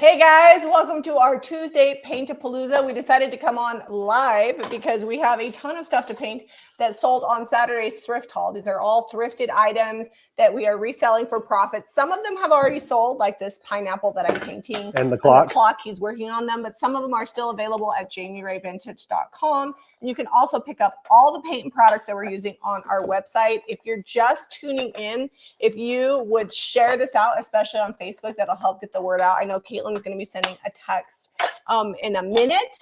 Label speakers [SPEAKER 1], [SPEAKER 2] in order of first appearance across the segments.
[SPEAKER 1] Hey guys, welcome to our Tuesday Paint-a-palooza. We decided to come on live because we have a ton of stuff to paint that sold on Saturday's thrift haul. These are all thrifted items that we are reselling for profit. Some of them have already sold, like this pineapple that I'm painting.
[SPEAKER 2] And the clock.
[SPEAKER 1] And the clock, he's working on them, but some of them are still available at JamieRayVintage.com. And you can also pick up all the paint and products that we're using on our website. If you're just tuning in, if you would share this out, especially on Facebook, that'll help get the word out. I know Caitlin is going to be sending a text in a minute,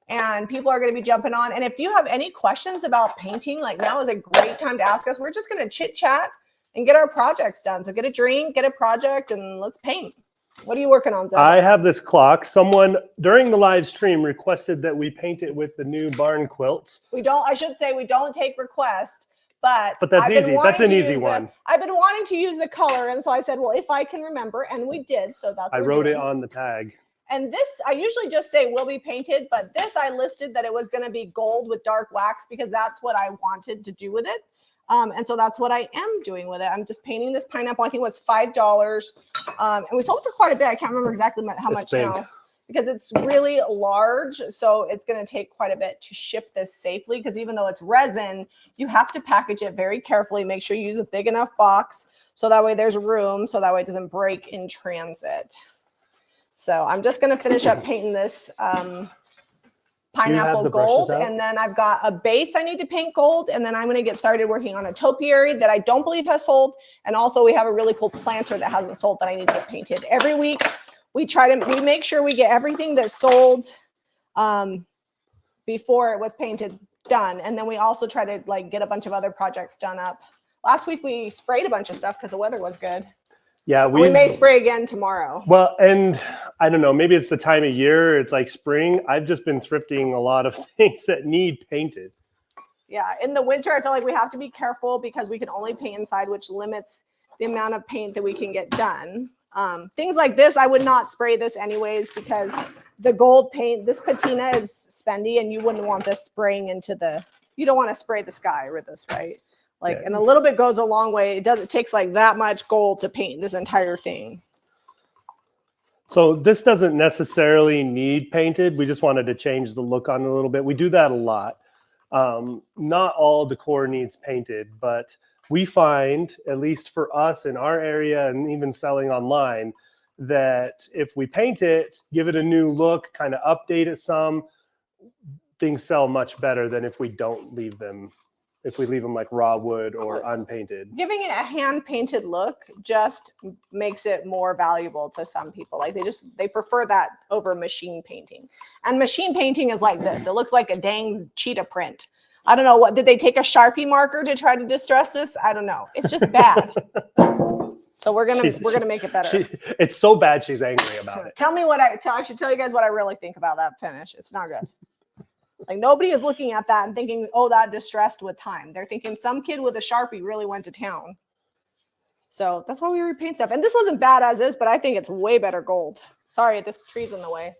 [SPEAKER 1] and people are going to be jumping on. And if you have any questions about painting, like now is a great time to ask us. We're just going to chit chat and get our projects done. So get a drink, get a project, and let's paint. What are you working on, Zeb?
[SPEAKER 2] I have this clock. Someone during the live stream requested that we paint it with the new barn quilts.
[SPEAKER 1] We don't, I should say we don't take requests, but
[SPEAKER 2] that's easy. That's an easy one.
[SPEAKER 1] I've been wanting to use the color. And so I said, well, if I can remember, and we did. So that's what
[SPEAKER 2] I wrote it on the tag.
[SPEAKER 1] And this, I usually just say will be painted, but this I listed that it was going to be gold with dark wax because that's what I wanted to do with it. And so that's what I am doing with it. I'm just painting this pineapple. I think it was $5. And we sold it for quite a bit. I can't remember exactly how much now because it's really large. So it's going to take quite a bit to ship this safely because even though it's resin, you have to package it very carefully. Make sure you use a big enough box so that way there's room, so that way it doesn't break in transit. So I'm just going to finish up painting this pineapple gold, and then I've got a base I need to paint gold, and then I'm going to get started working on a topiary that I don't believe has sold, and also we have a really cool planter that hasn't sold that I need to get painted. Every week we make sure we get everything that sold before it was painted done, and then we also try to like get a bunch of other projects done up. Last week we sprayed a bunch of stuff because the weather was good. Yeah, we may spray again tomorrow.
[SPEAKER 2] Well, and I don't know, maybe it's the time of year. It's like spring. I've just been thrifting a lot of things that need painted.
[SPEAKER 1] Yeah, in the winter, I feel like we have to be careful because we can only paint inside, which limits the amount of paint that we can get done. Things like this, I would not spray this anyways because the gold paint, this patina is spendy and you wouldn't want this spraying into the, you don't want to spray the sky with this, right? Like, yeah. And a little bit goes a long way. It takes like that much gold to paint this entire thing.
[SPEAKER 2] So this doesn't necessarily need painted. We just wanted to change the look on it a little bit. We do that a lot. Not all decor needs painted, but we find, at least for us in our area and even selling online, that if we paint it, give it a new look, kind of update it some, things sell much better than if we don't leave them. If we leave them like raw wood or unpainted.
[SPEAKER 1] Giving it a hand painted look just makes it more valuable to some people. Like they prefer that over machine painting. And machine painting is like this. It looks like a dang cheetah print. I don't know what, did they take a Sharpie marker to try to distress this? I don't know. It's just bad. So we're gonna make it better.
[SPEAKER 2] It's so bad she's angry about it.
[SPEAKER 1] Tell me what I should tell you guys what I really think about that finish. It's not good. Like nobody is looking at that and thinking, oh, that distressed with time. They're thinking some kid with a Sharpie really went to town. So that's why we repaint stuff. And this wasn't bad as is, but I think it's way better gold. Sorry, this tree's in the way.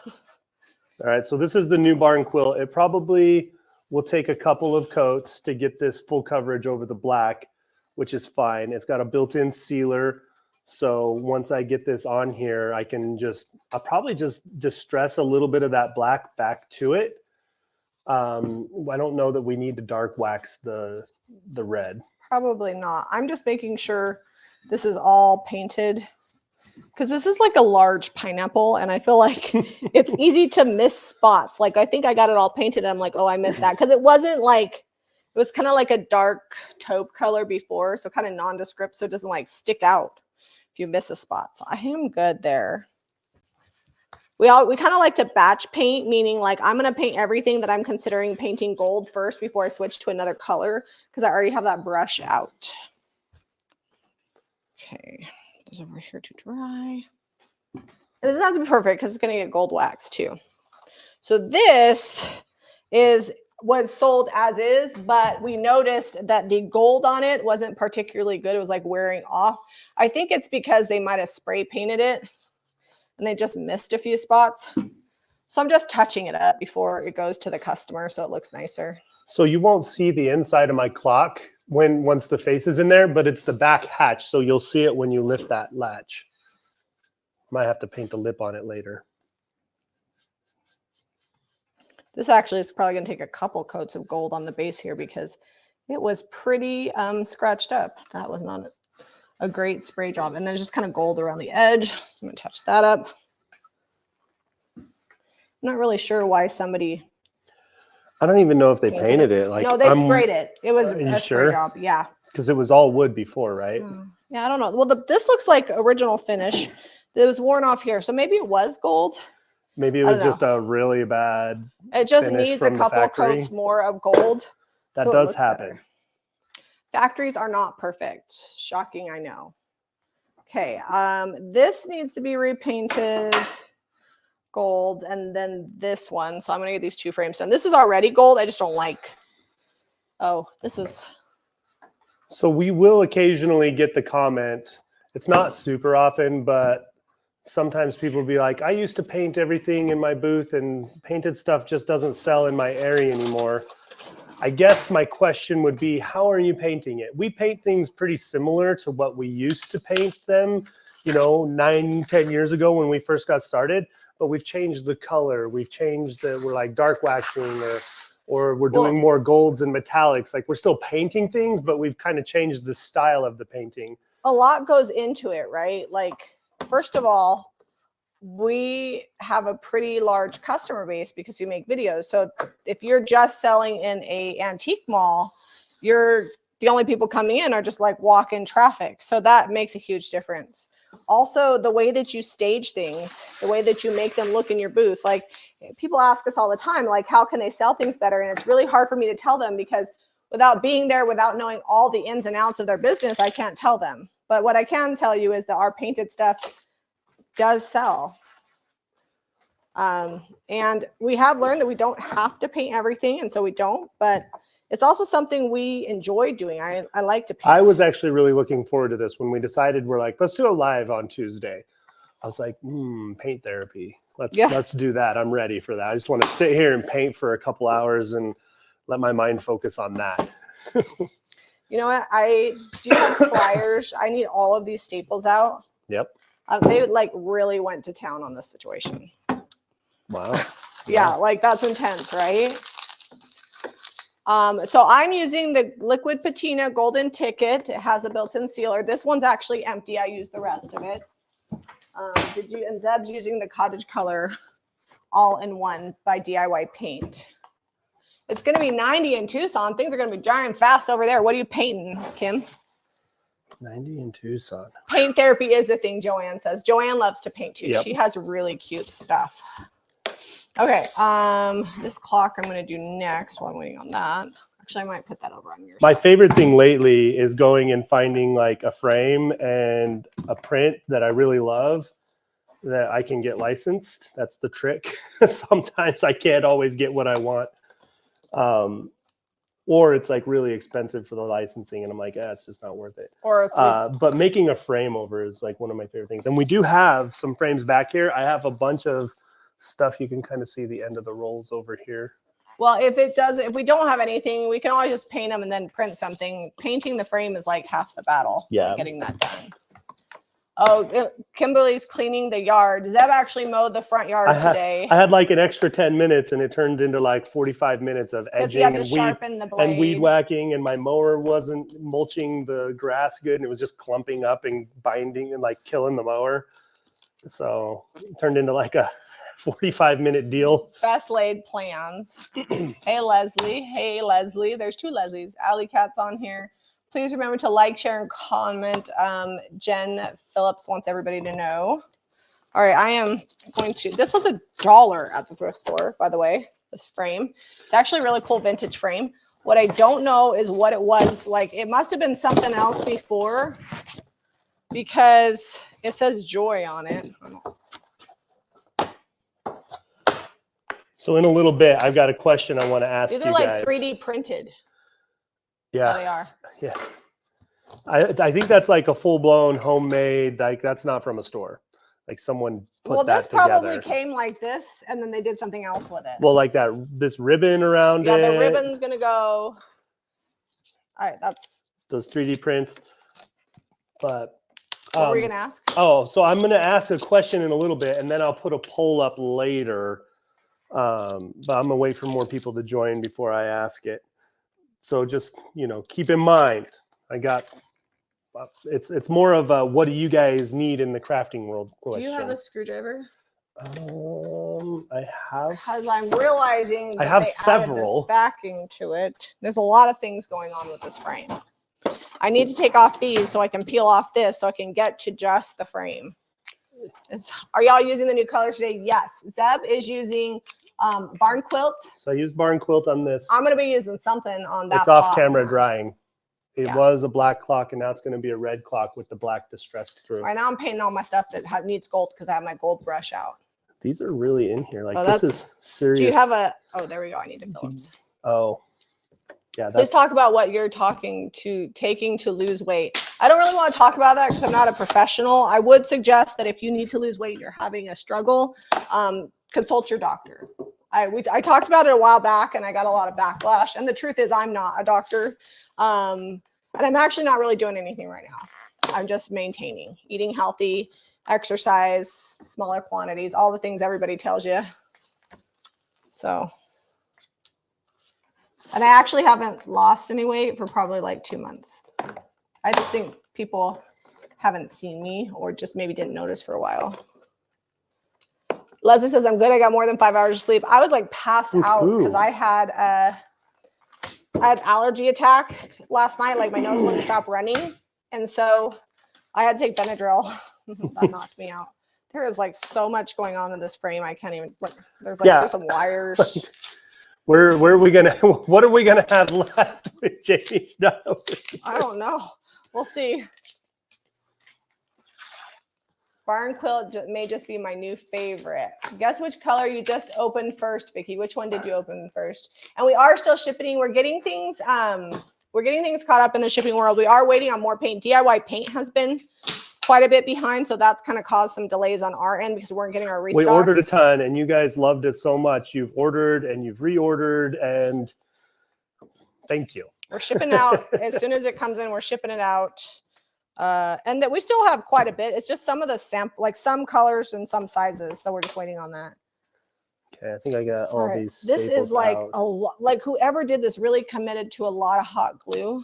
[SPEAKER 2] All right, so this is the new barn quilt. It probably will take a couple of coats to get this full coverage over the black, which is fine. It's got a built-in sealer. So once I get this on here, I'll probably just distress a little bit of that black back to it. I don't know that we need to dark wax the red.
[SPEAKER 1] Probably not. I'm just making sure this is all painted because this is like a large pineapple and I feel like it's easy to miss spots. Like I think I got it all painted and I'm like, oh, I missed that because it wasn't like, it was kind of like a dark taupe color before. So kind of nondescript. So it doesn't like stick out if you miss a spot. So I am good there. We kind of like to batch paint, meaning like I'm going to paint everything that I'm considering painting gold first before I switch to another color because I already have that brush out. Okay, there's over here to dry. It doesn't have to be perfect because it's going to get gold wax too. So this was sold as is, but we noticed that the gold on it wasn't particularly good. It was like wearing off. I think it's because they might have spray painted it and they just missed a few spots. So I'm just touching it up before it goes to the customer so it looks nicer.
[SPEAKER 2] So you won't see the inside of my clock once the face is in there, but it's the back hatch. So you'll see it when you lift that latch. Might have to paint the lip on it later.
[SPEAKER 1] This actually is probably going to take a couple coats of gold on the base here because it was pretty scratched up. That was not a great spray job. And there's just kind of gold around the edge. So I'm going to touch that up. I'm not really sure why somebody...
[SPEAKER 2] I don't even know if they painted it. Like,
[SPEAKER 1] no, they sprayed it. It was a spray job. Yeah.
[SPEAKER 2] Because it was all wood before, right?
[SPEAKER 1] Yeah, I don't know. Well, this looks like original finish. It was worn off here. So maybe it was gold.
[SPEAKER 2] Maybe it was just a really bad
[SPEAKER 1] It just
[SPEAKER 2] finish
[SPEAKER 1] needs a
[SPEAKER 2] from the
[SPEAKER 1] couple
[SPEAKER 2] factory.
[SPEAKER 1] coats more of gold.
[SPEAKER 2] That
[SPEAKER 1] so
[SPEAKER 2] does happen.
[SPEAKER 1] Better. Factories are not perfect. Shocking, I know. Okay, this needs to be repainted gold, and then this one. So I'm gonna get these two frames done. This is already gold. I just don't like. Oh, this is.
[SPEAKER 2] So we will occasionally get the comment. It's not super often, but sometimes people will be like, I used to paint everything in my booth and painted stuff just doesn't sell in my area anymore. I guess my question would be, how are you painting it? We paint things pretty similar to what we used to paint them, 9-10 years ago when we first got started, but we've changed the color. We've changed we're like dark waxing or we're doing more golds and metallics. Like we're still painting things, but we've kind of changed the style of the painting.
[SPEAKER 1] A lot goes into it, right? Like, first of all, we have a pretty large customer base because we make videos. So if you're just selling in a antique mall, the only people coming in are just like walk-in traffic. So that makes a huge difference. Also, the way that you stage things, the way that you make them look in your booth. Like people ask us all the time, like, how can they sell things better? And it's really hard for me to tell them because without being there, without knowing all the ins and outs of their business, I can't tell them. But what I can tell you is that our painted stuff does sell. And we have learned that we don't have to paint everything, and so we don't, but it's also something we enjoy doing. I like to paint.
[SPEAKER 2] I was actually really looking forward to this when we decided we're like, let's do a live on Tuesday. I was like, paint therapy. Let's do that. I'm ready for that. I just want to sit here and paint for a couple hours and let my mind focus on that.
[SPEAKER 1] You know what? I do have pliers. I need all of these staples out.
[SPEAKER 2] Yep.
[SPEAKER 1] They like really went to town on this situation.
[SPEAKER 2] Wow.
[SPEAKER 1] Yeah, like that's intense, right? So I'm using the liquid patina golden ticket. It has a built-in sealer. This one's actually empty. I used the rest of it. And Zeb's using the cottage color all-in-one by DIY Paint. It's going to be 90 in Tucson. Things are going to be drying fast over there. What are you painting, Kim?
[SPEAKER 2] 90 in Tucson.
[SPEAKER 1] Paint therapy is a thing, Joanne says. Joanne loves to paint too.
[SPEAKER 2] Yep.
[SPEAKER 1] She has really cute stuff. Okay, this clock I'm going to do next while I'm waiting on that. Actually, I might put that over on your
[SPEAKER 2] My
[SPEAKER 1] side.
[SPEAKER 2] favorite thing lately is going and finding like a frame and a print that I really love that I can get licensed. That's the trick. Sometimes I can't always get what I want. Or it's like really expensive for the licensing and I'm like, it's just not worth it. But making a frame over is like one of my favorite things. And we do have some frames back here. I have a bunch of stuff. You can kind of see the end of the rolls over here.
[SPEAKER 1] Well, if we don't have anything, we can always just paint them and then print something. Painting the frame is like half the battle.
[SPEAKER 2] Yeah.
[SPEAKER 1] Getting that done. Oh, Kimberly's cleaning the yard. Zeb actually mowed the front yard today.
[SPEAKER 2] I had like an extra 10 minutes and it turned into like 45 minutes of edging and weed whacking, and my mower wasn't mulching the grass good and it was just clumping up and binding and like killing the mower. So it turned into like a 45-minute deal.
[SPEAKER 1] Best laid plans. Hey, Leslie. Hey, Leslie. There's two Leslies. Alley Cat's on here. Please remember to like, share, and comment. Jen Phillips wants everybody to know. All right, I am going to, this was $1 at the thrift store, by the way, this frame. It's actually a really cool vintage frame. What I don't know is what it was like. It must have been something else before because it says Joy on it.
[SPEAKER 2] So in a little bit, I've got a question I want to ask you guys.
[SPEAKER 1] These are like 3D printed.
[SPEAKER 2] Yeah,
[SPEAKER 1] they are.
[SPEAKER 2] Yeah, I think that's like a full-blown homemade. Like that's not from a store. Like someone put that together.
[SPEAKER 1] Well, this probably came like this, and then they did something else with it.
[SPEAKER 2] Well, like that, this ribbon around it.
[SPEAKER 1] Yeah, the ribbon's gonna go. All right, that's
[SPEAKER 2] those 3D prints. But
[SPEAKER 1] What were you going to ask?
[SPEAKER 2] Oh, so I'm going to ask a question in a little bit, and then I'll put a poll up later. But I'm going to wait for more people to join before I ask it. So just, you know, keep in mind, it's more of a, what do you guys need in the crafting world question.
[SPEAKER 1] Do you have a screwdriver?
[SPEAKER 2] I have.
[SPEAKER 1] Because I'm realizing that
[SPEAKER 2] I have
[SPEAKER 1] they
[SPEAKER 2] several.
[SPEAKER 1] added this backing to it. There's a lot of things going on with this frame. I need to take off these so I can peel off this so I can get to just the frame. Are y'all using the new colors today? Yes. Zeb is using barn quilt. So
[SPEAKER 2] I used barn quilt on this.
[SPEAKER 1] I'm going to be using something on that.
[SPEAKER 2] It's off camera drying. It
[SPEAKER 1] Yeah.
[SPEAKER 2] was a black clock, and now it's going to be a red clock with the black distressed through.
[SPEAKER 1] Right now I'm painting all my stuff that needs gold because I have my gold brush out.
[SPEAKER 2] These are really in here. Like, this is serious.
[SPEAKER 1] Do you have a, oh, there we go. I need a Phillips.
[SPEAKER 2] Oh, yeah.
[SPEAKER 1] Please talk about what you're taking to lose weight. I don't really want to talk about that because I'm not a professional. I would suggest that if you need to lose weight, you're having a struggle, consult your doctor. I talked about it a while back and I got a lot of backlash. And the truth is I'm not a doctor. And I'm actually not really doing anything right now. I'm just maintaining, eating healthy, exercise, smaller quantities, all the things everybody tells you. So, and I actually haven't lost any weight for probably like 2 months. I just think people haven't seen me or just maybe didn't notice for a while. Leslie says, I'm good. I got more than 5 hours of sleep. I was like passed out because I had allergy attack last night. Like my nose wouldn't stop running. And so I had to take Benadryl. That knocked me out. There is like so much going on in this frame. I can't even look. There's like there's some wires.
[SPEAKER 2] Where are we gonna? What are we gonna have left with Jamie's done?
[SPEAKER 1] I don't know. We'll see. Barn quilt may just be my new favorite. Guess which color you just opened first, Vicki? Which one did you open first? And we are still shipping. We're getting things caught up in the shipping world. We are waiting on more paint. DIY paint has been quite a bit behind, so that's kind of caused some delays on our end because we weren't getting our restocks.
[SPEAKER 2] We ordered a ton, and you guys loved it so much. You've ordered and you've reordered, and thank you.
[SPEAKER 1] We're shipping out as soon as it comes in. We're shipping it out. And that we still have quite a bit. It's just some of the sample, like some colors and some sizes. So we're just waiting on that.
[SPEAKER 2] Okay, I think I got all these.
[SPEAKER 1] This is like a lot. Like whoever did this really committed to a lot of hot glue.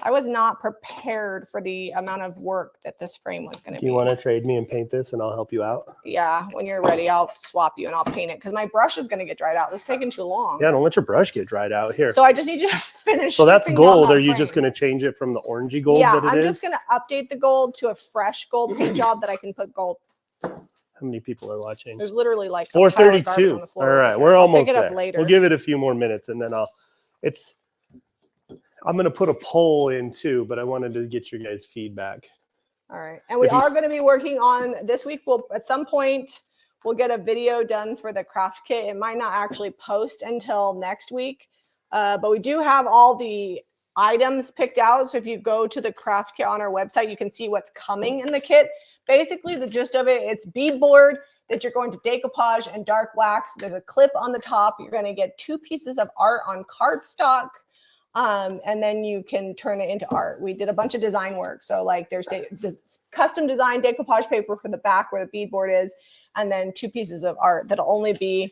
[SPEAKER 1] I was not prepared for the amount of work that this frame was going to be.
[SPEAKER 2] Do you want to trade me and paint this, and I'll help you out?
[SPEAKER 1] Yeah, when you're ready, I'll swap you and I'll paint it because my brush is going to get dried out. This is taking too long.
[SPEAKER 2] Yeah, don't let your brush get dried out here.
[SPEAKER 1] So I just need you to finish.
[SPEAKER 2] So that's gold. Are you just going to change it from the orangey gold?
[SPEAKER 1] Yeah,
[SPEAKER 2] that it
[SPEAKER 1] I'm
[SPEAKER 2] is?
[SPEAKER 1] just going to update the gold to a fresh gold paint job that I can put gold.
[SPEAKER 2] How many people are watching?
[SPEAKER 1] There's literally like
[SPEAKER 2] 432. All right, we're almost there. We'll give it a few more minutes, and then I'm going to put a poll in too, but I wanted to get your guys' feedback.
[SPEAKER 1] All right. And we are going to be working on this week. At some point, we'll get a video done for the craft kit. It might not actually post until next week, but we do have all the items picked out. So if you go to the craft kit on our website, you can see what's coming in the kit. Basically, the gist of it, it's beadboard that you're going to decoupage and dark wax. There's a clip on the top. You're going to get 2 pieces of art on cardstock. And then you can turn it into art. We did a bunch of design work. So like there's custom design decoupage paper for the back where the beadboard is, and then 2 pieces of art that'll only be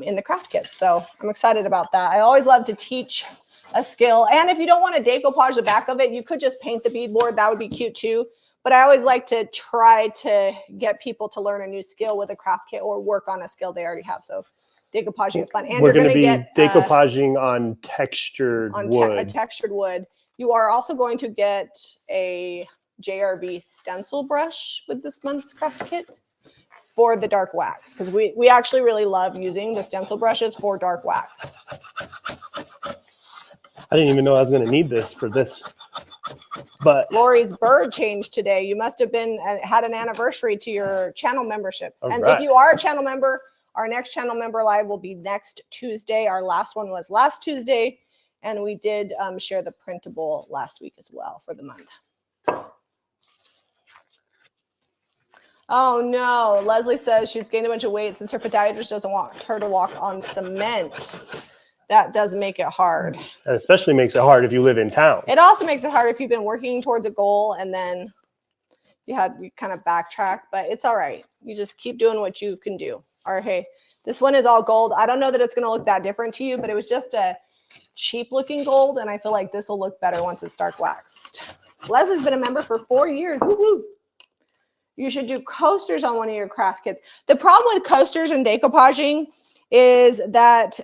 [SPEAKER 1] in the craft kit. So I'm excited about that. I always love to teach a skill. And if you don't want to decoupage the back of it, you could just paint the beadboard. That would be cute too. But I always like to try to get people to learn a new skill with a craft kit or work on a skill they already have. So decoupaging is fun. And
[SPEAKER 2] we're going to be decoupaging on textured wood.
[SPEAKER 1] A textured wood. You are also going to get a JRV stencil brush with this month's craft kit for the dark wax, because we actually really love using the stencil brushes for dark wax.
[SPEAKER 2] I didn't even know I was going to need this for this. But
[SPEAKER 1] Lori's bird changed today. You must have had an anniversary to your channel membership. If you are a channel member, our next channel member live will be next Tuesday. Our last one was last Tuesday, and we did share the printable last week as well for the month. Oh no, Leslie says she's gained a bunch of weight since her podiatrist doesn't want her to walk on cement. That does make it hard.
[SPEAKER 2] It especially makes it hard if you live in town.
[SPEAKER 1] It also makes it hard if you've been working towards a goal and then you kind of backtrack, but it's all right. You just keep doing what you can do. All right, hey, this one is all gold. I don't know that it's going to look that different to you, but it was just a cheap looking gold, and I feel like this will look better once it's dark waxed. Leslie's been a member for 4 years. Woo-hoo. You should do coasters on one of your craft kits. The problem with coasters and decopaging is that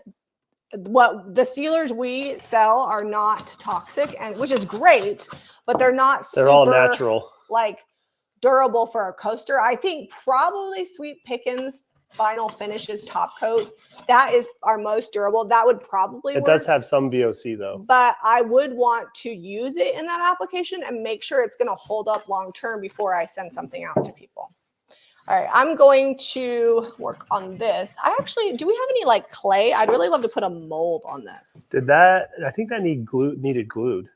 [SPEAKER 1] what the sealers we sell are not toxic, and which is great, but they're not
[SPEAKER 2] They're all natural,
[SPEAKER 1] like durable for a coaster. I think probably Sweet Pickens Vinyl Finishes top coat, that is our most durable. That would probably work.
[SPEAKER 2] It does have some VOC though.
[SPEAKER 1] But I would want to use it in that application and make sure it's going to hold up long term before I send something out to people. All right, I'm going to work on this. Do we have any like clay? I'd really love to put a mold on this.
[SPEAKER 2] I think that needed glued.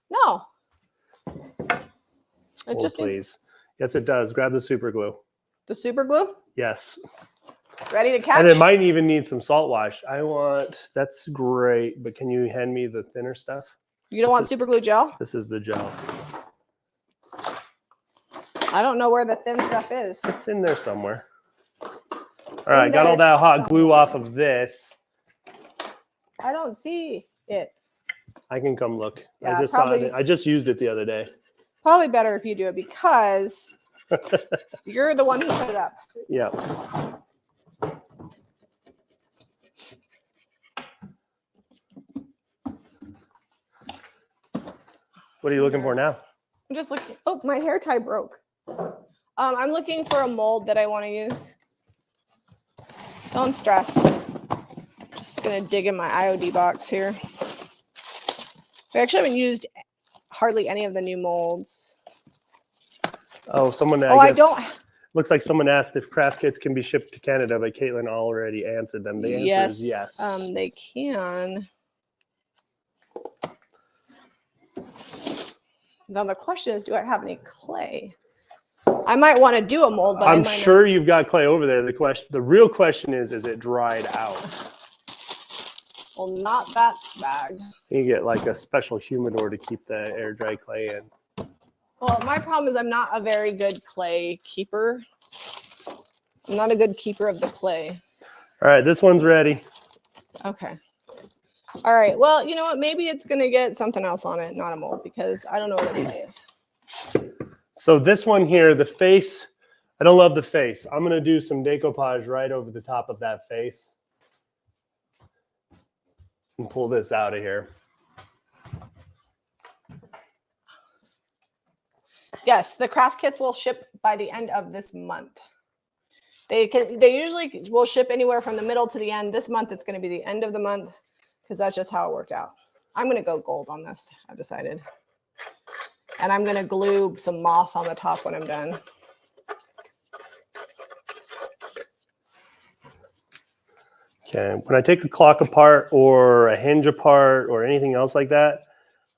[SPEAKER 1] No.
[SPEAKER 2] Please. Yes, it does. Grab the super glue.
[SPEAKER 1] The super glue?
[SPEAKER 2] Yes.
[SPEAKER 1] Ready to catch?
[SPEAKER 2] And it might even need some salt wash. That's great, but can you hand me the thinner stuff?
[SPEAKER 1] You don't want super glue gel?
[SPEAKER 2] This is the gel.
[SPEAKER 1] I don't know where the thin stuff is.
[SPEAKER 2] It's in there somewhere. All right, got all that hot glue off of this.
[SPEAKER 1] I don't see it.
[SPEAKER 2] I can come look.
[SPEAKER 1] Yeah,
[SPEAKER 2] I just saw it. I just used it the other day.
[SPEAKER 1] Probably better if you do it because you're the one who put it up.
[SPEAKER 2] Yeah. What are you looking for now?
[SPEAKER 1] I'm just looking. Oh, my hair tie broke. I'm looking for a mold that I want to use. Don't stress. Just gonna dig in my IOD box here. We actually haven't used hardly any of the new molds.
[SPEAKER 2] Oh, I don't. Looks like someone asked if craft kits can be shipped to Canada, but Caitlin already answered them. The answer is yes.
[SPEAKER 1] They can. Now the question is, do I have any clay? I might want to do a mold, but
[SPEAKER 2] I'm sure you've got clay over there. The real question is it dried out?
[SPEAKER 1] Well, not that bag.
[SPEAKER 2] You get like a special humidor to keep the air dry clay in.
[SPEAKER 1] Well, my problem is I'm not a very good clay keeper. I'm not a good keeper of the clay.
[SPEAKER 2] All right, this one's ready.
[SPEAKER 1] Okay. All right. Well, you know what? Maybe it's going to get something else on it, not a mold, because I don't know what the clay is.
[SPEAKER 2] So this one here, the face, I don't love the face. I'm going to do some decopage right over the top of that face and pull this out of here.
[SPEAKER 1] Yes, the craft kits will ship by the end of this month. They usually will ship anywhere from the middle to the end. This month, it's going to be the end of the month because that's just how it worked out. I'm going to go gold on this, I've decided. And I'm going to glue some moss on the top when I'm done.
[SPEAKER 2] Okay, when I take a clock apart or a hinge apart or anything else like that,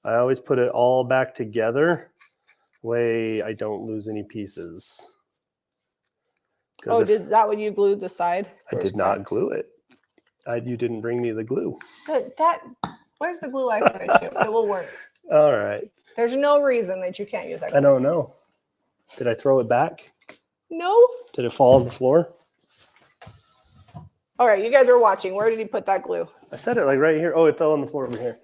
[SPEAKER 2] I always put it all back together. Way I don't lose any pieces.
[SPEAKER 1] Oh, is that what you glued the side?
[SPEAKER 2] I did not glue it. You didn't bring me the glue.
[SPEAKER 1] Where's the glue I threw it to? It will work.
[SPEAKER 2] All right.
[SPEAKER 1] There's no reason that you can't use that glue.
[SPEAKER 2] I don't know. Did I throw it back?
[SPEAKER 1] No.
[SPEAKER 2] Did it fall on the floor?
[SPEAKER 1] All right, you guys are watching. Where did he put that glue?
[SPEAKER 2] I said it like right here. Oh, it fell on the floor over here.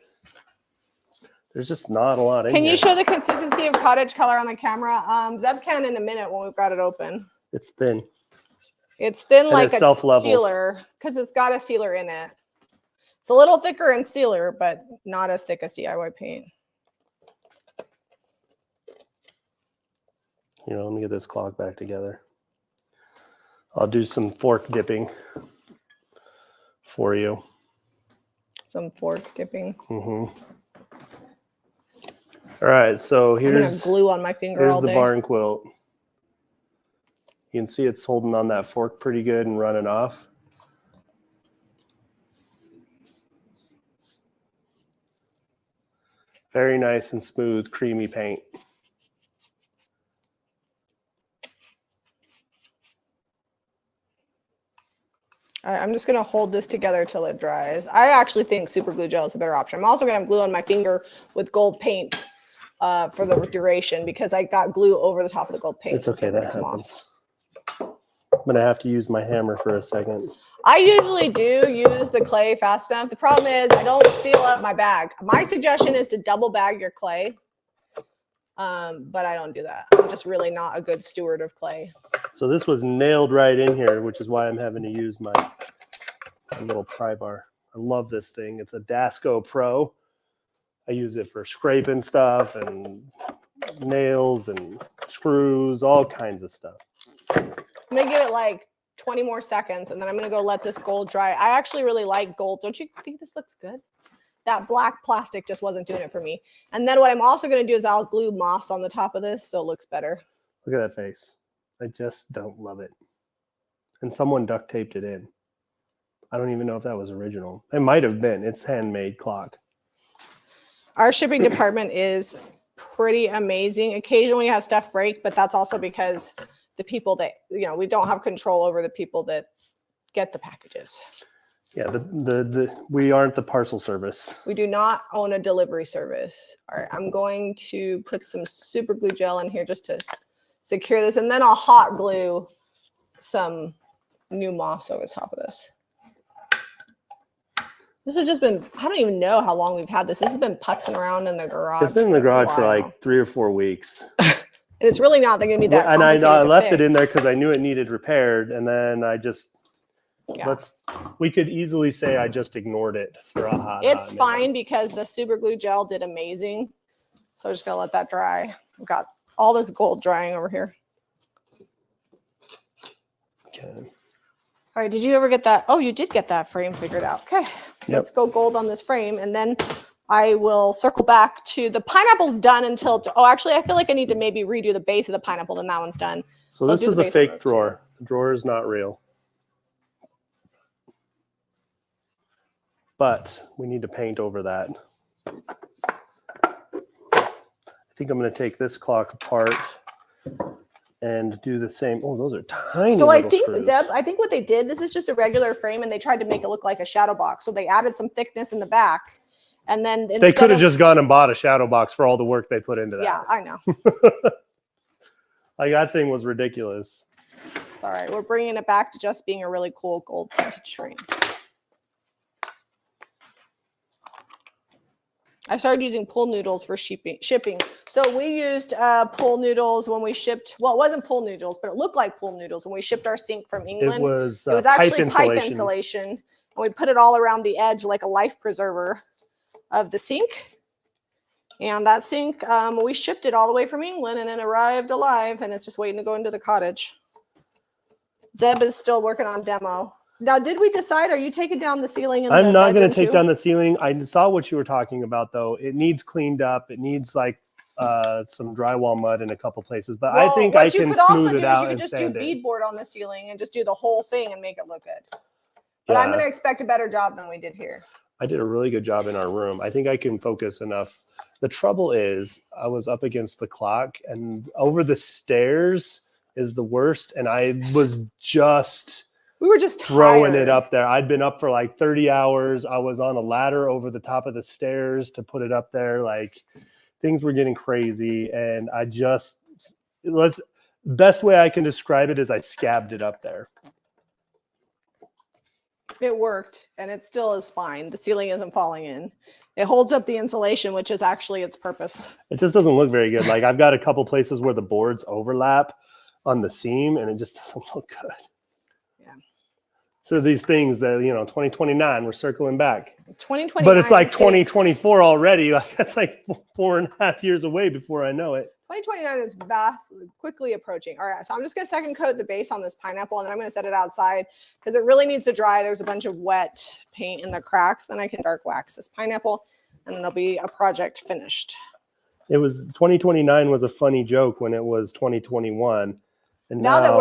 [SPEAKER 2] There's just not a lot in here.
[SPEAKER 1] Can you show the consistency of cottage color on the camera? Zeb can in a minute when we've got it open.
[SPEAKER 2] It's thin.
[SPEAKER 1] It's thin like a
[SPEAKER 2] self-levels.
[SPEAKER 1] sealer because it's got a sealer in it. It's a little thicker in sealer, but not as thick as DIY paint.
[SPEAKER 2] Here, let me get this clock back together. I'll do some fork dipping for you.
[SPEAKER 1] Some fork dipping.
[SPEAKER 2] Mm-hmm. All right, so here's
[SPEAKER 1] I'm gonna glue on my finger all day.
[SPEAKER 2] Here's the barn quilt. You can see it's holding on that fork pretty good and running off. Very nice and smooth, creamy paint.
[SPEAKER 1] All right, I'm just gonna hold this together till it dries. I actually think super glue gel is a better option. I'm also gonna glue on my finger with gold paint for the duration because I got glue over the top of the gold paint.
[SPEAKER 2] It's okay, that happens. I'm gonna have to use my hammer for a second.
[SPEAKER 1] I usually do use the clay fast enough. The problem is I don't seal up my bag. My suggestion is to double bag your clay. But I don't do that. I'm just really not a good steward of clay.
[SPEAKER 2] So this was nailed right in here, which is why I'm having to use my little pry bar. I love this thing. It's a Dasco Pro. I use it for scraping stuff and nails and screws, all kinds of stuff.
[SPEAKER 1] I'm gonna give it like 20 more seconds and then I'm gonna go let this gold dry. I actually really like gold. Don't you think this looks good? That black plastic just wasn't doing it for me. And then what I'm also gonna do is I'll glue moss on the top of this so it looks better.
[SPEAKER 2] Look at that face. I just don't love it. And someone duct taped it in. I don't even know if that was original. It might have been. It's handmade clock.
[SPEAKER 1] Our shipping department is pretty amazing. Occasionally we have stuff break, but that's also because the people that, you know, we don't have control over the people that get the packages.
[SPEAKER 2] Yeah, we aren't the parcel service.
[SPEAKER 1] We do not own a delivery service. All right, I'm going to put some super glue gel in here just to secure this, and then I'll hot glue some new moss over the top of this. This has just been, I don't even know how long we've had this. This has been putzing around in the garage.
[SPEAKER 2] It's been in the garage for like 3 or 4 weeks.
[SPEAKER 1] And it's really not going to be that complicated.
[SPEAKER 2] And I left it in there because I knew it needed repaired. And then I just, we could easily say I just ignored it for a hot
[SPEAKER 1] It's fine because the super glue gel did amazing. So I'm just going to let that dry. I've got all this gold drying over here.
[SPEAKER 2] Okay.
[SPEAKER 1] All right, did you ever get that? Oh, you did get that frame figured out. Okay, Let's go gold on this frame. And then I will circle back to the pineapple's done until, oh, actually, I feel like I need to maybe redo the base of the pineapple, then that one's done.
[SPEAKER 2] So this is a fake drawer. The drawer is not real. But we need to paint over that. I think I'm going to take this clock apart and do the same. Oh, those are tiny.
[SPEAKER 1] So I think,
[SPEAKER 2] screws.
[SPEAKER 1] Zeb, I think what they did, this is just a regular frame and they tried to make it look like a shadow box. So they added some thickness in the back. And then
[SPEAKER 2] they could have just gone and bought a shadow box for all the work they put into that.
[SPEAKER 1] Yeah, I know.
[SPEAKER 2] Like that thing was ridiculous.
[SPEAKER 1] It's all right. We're bringing it back to just being a really cool gold vintage frame. I started using pool noodles for shipping. So we used pool noodles when we shipped. Well, it wasn't pool noodles, but it looked like pool noodles when we shipped our sink from England.
[SPEAKER 2] It was
[SPEAKER 1] actually pipe insulation. And we put it all around the edge like a life preserver of the sink. And that sink, we shipped it all the way from England and it arrived alive and it's just waiting to go into the cottage. Zeb is still working on demo. Now, did we decide, are you taking down the ceiling?
[SPEAKER 2] I'm not going to take down the ceiling. I saw what you were talking about, though. It needs cleaned up. It needs like some drywall mud in a couple places. But I think I can smooth it out and sand it. You could also do beadboard on the ceiling and just do the whole thing and make it look good. But I'm going to expect a better job than we did here. I did a really good job in our room. I think I can focus enough. The trouble is I was up against the clock and over the stairs is the worst. And I was just...
[SPEAKER 1] We were just
[SPEAKER 2] throwing it up there. I'd been up for like 30 hours. I was on a ladder over the top of the stairs to put it up there. Like things were getting crazy. And I just, best way I can describe it is I scabbed it up there.
[SPEAKER 1] It worked and it still is fine. The ceiling isn't falling in. It holds up the insulation, which is actually its purpose.
[SPEAKER 2] It just doesn't look very good. Like I've got a couple places where the boards overlap on the seam and it just doesn't look good. So these things that, 2029, we're circling back.
[SPEAKER 1] 2029.
[SPEAKER 2] But it's like 2024 already. Like that's like 4.5 years away before I know it.
[SPEAKER 1] 2029 is quickly approaching. All right, so I'm just going to second coat the base on this pineapple, and then I'm going to set it outside because it really needs to dry. There's a bunch of wet paint in the cracks. Then I can dark wax this pineapple, and it'll be a project finished.
[SPEAKER 2] It was 2029 was a funny joke when it was 2021. And
[SPEAKER 1] now that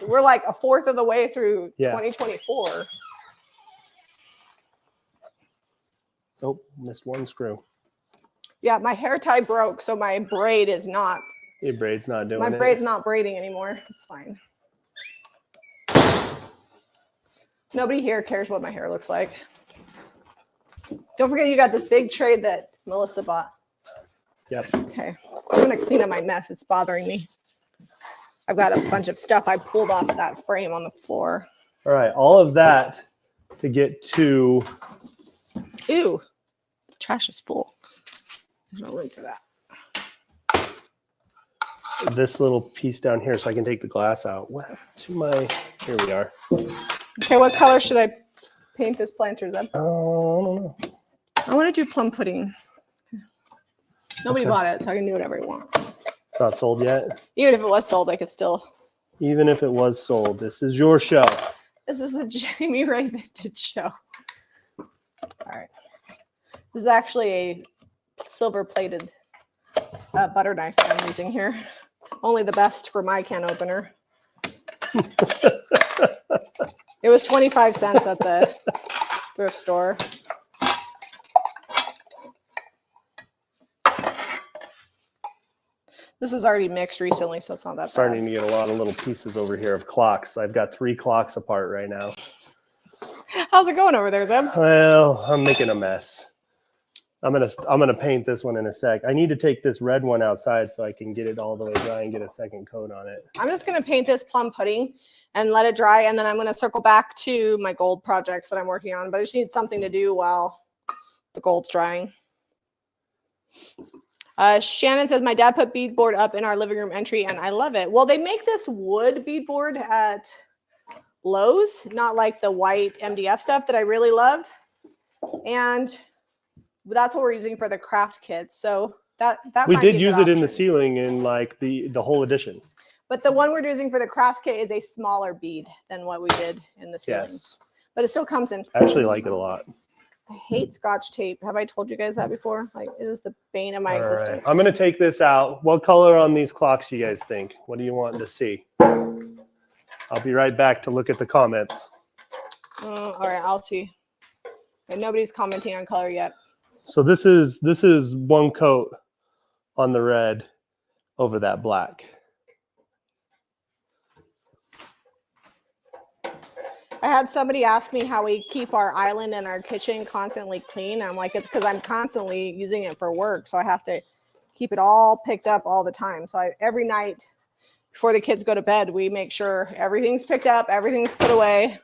[SPEAKER 1] we're like a fourth of the way through 2024.
[SPEAKER 2] Oh, missed one screw.
[SPEAKER 1] Yeah, my hair tie broke, so my braid is not.
[SPEAKER 2] Your braid's not doing it.
[SPEAKER 1] My braid's not braiding anymore. It's fine. Nobody here cares what my hair looks like. Don't forget you got this big tray that Melissa bought.
[SPEAKER 2] Yep.
[SPEAKER 1] Okay, I'm gonna clean up my mess. It's bothering me. I've got a bunch of stuff I pulled off of that frame on the floor.
[SPEAKER 2] All right, all of that to get to.
[SPEAKER 1] Ew, the trash is full. There's no room for that.
[SPEAKER 2] This little piece down here so I can take the glass out. What happened to my, here we are.
[SPEAKER 1] Okay, what color should I paint this planter, Zeb?
[SPEAKER 2] I don't know.
[SPEAKER 1] I want to do plum pudding. Nobody
[SPEAKER 2] Okay.
[SPEAKER 1] bought it, so I can do whatever I want.
[SPEAKER 2] It's not sold yet.
[SPEAKER 1] Even if it was sold, I could still.
[SPEAKER 2] Even if it was sold, this is your show.
[SPEAKER 1] This is the Jamie Ray vintage show. All right. This is actually a silver plated butter knife that I'm using here. Only the best for my can opener. It was 25 cents at the thrift store. This is already mixed recently, so it's not that
[SPEAKER 2] Starting
[SPEAKER 1] bad.
[SPEAKER 2] to get a lot of little pieces over here of clocks. I've got 3 clocks apart right now.
[SPEAKER 1] How's it going over there, Zeb?
[SPEAKER 2] Well, I'm making a mess. I'm gonna paint this one in a sec. I need to take this red one outside so I can get it all the way dry and get a second coat on it.
[SPEAKER 1] I'm just going to paint this plum pudding and let it dry, and then I'm going to circle back to my gold projects that I'm working on, but I just need something to do while the gold's drying. Shannon says, my dad put beadboard up in our living room entry, and I love it. Well, they make this wood beadboard at Lowe's, not like the white MDF stuff that I really love. And that's what we're using for the craft kit. So that
[SPEAKER 2] We
[SPEAKER 1] might be
[SPEAKER 2] did
[SPEAKER 1] a
[SPEAKER 2] use
[SPEAKER 1] good
[SPEAKER 2] it in the
[SPEAKER 1] option.
[SPEAKER 2] ceiling in like the whole edition.
[SPEAKER 1] But the one we're using for the craft kit is a smaller bead than what we did in the ceiling.
[SPEAKER 2] Yes.
[SPEAKER 1] But it still comes in.
[SPEAKER 2] I actually like it a lot.
[SPEAKER 1] I hate Scotch tape. Have I told you guys that before? Like, it is the bane of my
[SPEAKER 2] All right.
[SPEAKER 1] existence.
[SPEAKER 2] I'm going to take this out. What color on these clocks you guys think? What do you want to see? I'll be right back to look at the comments.
[SPEAKER 1] All right, I'll see. And nobody's commenting on color yet.
[SPEAKER 2] So this is one coat on the red over that black.
[SPEAKER 1] I had somebody ask me how we keep our island and our kitchen constantly clean. I'm like, it's because I'm constantly using it for work. So I have to keep it all picked up all the time. So every night before the kids go to bed, we make sure everything's picked up, everything's put away.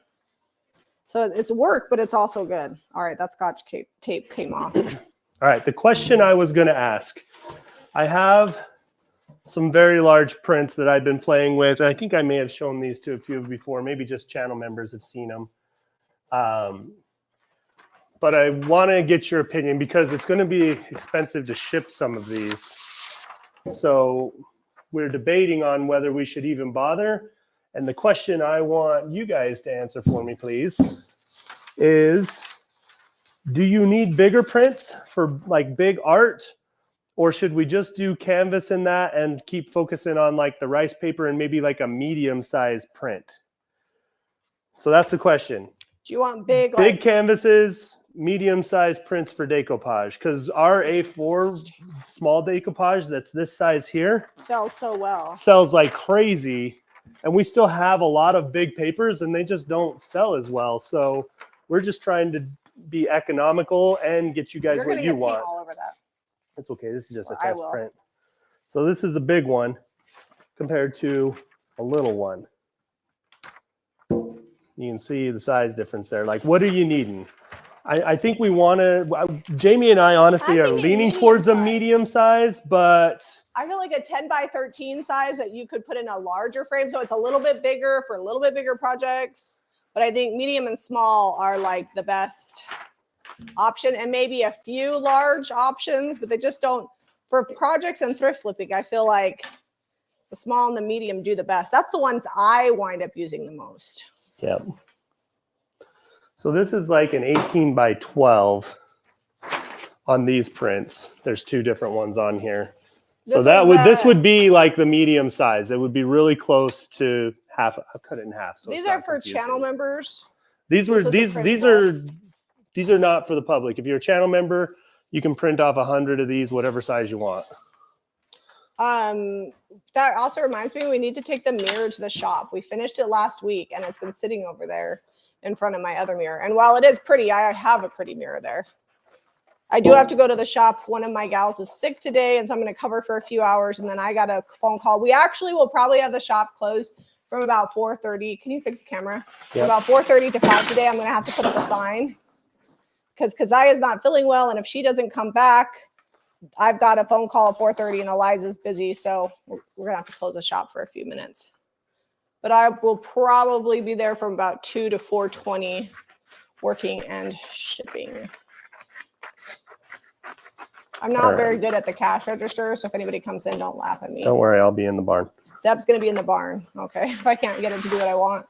[SPEAKER 1] So it's work, but it's also good. All right, that Scotch tape came off.
[SPEAKER 2] All right, the question I was going to ask. I have some very large prints that I've been playing with. I think I may have shown these to a few before. Maybe just channel members have seen them. But I want to get your opinion because it's going to be expensive to ship some of these. So we're debating on whether we should even bother. And the question I want you guys to answer for me, please, is do you need bigger prints for like big art? Or should we just do canvas in that and keep focusing on like the rice paper and maybe like a medium-sized print? So that's the question.
[SPEAKER 1] Do you want big
[SPEAKER 2] Canvases, medium-sized prints for decoupage? Because our A4 small decoupage that's this size here
[SPEAKER 1] sells so well.
[SPEAKER 2] Sells like crazy. And we still have a lot of big papers and they just don't sell as well. So we're just trying to be economical and get you guys
[SPEAKER 1] You're
[SPEAKER 2] what
[SPEAKER 1] gonna
[SPEAKER 2] you
[SPEAKER 1] get
[SPEAKER 2] want.
[SPEAKER 1] paint all over that.
[SPEAKER 2] It's okay. This is just
[SPEAKER 1] Well,
[SPEAKER 2] a
[SPEAKER 1] I
[SPEAKER 2] test
[SPEAKER 1] will.
[SPEAKER 2] print. So this is a big one compared to a little one. You can see the size difference there. Like, what are you needing? I think we want to, Jamie and I honestly are leaning towards a medium size, but
[SPEAKER 1] I feel like a 10 by 13 size that you could put in a larger frame. So it's a little bit bigger for a little bit bigger projects. But I think medium and small are like the best option, and maybe a few large options, but they just don't, for projects and thrift flipping, I feel like the small and the medium do the best. That's the ones I wind up using the most.
[SPEAKER 2] yeah. So this is like an 18 by 12 on these prints. There's 2 different ones on here. So this would be like the medium size. It would be really close to half. I'll cut it in half. So
[SPEAKER 1] these are for channel members.
[SPEAKER 2] These are not for the public. If you're a channel member, you can print off 100 of these, whatever size you want.
[SPEAKER 1] That also reminds me, we need to take the mirror to the shop. We finished it last week and it's been sitting over there in front of my other mirror. And while it is pretty, I have a pretty mirror there. I do have to go to the shop. One of my gals is sick today, and so I'm going to cover for a few hours, and then I got a phone call. We actually will probably have the shop closed from about 4:30. Can you fix the camera?
[SPEAKER 2] Yep.
[SPEAKER 1] About 4:30 to 5 today, I'm going to have to put up a sign because Keziah's not feeling well, and if she doesn't come back, I've got a phone call at 4:30, and Eliza's busy, so we're going to have to close the shop for a few minutes. But I will probably be there from about 2 to 4:20 working and shipping. I'm not very good at the cash register, so if anybody comes in, don't laugh at me.
[SPEAKER 2] Don't worry, I'll be in the barn.
[SPEAKER 1] Zeb's going to be in the barn, okay? If I can't get him to do what I want.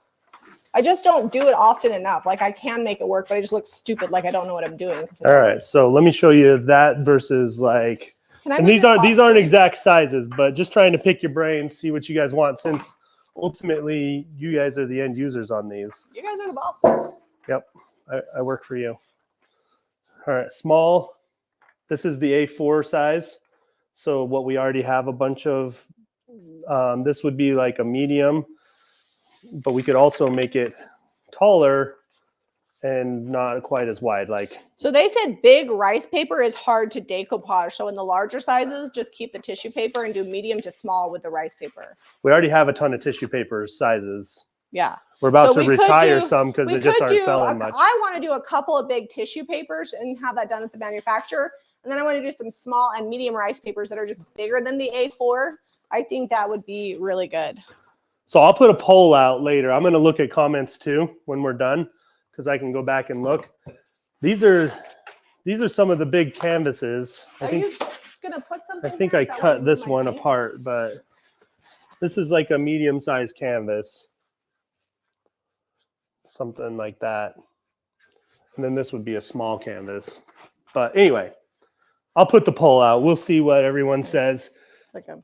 [SPEAKER 1] I just don't do it often enough. Like, I can make it work, but I just look stupid like I don't know what I'm doing.
[SPEAKER 2] All right, so let me show you that versus like, and these aren't exact sizes, but just trying to pick your brain, see what you guys want, since ultimately you guys are the end users on these.
[SPEAKER 1] You guys are the bosses.
[SPEAKER 2] Yep, I work for you. All right, small. This is the A4 size. So what we already have a bunch of, this would be like a medium, but we could also make it taller and not quite as wide. Like,
[SPEAKER 1] so they said big rice paper is hard to decoupage. So in the larger sizes, just keep the tissue paper and do medium to small with the rice paper.
[SPEAKER 2] we already have a ton of tissue paper sizes.
[SPEAKER 1] Yeah.
[SPEAKER 2] We're about to retire some because they just aren't selling much.
[SPEAKER 1] I want to do a couple of big tissue papers and have that done at the manufacturer. And then I want to do some small and medium rice papers that are just bigger than the A4. I think that would be really good.
[SPEAKER 2] So I'll put a poll out later. I'm going to look at comments too when we're done, because I can go back and look. These are some of the big canvases.
[SPEAKER 1] Are you going to put something?
[SPEAKER 2] I think I cut this one apart, but this is like a medium-sized canvas. Something like that. And then this would be a small canvas. But anyway, I'll put the poll out. We'll see what everyone says.
[SPEAKER 1] It's like a,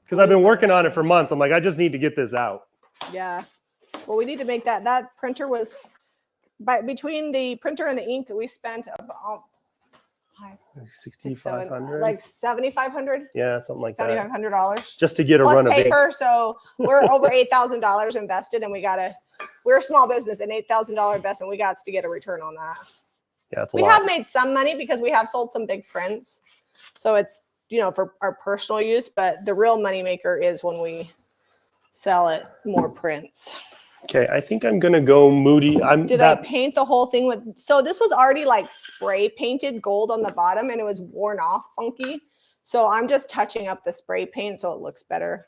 [SPEAKER 2] because I've been working on it for months. I'm like, I just need to get this out.
[SPEAKER 1] yeah. Well, we need to make that. That printer was, between the printer and the ink, we spent about
[SPEAKER 2] $6,500.
[SPEAKER 1] like $7,500.
[SPEAKER 2] Yeah, something like that.
[SPEAKER 1] $7,500
[SPEAKER 2] just to get a
[SPEAKER 1] plus
[SPEAKER 2] run of
[SPEAKER 1] paper.
[SPEAKER 2] ink.
[SPEAKER 1] So we're over $8,000 invested, and we're a small business, an $8,000 investment. We got to get a return on that.
[SPEAKER 2] Yeah, it's a
[SPEAKER 1] we
[SPEAKER 2] lot.
[SPEAKER 1] have made some money because we have sold some big prints. So it's, for our personal use, but the real money maker is when we sell it more prints.
[SPEAKER 2] Okay, I think I'm gonna go Moody.
[SPEAKER 1] Did I paint the whole thing with? So this was already like spray painted gold on the bottom, and it was worn off funky. So I'm just touching up the spray paint so it looks better.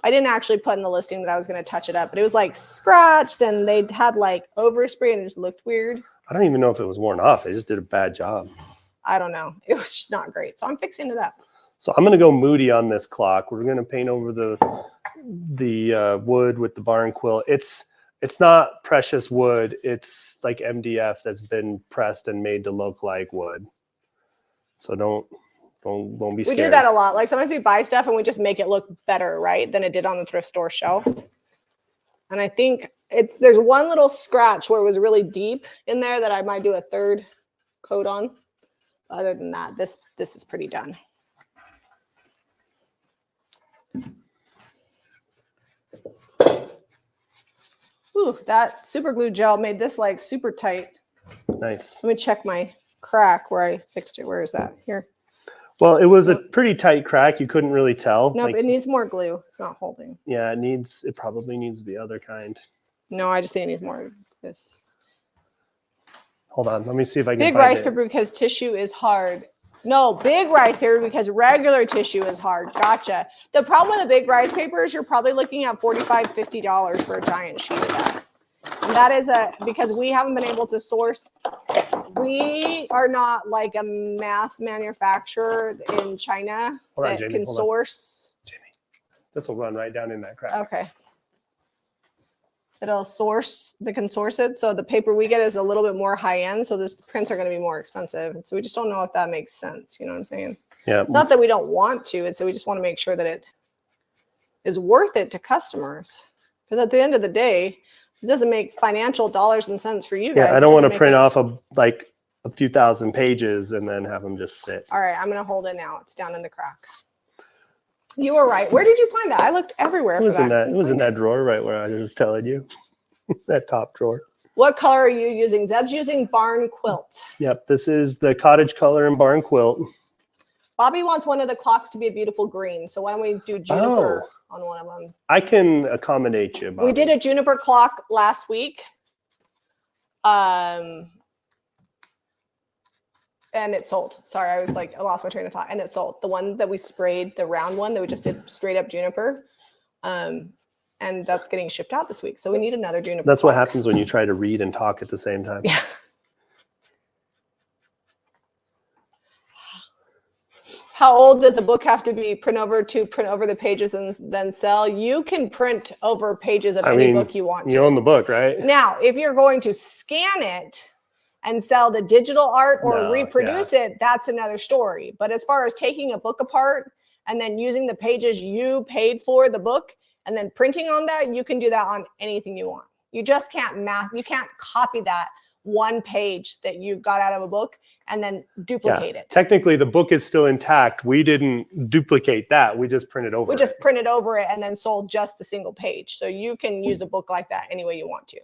[SPEAKER 1] I didn't actually put in the listing that I was going to touch it up, but it was like scratched, and they had like overspray, and it just looked weird.
[SPEAKER 2] I don't even know if it was worn off. They just did a bad job.
[SPEAKER 1] I don't know. It was just not great. So I'm fixing it up.
[SPEAKER 2] So I'm gonna go Moody on this clock. We're gonna paint over the wood with the barn quilt. It's not precious wood. It's like MDF that's been pressed and made to look like wood. So don't be scared.
[SPEAKER 1] We do that a lot. Like sometimes we buy stuff and we just make it look better, right, than it did on the thrift store shelf. And I think there's one little scratch where it was really deep in there that I might do a third coat on. Other than that, this is pretty done. Ooh, that super glue gel made this like super tight.
[SPEAKER 2] Nice.
[SPEAKER 1] Let me check my crack where I fixed it. Where is that? Here.
[SPEAKER 2] Well, it was a pretty tight crack. You couldn't really tell.
[SPEAKER 1] No, it needs more glue. It's not holding.
[SPEAKER 2] Yeah, it probably needs the other kind.
[SPEAKER 1] No, I just think it needs more of this.
[SPEAKER 2] Hold on. Let me see if I can
[SPEAKER 1] Big
[SPEAKER 2] find
[SPEAKER 1] rice
[SPEAKER 2] it.
[SPEAKER 1] paper because tissue is hard. No, big rice paper because regular tissue is hard. Gotcha. The problem with the big rice paper is you're probably looking at $45, $50 for a giant sheet of that. And that is because we haven't been able to source. We are not like a mass manufacturer in China that can source.
[SPEAKER 2] Jamie, this will run right down in that crack.
[SPEAKER 1] Okay. It'll source, that can source it. So the paper we get is a little bit more high end. So the prints are going to be more expensive. And so we just don't know if that makes sense. You know what I'm saying?
[SPEAKER 2] Yeah.
[SPEAKER 1] It's not that we don't want to. It's that we just want to make sure that it is worth it to customers. Because at the end of the day, it doesn't make financial dollars and cents for you guys.
[SPEAKER 2] Yeah, I don't want to print off a few thousand pages and then have them just sit.
[SPEAKER 1] All right, I'm going to hold it now. It's down in the crack. You were right. Where did you find that? I looked everywhere
[SPEAKER 2] It was
[SPEAKER 1] for that.
[SPEAKER 2] It was in that drawer right where I was telling you. That top drawer.
[SPEAKER 1] What color are you using? Zeb's using barn quilt.
[SPEAKER 2] Yep, this is the cottage color and barn quilt.
[SPEAKER 1] Bobby wants one of the clocks to be a beautiful green. So why don't we do juniper on one of them?
[SPEAKER 2] I can accommodate you, Bobby.
[SPEAKER 1] We did a juniper clock last week. And it sold. Sorry, I lost my train of thought. And it sold. The one that we sprayed, the round one that we just did straight up juniper. And that's getting shipped out this week. So we need another juniper
[SPEAKER 2] That's
[SPEAKER 1] clock.
[SPEAKER 2] what happens when you try to read and talk at the same time.
[SPEAKER 1] Yeah. How old does a book have to be print over the pages and then sell? You can print over pages of any book you want to.
[SPEAKER 2] You own the book, right?
[SPEAKER 1] Now, if you're going to scan it and sell the digital art or reproduce it, that's another story. But as far as taking a book apart and then using the pages you paid for the book and then printing on that, you can do that on anything you want. You just can't you can't copy that one page that you got out of a book and then duplicate it.
[SPEAKER 2] Technically, the book is still intact. We didn't duplicate that. We just printed over it.
[SPEAKER 1] We just printed over it and then sold just the single page. So you can use a book like that any way you want to.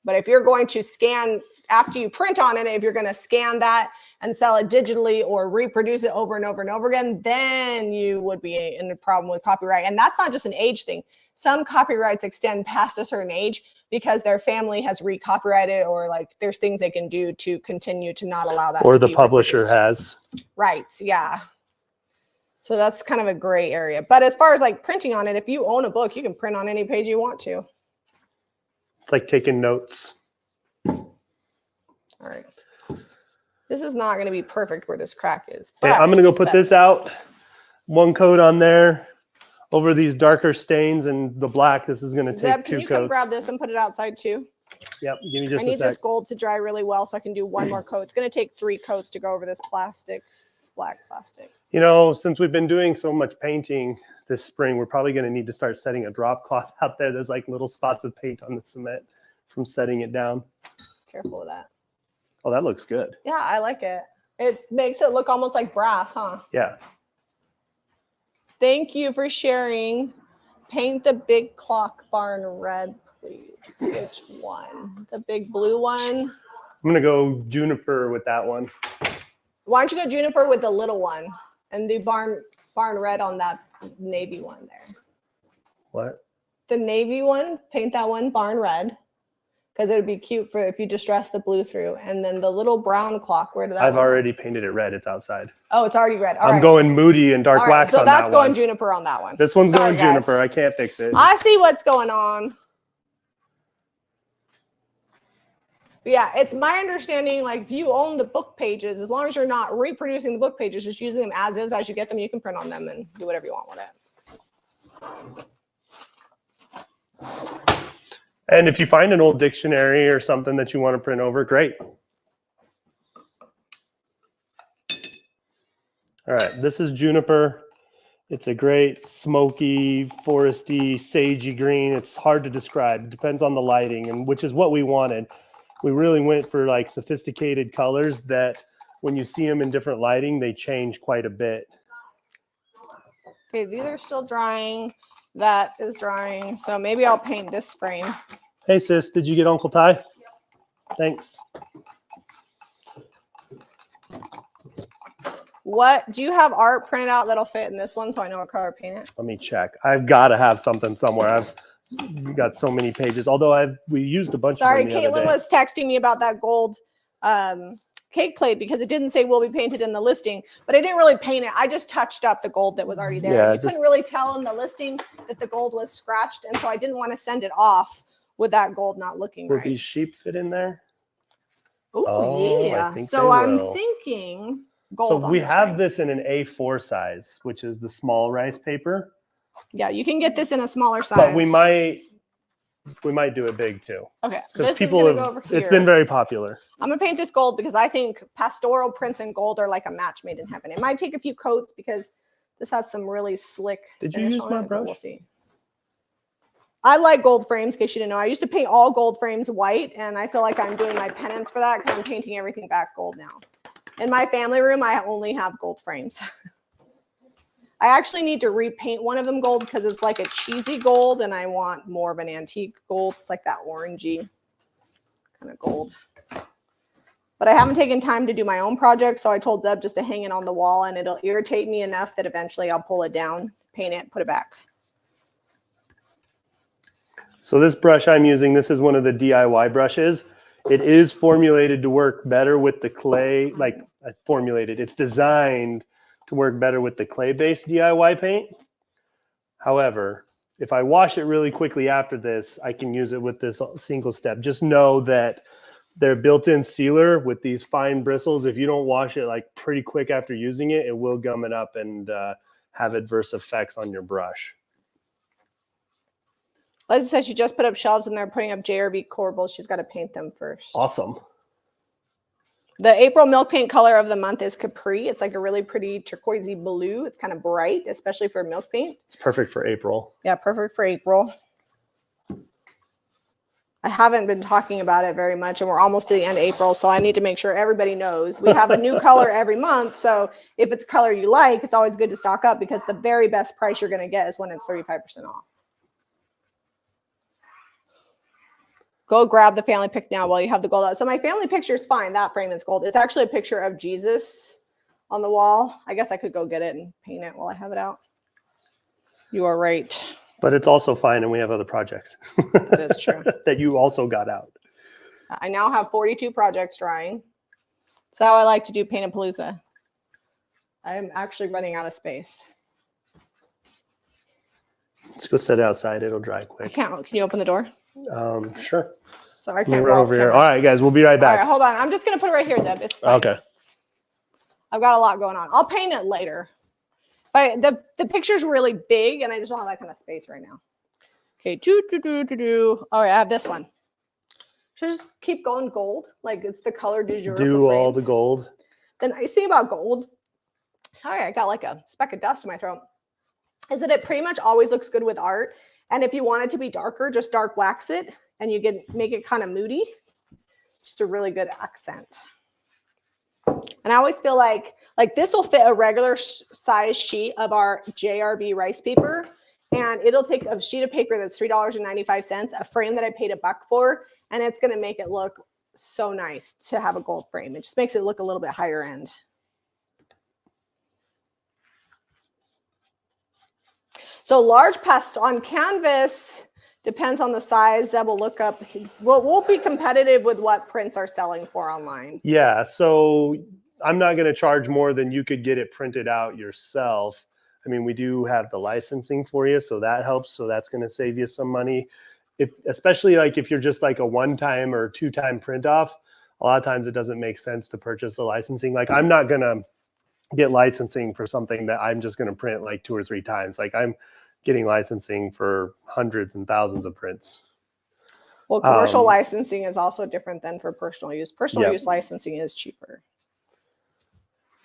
[SPEAKER 1] But if you're going to scan after you print on it, if you're going to scan that and sell it digitally or reproduce it over and over and over again, then you would be in a problem with copyright. And that's not just an age thing. Some copyrights extend past a certain age because their family has recopyrighted, or like there's things they can do to continue to not allow that.
[SPEAKER 2] Or the publisher has.
[SPEAKER 1] Right. Yeah. So that's kind of a gray area. But as far as like printing on it, if you own a book, you can print on any page you want to.
[SPEAKER 2] It's like taking notes.
[SPEAKER 1] All right. This is not going to be perfect where this crack is.
[SPEAKER 2] Okay, I'm going to go put this out. One coat on there over these darker stains, and the black. This is going to take
[SPEAKER 1] Zeb,
[SPEAKER 2] 2
[SPEAKER 1] can you
[SPEAKER 2] coats.
[SPEAKER 1] Come grab this and put it outside too?
[SPEAKER 2] Yep. Give me just
[SPEAKER 1] I
[SPEAKER 2] a
[SPEAKER 1] need
[SPEAKER 2] sec.
[SPEAKER 1] this gold to dry really well so I can do one more coat. It's going to take 3 coats to go over this plastic, this black plastic.
[SPEAKER 2] You know, since we've been doing so much painting this spring, we're probably going to need to start setting a drop cloth out there. There's like little spots of paint on the cement from setting it down.
[SPEAKER 1] Careful with that.
[SPEAKER 2] Oh, that looks good.
[SPEAKER 1] Yeah, I like it. It makes it look almost like brass, huh?
[SPEAKER 2] Yeah.
[SPEAKER 1] Thank you for sharing. Paint the big clock barn red, please. Which one? The big blue one?
[SPEAKER 2] I'm going to go juniper with that one.
[SPEAKER 1] Why don't you go juniper with the little one and do barn red on that navy one there?
[SPEAKER 2] What?
[SPEAKER 1] The navy one, paint that one barn red, because it would be cute for if you distress the blue through. And then the little brown clock, where did that
[SPEAKER 2] I've
[SPEAKER 1] one go?
[SPEAKER 2] already painted it red. It's outside.
[SPEAKER 1] Oh, it's already red. All
[SPEAKER 2] I'm
[SPEAKER 1] right.
[SPEAKER 2] going Moody and dark
[SPEAKER 1] All right,
[SPEAKER 2] wax
[SPEAKER 1] so
[SPEAKER 2] on
[SPEAKER 1] that's
[SPEAKER 2] that
[SPEAKER 1] going
[SPEAKER 2] one.
[SPEAKER 1] juniper on that one.
[SPEAKER 2] This one's
[SPEAKER 1] Sorry,
[SPEAKER 2] going
[SPEAKER 1] guys.
[SPEAKER 2] juniper. I can't fix it.
[SPEAKER 1] I see what's going on. But yeah, it's my understanding, like if you own the book pages, as long as you're not reproducing the book pages, just using them as is, as you get them, you can print on them and do whatever you want with it.
[SPEAKER 2] And if you find an old dictionary or something that you want to print over, great. All right, this is juniper. It's a great smoky, foresty, sagey green. It's hard to describe. It depends on the lighting, and which is what we wanted. We really went for like sophisticated colors that when you see them in different lighting, they change quite a bit.
[SPEAKER 1] Okay, these are still drying. That is drying. So maybe I'll paint this frame.
[SPEAKER 2] Hey sis, did you get Uncle Ty? Thanks.
[SPEAKER 1] What, do you have art printed out that'll fit in this one so I know what color to paint it?
[SPEAKER 2] Let me check. I've got to have something somewhere. I've got so many pages, although we used a bunch
[SPEAKER 1] Sorry,
[SPEAKER 2] of them the other
[SPEAKER 1] Caitlin
[SPEAKER 2] day.
[SPEAKER 1] was texting me about that gold cake plate because it didn't say will be painted in the listing, but I didn't really paint it. I just touched up the gold that was already there.
[SPEAKER 2] Yeah,
[SPEAKER 1] You couldn't really tell in the listing that the gold was scratched, and so I didn't want to send it off with that gold not looking
[SPEAKER 2] Will
[SPEAKER 1] right.
[SPEAKER 2] these sheep fit in there?
[SPEAKER 1] Oh,
[SPEAKER 2] Oh,
[SPEAKER 1] yeah.
[SPEAKER 2] I think
[SPEAKER 1] So
[SPEAKER 2] they
[SPEAKER 1] I'm
[SPEAKER 2] will.
[SPEAKER 1] thinking gold.
[SPEAKER 2] So
[SPEAKER 1] on
[SPEAKER 2] we
[SPEAKER 1] this
[SPEAKER 2] have
[SPEAKER 1] frame.
[SPEAKER 2] this in an A4 size, which is the small rice paper.
[SPEAKER 1] Yeah, you can get this in a smaller size.
[SPEAKER 2] But we might do it big too.
[SPEAKER 1] Okay,
[SPEAKER 2] Because
[SPEAKER 1] this is
[SPEAKER 2] people
[SPEAKER 1] gonna
[SPEAKER 2] have,
[SPEAKER 1] go over here.
[SPEAKER 2] it's been very popular.
[SPEAKER 1] I'm gonna paint this gold because I think pastoral prints and gold are like a match made in heaven. It might take a few coats because this has some really slick.
[SPEAKER 2] Did you
[SPEAKER 1] finish
[SPEAKER 2] use
[SPEAKER 1] on
[SPEAKER 2] my
[SPEAKER 1] it, but
[SPEAKER 2] brush?
[SPEAKER 1] We'll see. I like gold frames, in case you didn't know. I used to paint all gold frames white, and I feel like I'm doing my penance for that because I'm painting everything back gold now. In my family room, I only have gold frames. I actually need to repaint one of them gold because it's like a cheesy gold, and I want more of an antique gold. It's like that orangey. kind of gold. But I haven't taken time to do my own project, so I told Zeb just to hang it on the wall, and it'll irritate me enough that eventually I'll pull it down, paint it, put it back.
[SPEAKER 2] So this brush I'm using, this is one of the DIY brushes. It is formulated to work better with the clay, like formulated. It's designed to work better with the clay-based DIY paint. However, if I wash it really quickly after this, I can use it with this single step. Just know that their built-in sealer with these fine bristles, if you don't wash it like pretty quick after using it, it will gum it up and have adverse effects on your brush.
[SPEAKER 1] Leslie says she just put up shelves and they're putting up JRB corbels. She's got to paint them first.
[SPEAKER 2] Awesome.
[SPEAKER 1] The April milk paint color of the month is Capri. It's like a really pretty turquoisey blue. It's kind of bright, especially for milk paint.
[SPEAKER 2] It's perfect for April.
[SPEAKER 1] Yeah, perfect for April. I haven't been talking about it very much, and we're almost to the end of April, so I need to make sure everybody knows. We have a new color every month, so if it's a color you like, it's always good to stock up because the very best price you're going to get is when it's 35% off. Go grab the family pic now while you have the gold out. So my family picture is fine. That frame is gold. It's actually a picture of Jesus on the wall. I guess I could go get it and paint it while I have it out. You are right.
[SPEAKER 2] But it's also fine, and we have other projects.
[SPEAKER 1] That is true.
[SPEAKER 2] That you also got out.
[SPEAKER 1] I now have 42 projects drying. That's how I like to do Paintapalooza. I'm actually running out of space.
[SPEAKER 2] Let's go sit outside. It'll dry quick.
[SPEAKER 1] I can't. Can you open the door?
[SPEAKER 2] Sure.
[SPEAKER 1] So I can't
[SPEAKER 2] We're
[SPEAKER 1] go
[SPEAKER 2] over here. All right, guys, we'll be right back.
[SPEAKER 1] All right, hold on. I'm just going to put it right here, Zeb. It's fine.
[SPEAKER 2] Okay.
[SPEAKER 1] I've got a lot going on. I'll paint it later. But the picture's really big, and I just don't have that kind of space right now. Okay. Oh, I have this one. Should I just keep going gold? Like it's the color du jour.
[SPEAKER 2] Do all the gold.
[SPEAKER 1] The nice thing about gold, sorry, I got like a speck of dust in my throat, is that it pretty much always looks good with art. And if you want it to be darker, just dark wax it and you can make it kind of moody. Just a really good accent. And I always feel like this will fit a regular size sheet of our JRB rice paper. And it'll take a sheet of paper that's $3.95, a frame that I paid $1 for, and it's going to make it look so nice to have a gold frame. It just makes it look a little bit higher end. So large pastel on canvas depends on the size. That will look up. We'll be competitive with what prints are selling for online.
[SPEAKER 2] Yeah. So I'm not going to charge more than you could get it printed out yourself. I mean, we do have the licensing for you, so that helps. So that's going to save you some money. Especially like if you're just like a one-time or two-time print off, a lot of times it doesn't make sense to purchase the licensing. Like I'm not going to get licensing for something that I'm just going to print like 2 or 3 times. Like I'm getting licensing for hundreds and thousands of prints.
[SPEAKER 1] Well, commercial licensing is also different than for personal use. Personal use licensing is cheaper.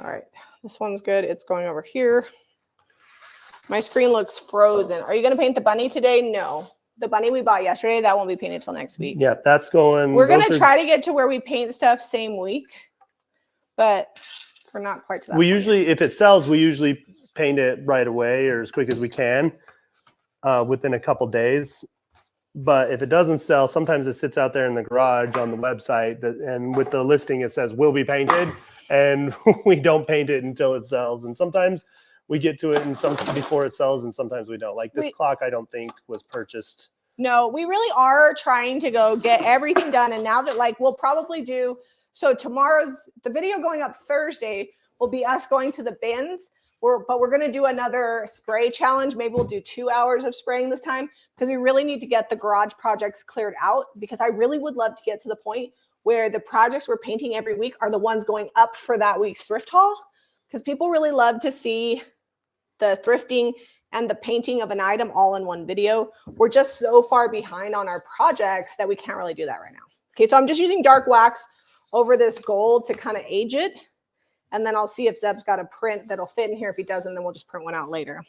[SPEAKER 1] All right, this one's good. It's going over here. My screen looks frozen. Are you going to paint the bunny today? No. The bunny we bought yesterday, that won't be painted till next week.
[SPEAKER 2] Yeah, that's going.
[SPEAKER 1] We're going to try to get to where we paint stuff same week, but we're not quite to that point
[SPEAKER 2] usually,
[SPEAKER 1] yet.
[SPEAKER 2] if it sells, we usually paint it right away or as quick as we can within a couple days. But if it doesn't sell, sometimes it sits out there in the garage on the website and with the listing, it says will be painted and we don't paint it until it sells. And sometimes we get to it and before it sells and sometimes we don't. Like this clock, I don't think was purchased.
[SPEAKER 1] No, we really are trying to go get everything done. And now that we'll probably do, so the video going up Thursday will be us going to the bins. But we're going to do another spray challenge. Maybe we'll do 2 hours of spraying this time because we really need to get the garage projects cleared out because I really would love to get to the point where the projects we're painting every week are the ones going up for that week's thrift haul because people really love to see the thrifting and the painting of an item all in one video. We're just so far behind on our projects that we can't really do that right now. Okay, so I'm just using dark wax over this gold to kind of age it. And then I'll see if Zeb's got a print that'll fit in here. If he doesn't, then we'll just print one out later.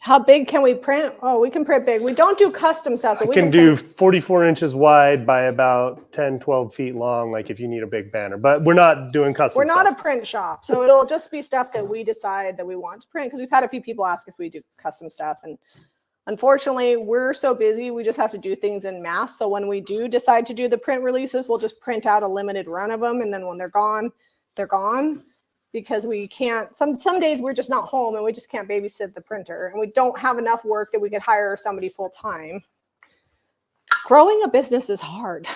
[SPEAKER 1] How big can we print? Oh, we can print big. We don't do custom stuff. But
[SPEAKER 2] we can do 44 inches wide by about 10, 12 feet long, like if you need a big banner. But we're not doing custom stuff.
[SPEAKER 1] We're not a print shop. So it'll just be stuff that we decide that we want to print because we've had a few people ask if we do custom stuff. And Unfortunately, we're so busy, we just have to do things in mass. So when we do decide to do the print releases, we'll just print out a limited run of them. And then when they're gone, because we can't, some days we're just not home and we just can't babysit the printer. And we don't have enough work that we could hire somebody full time. Growing a business is hard.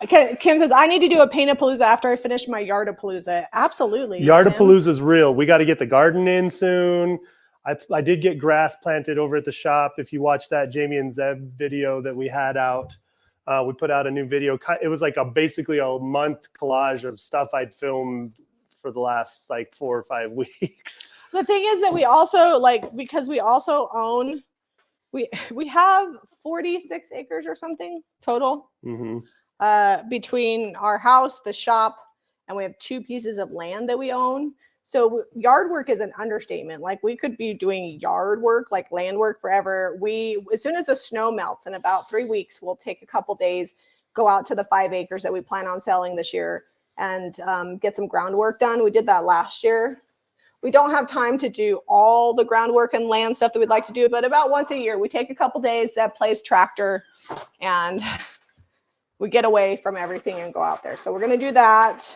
[SPEAKER 1] Kim says, I need to do a Paintapalooza after I finish my Yardapalooza. Absolutely.
[SPEAKER 2] Yardapalooza is real. We got to get the garden in soon. I did get grass planted over at the shop. If you watch that Jamie and Zeb video that we had out, we put out a new video. It was like basically a month collage of stuff I'd filmed for the last like 4 or 5 weeks.
[SPEAKER 1] The thing is that we also because we also own, we have 46 acres or something total between our house, the shop, and we have 2 pieces of land that we own. So yard work is an understatement. Like we could be doing yard work, like land work forever. As soon as the snow melts in about 3 weeks, we'll take a couple days, go out to the 5 acres that we plan on selling this year and get some groundwork done. We did that last year. We don't have time to do all the groundwork and land stuff that we'd like to do, but about once a year, we take a couple days, Zeb plays tractor, and we get away from everything and go out there. So we're going to do that.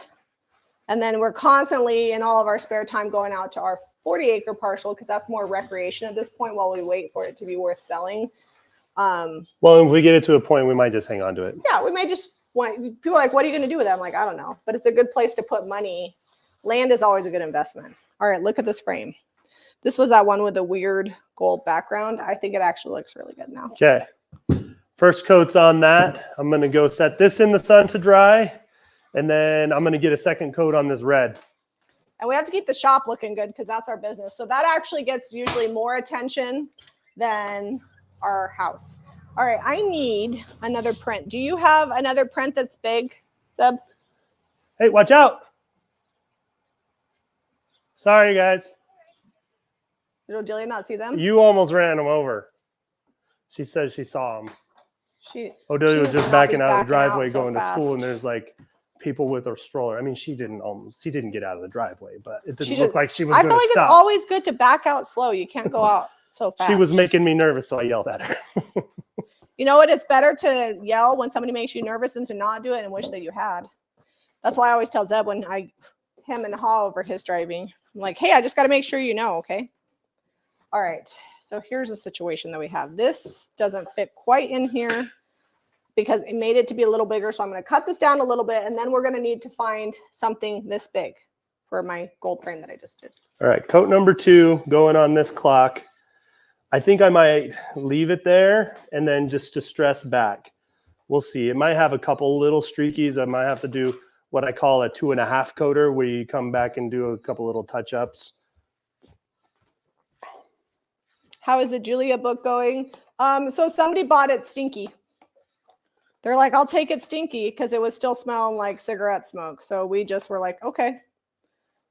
[SPEAKER 1] And then we're constantly in all of our spare time going out to our 40-acre parcel because that's more recreation at this point while we wait for it to be worth selling.
[SPEAKER 2] Well, if we get it to a point, we might just hang on to it.
[SPEAKER 1] Yeah, we may just people are like, what are you going to do with that? I'm like, I don't know. But it's a good place to put money. Land is always a good investment. All right, look at this frame. This was that one with the weird gold background. I think it actually looks really good now.
[SPEAKER 2] Okay. First coat's on that. I'm going to go set this in the sun to dry. And then I'm going to get a second coat on this red.
[SPEAKER 1] And we have to keep the shop looking good because that's our business. So that actually gets usually more attention than our house. All right, I need another print. Do you have another print that's big, Zeb?
[SPEAKER 2] Hey, watch out. Sorry, guys.
[SPEAKER 1] Did Odelia not see them?
[SPEAKER 2] You almost ran them over. She says she saw them. Odelia was just backing out of the driveway going to school, and there's like people with a stroller. I mean, she didn't get out of the driveway, but it didn't look like she was going to stop. I feel like
[SPEAKER 1] it's always good to back out slow. You can't go out so fast.
[SPEAKER 2] She was making me nervous, so I yelled at her.
[SPEAKER 1] You know what? It's better to yell when somebody makes you nervous than to not do it and wish that you had. That's why I always tell Zeb when him and Ha over his driving, I'm like, hey, I just got to make sure you know, okay? All right. So here's the situation that we have. This doesn't fit quite in here because it made it to be a little bigger. So I'm going to cut this down a little bit, and then we're going to need to find something this big for my gold frame that I just did. All
[SPEAKER 2] right. Coat number 2 going on this clock. I think I might leave it there and then just distress back. We'll see. It might have a couple little streakies. I might have to do what I call a 2.5 coater, where you come back and do a couple little touch-ups.
[SPEAKER 1] How is the Julia book going? So somebody bought it stinky. They're like, I'll take it stinky because it was still smelling like cigarette smoke. So we just were like, okay.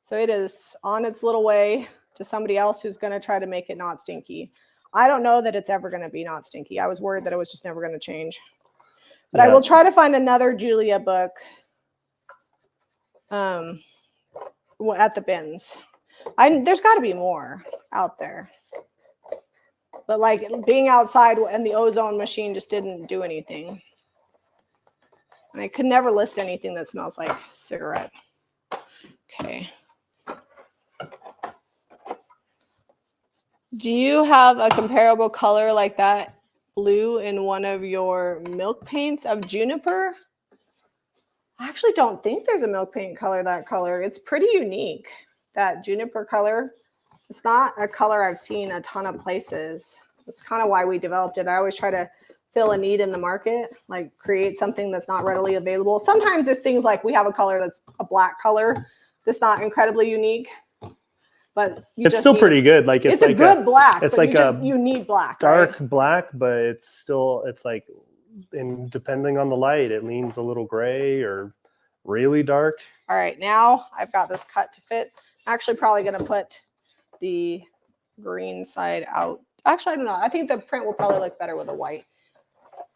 [SPEAKER 1] So it is on its little way to somebody else who's going to try to make it not stinky. I don't know that it's ever going to be not stinky. I was worried that it was just never going to change. But yeah. I will try to find another Julia book at the bins. There's got to be more out there. But like being outside and the ozone machine just didn't do anything. And I could never list anything that smells like cigarette. Okay. Do you have a comparable color like that blue in one of your milk paints of Juniper? I actually don't think there's a milk paint color that color. It's pretty unique, that Juniper color. It's not a color I've seen a ton of places. That's kind of why we developed it. I always try to fill a need in the market, like create something that's not readily available. Sometimes there's things like we have a color that's a black color that's not incredibly unique. But
[SPEAKER 2] it's still pretty good. Like it's like
[SPEAKER 1] a good black.
[SPEAKER 2] It's like
[SPEAKER 1] you need black.
[SPEAKER 2] Dark black, but it's like, and depending on the light, it leans a little gray or really dark.
[SPEAKER 1] All right, now I've got this cut to fit. I'm actually probably going to put the green side out. Actually, I don't know. I think the print will probably look better with the white.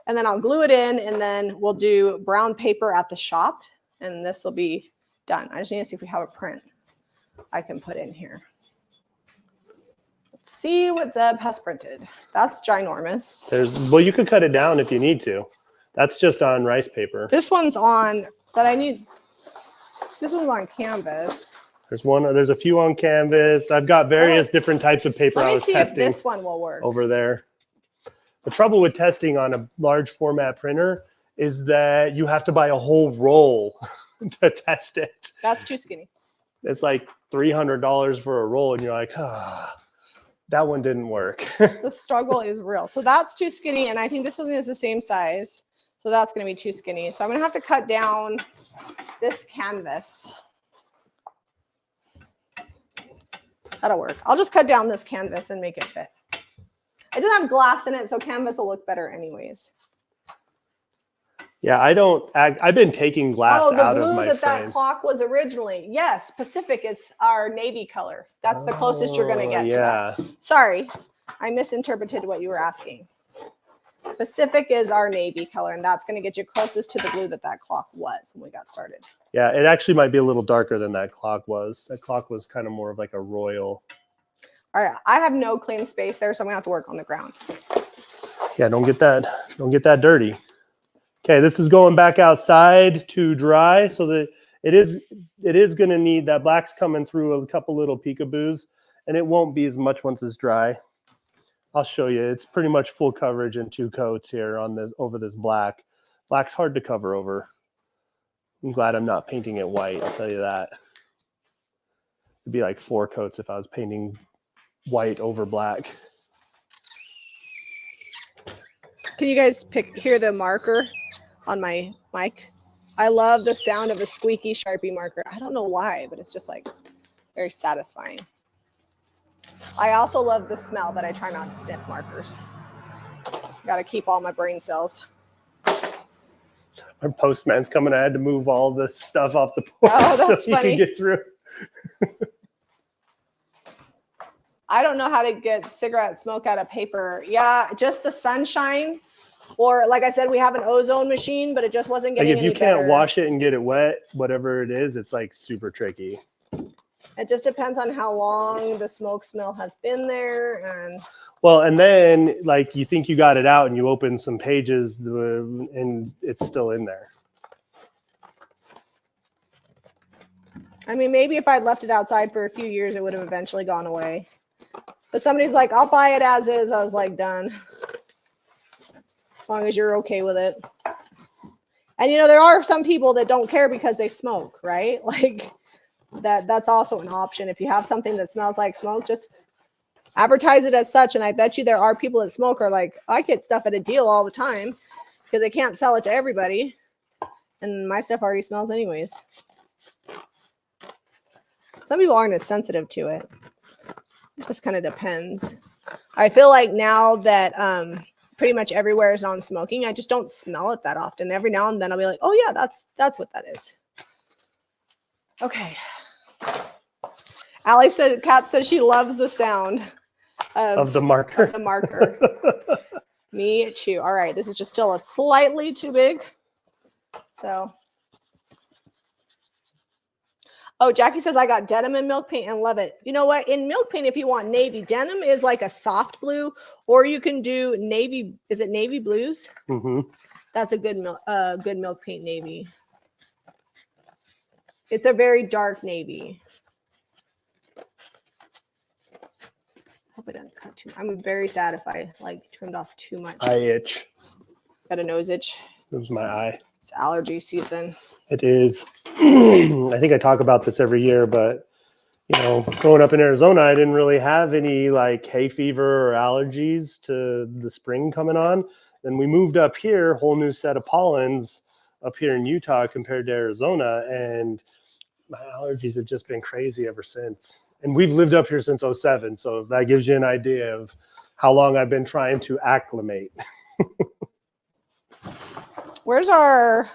[SPEAKER 1] And then I'll glue it in, and then we'll do brown paper at the shop, and this will be done. I just need to see if we have a print I can put in here. Let's see what Zeb has printed. That's ginormous.
[SPEAKER 2] Well, you could cut it down if you need to. That's just on rice paper.
[SPEAKER 1] This one's on, but I need, this one's on canvas.
[SPEAKER 2] There's a few on canvas. I've got various different types of paper I was testing.
[SPEAKER 1] Let me see if this one will work.
[SPEAKER 2] Over there. The trouble with testing on a large format printer is that you have to buy a whole roll to test it.
[SPEAKER 1] That's too skinny.
[SPEAKER 2] It's like $300 for a roll, and you're like, ah, that one didn't work.
[SPEAKER 1] The struggle is real. So that's too skinny, and I think this one is the same size. So that's going to be too skinny. So I'm going to have to cut down this canvas. That'll work. I'll just cut down this canvas and make it fit. I did have glass in it, so canvas will look better anyways.
[SPEAKER 2] Yeah, I've been taking glass out of my frame.
[SPEAKER 1] Oh, the blue that clock was originally. Yes, Pacific is our navy color. That's the closest you're going to get to that. Sorry, I misinterpreted what you were asking. Pacific is our navy color, and that's going to get you closest to the blue that clock was when we got started.
[SPEAKER 2] Yeah, it actually might be a little darker than that clock was. That clock was kind of more of like a royal.
[SPEAKER 1] All right, I have no clean space there, so I'm going to have to work on the ground.
[SPEAKER 2] Yeah, don't get that dirty. Okay, this is going back outside to dry, so that it is going to need that black's coming through a couple little peekaboos, and it won't be as much once it's dry. I'll show you. It's pretty much full coverage in 2 coats here on this over this black. Black's hard to cover over. I'm glad I'm not painting it white, I'll tell you that. It'd be like 4 coats if I was painting white over black.
[SPEAKER 1] Can you guys hear the marker on my mic? I love the sound of a squeaky Sharpie marker. I don't know why, but it's just like very satisfying. I also love the smell, but I try not to sniff markers. Got to keep all my brain cells.
[SPEAKER 2] Our postman's coming. I had to move all this stuff off the porch so he can get through.
[SPEAKER 1] I don't know how to get cigarette smoke out of paper. Yeah, just the sunshine. Or like I said, we have an ozone machine, but it just wasn't getting any better.
[SPEAKER 2] Like if you can't wash it and get it wet, whatever it is, it's like super tricky.
[SPEAKER 1] It just depends on how long the smoke smell has been there. And
[SPEAKER 2] well, and then like you think you got it out and you open some pages and it's still in there.
[SPEAKER 1] I mean, maybe if I'd left it outside for a few years, it would have eventually gone away. But somebody's like, I'll buy it as is. I was like, done. As long as you're okay with it. And you know, there are some people that don't care because they smoke, right? Like that's also an option. If you have something that smells like smoke, just advertise it as such. And I bet you there are people that smoke are like, I get stuff at a deal all the time because they can't sell it to everybody. And my stuff already smells anyways. Some people aren't as sensitive to it. It just kind of depends. I feel like now that pretty much everywhere is non-smoking, I just don't smell it that often. Every now and then I'll be like, oh yeah, that's what that is. Okay. Allie said, Kat says she loves the sound
[SPEAKER 2] of the marker.
[SPEAKER 1] Of the marker. Me too. All right, this is just still a slightly too big. So. Oh, Jackie says, I got denim and milk paint and love it. You know what? In milk paint, if you want navy, denim is like a soft blue, or you can do navy. Is it navy blues?
[SPEAKER 2] Mm-hmm.
[SPEAKER 1] That's a good milk paint navy. It's a very dark navy. Hope I didn't cut too much. I'm very sad if I like trimmed off too much.
[SPEAKER 2] I itch.
[SPEAKER 1] Got a nose itch.
[SPEAKER 2] It was my eye.
[SPEAKER 1] It's allergy season.
[SPEAKER 2] It is. I think I talk about this every year, but you know, growing up in Arizona, I didn't really have any like hay fever or allergies to the spring coming on. Then we moved up here, whole new set of pollens up here in Utah compared to Arizona, and my allergies have just been crazy ever since. And we've lived up here since 2007, so that gives you an idea of how long I've been trying to acclimate.
[SPEAKER 1] Where's our,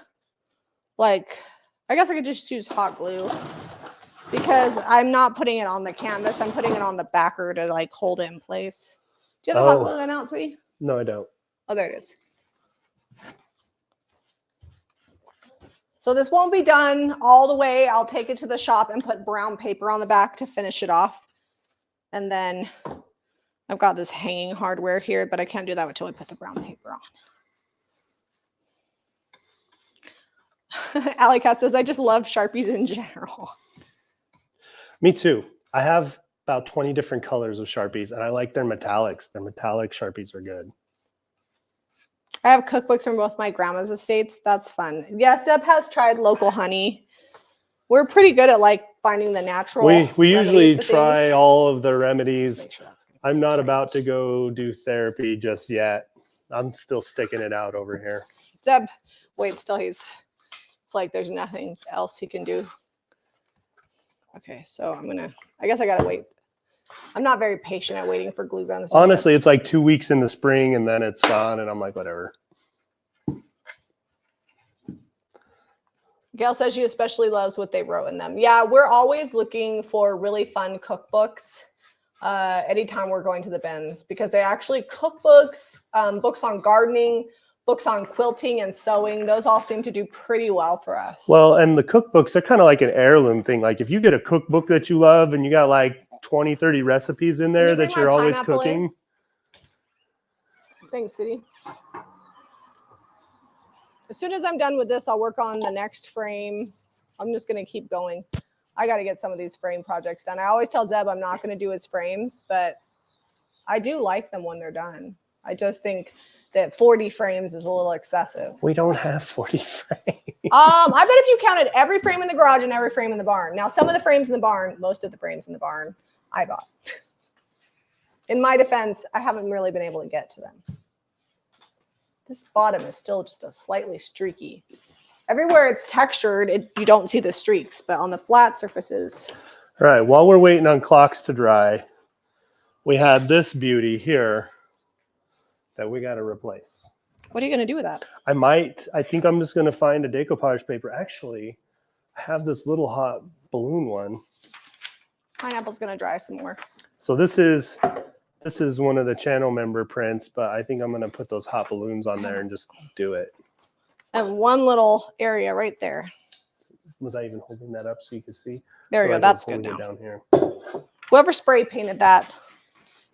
[SPEAKER 1] like, I guess I could just use hot glue because I'm not putting it on the canvas. I'm putting it on the backer to like hold it in place. Do you have the hot glue gun out, sweetie?
[SPEAKER 2] No, I don't.
[SPEAKER 1] Oh, there it is. So this won't be done all the way. I'll take it to the shop and put brown paper on the back to finish it off. And then I've got this hanging hardware here, but I can't do that until I put the brown paper on. Alley Cat says, I just love Sharpies in general.
[SPEAKER 2] Me too. I have about 20 different colors of Sharpies, and I like their metallics. Their metallic Sharpies are good.
[SPEAKER 1] I have cookbooks from both my grandma's estates. That's fun. Yes, Deb has tried local honey. We're pretty good at like finding the natural.
[SPEAKER 2] We usually try
[SPEAKER 1] things.
[SPEAKER 2] all of the remedies.
[SPEAKER 1] Sure
[SPEAKER 2] I'm not about to go do therapy just yet. I'm still sticking it out over here.
[SPEAKER 1] Deb, wait, still it's like there's nothing else he can do. Okay, so I guess I gotta wait. I'm not very patient at waiting for glue guns.
[SPEAKER 2] Honestly, it's like 2 weeks in the spring and then it's gone and I'm like, whatever.
[SPEAKER 1] Gail says she especially loves what they wrote in them. Yeah, we're always looking for really fun cookbooks anytime we're going to the bins, because they actually cookbooks, books on gardening, books on quilting and sewing, those all seem to do pretty well for us.
[SPEAKER 2] Well, and the cookbooks, they're kind of like an heirloom thing. Like if you get a cookbook that you love and you got like 20, 30 recipes in there that you're always cooking.
[SPEAKER 1] Thanks, sweetie. As soon as I'm done with this, I'll work on the next frame. I'm just going to keep going. I got to get some of these frame projects done. I always tell Zeb I'm not going to do his frames, but I do like them when they're done. I just think that 40 frames is a little excessive.
[SPEAKER 2] We don't have 40 frames.
[SPEAKER 1] I bet if you counted every frame in the garage and every frame in the barn. Now, some of the frames in the barn, most of the frames in the barn, I bought. In my defense, I haven't really been able to get to them. This bottom is still just a slightly streaky. Everywhere it's textured, you don't see the streaks, but on the flat surfaces.
[SPEAKER 2] All right, while we're waiting on clocks to dry, we had this beauty here that we got to replace.
[SPEAKER 1] What are you going to do with that?
[SPEAKER 2] I think I'm just going to find a decoupage paper. Actually, I have this little hot balloon one.
[SPEAKER 1] Pineapple's going to dry some more.
[SPEAKER 2] So this is one of the channel member prints, but I think I'm going to put those hot balloons on there and just do it.
[SPEAKER 1] And one little area right there.
[SPEAKER 2] Was I even holding that up so you could see?
[SPEAKER 1] There we go. That's good now.
[SPEAKER 2] Down here.
[SPEAKER 1] Whoever spray painted that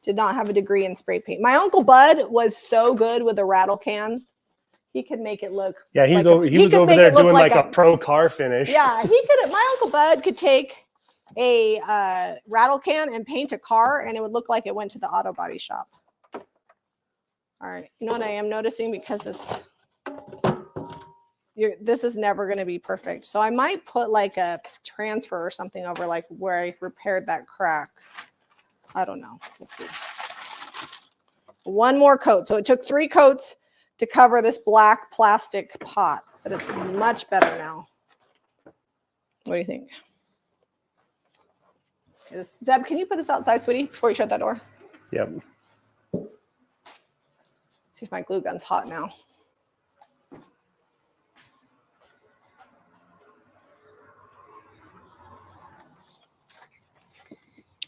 [SPEAKER 1] did not have a degree in spray paint. My Uncle Bud was so good with a rattle can. He could make it look.
[SPEAKER 2] Yeah, he was over there doing like a pro car finish.
[SPEAKER 1] Yeah, my Uncle Bud could take a rattle can and paint a car and it would look like it went to the auto body shop. All right, you know what I am noticing, because this is never going to be perfect. So I might put like a transfer or something over like where I repaired that crack. I don't know. We'll see. One more coat. So it took 3 coats to cover this black plastic pot, but it's much better now. What do you think? Zeb, can you put this outside, sweetie, before you shut that door?
[SPEAKER 2] Yep.
[SPEAKER 1] See if my glue gun's hot now.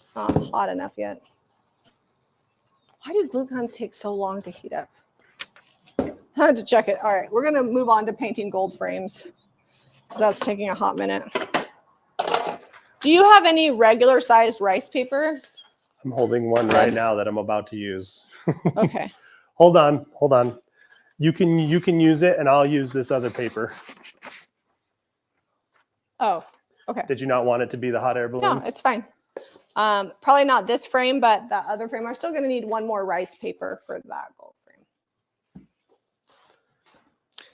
[SPEAKER 1] It's not hot enough yet. Why do glue guns take so long to heat up? I had to check it. All right, we're going to move on to painting gold frames, because that's taking a hot minute. Do you have any regular sized rice paper?
[SPEAKER 2] I'm holding one right now that I'm about to use.
[SPEAKER 1] Okay.
[SPEAKER 2] Hold on. You can use it and I'll use this other paper.
[SPEAKER 1] Oh, okay.
[SPEAKER 2] Did you not want it to be the hot air balloons?
[SPEAKER 1] No, it's fine. Probably not this frame, but that other frame. We're still going to need one more rice paper for that gold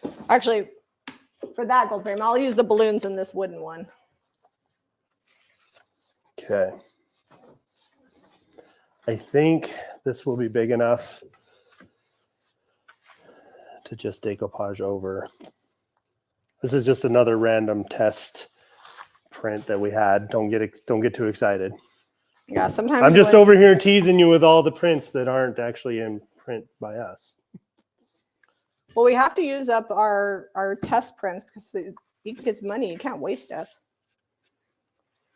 [SPEAKER 1] frame. Actually, for that gold frame, I'll use the balloons in this wooden one.
[SPEAKER 2] Okay. I think this will be big enough to just decoupage over. This is just another random test print that we had. Don't get too excited.
[SPEAKER 1] Yeah, sometimes
[SPEAKER 2] I'm just over here teasing you with all the prints that aren't actually in print by us.
[SPEAKER 1] Well, we have to use up our test prints because he gets money. You can't waste stuff.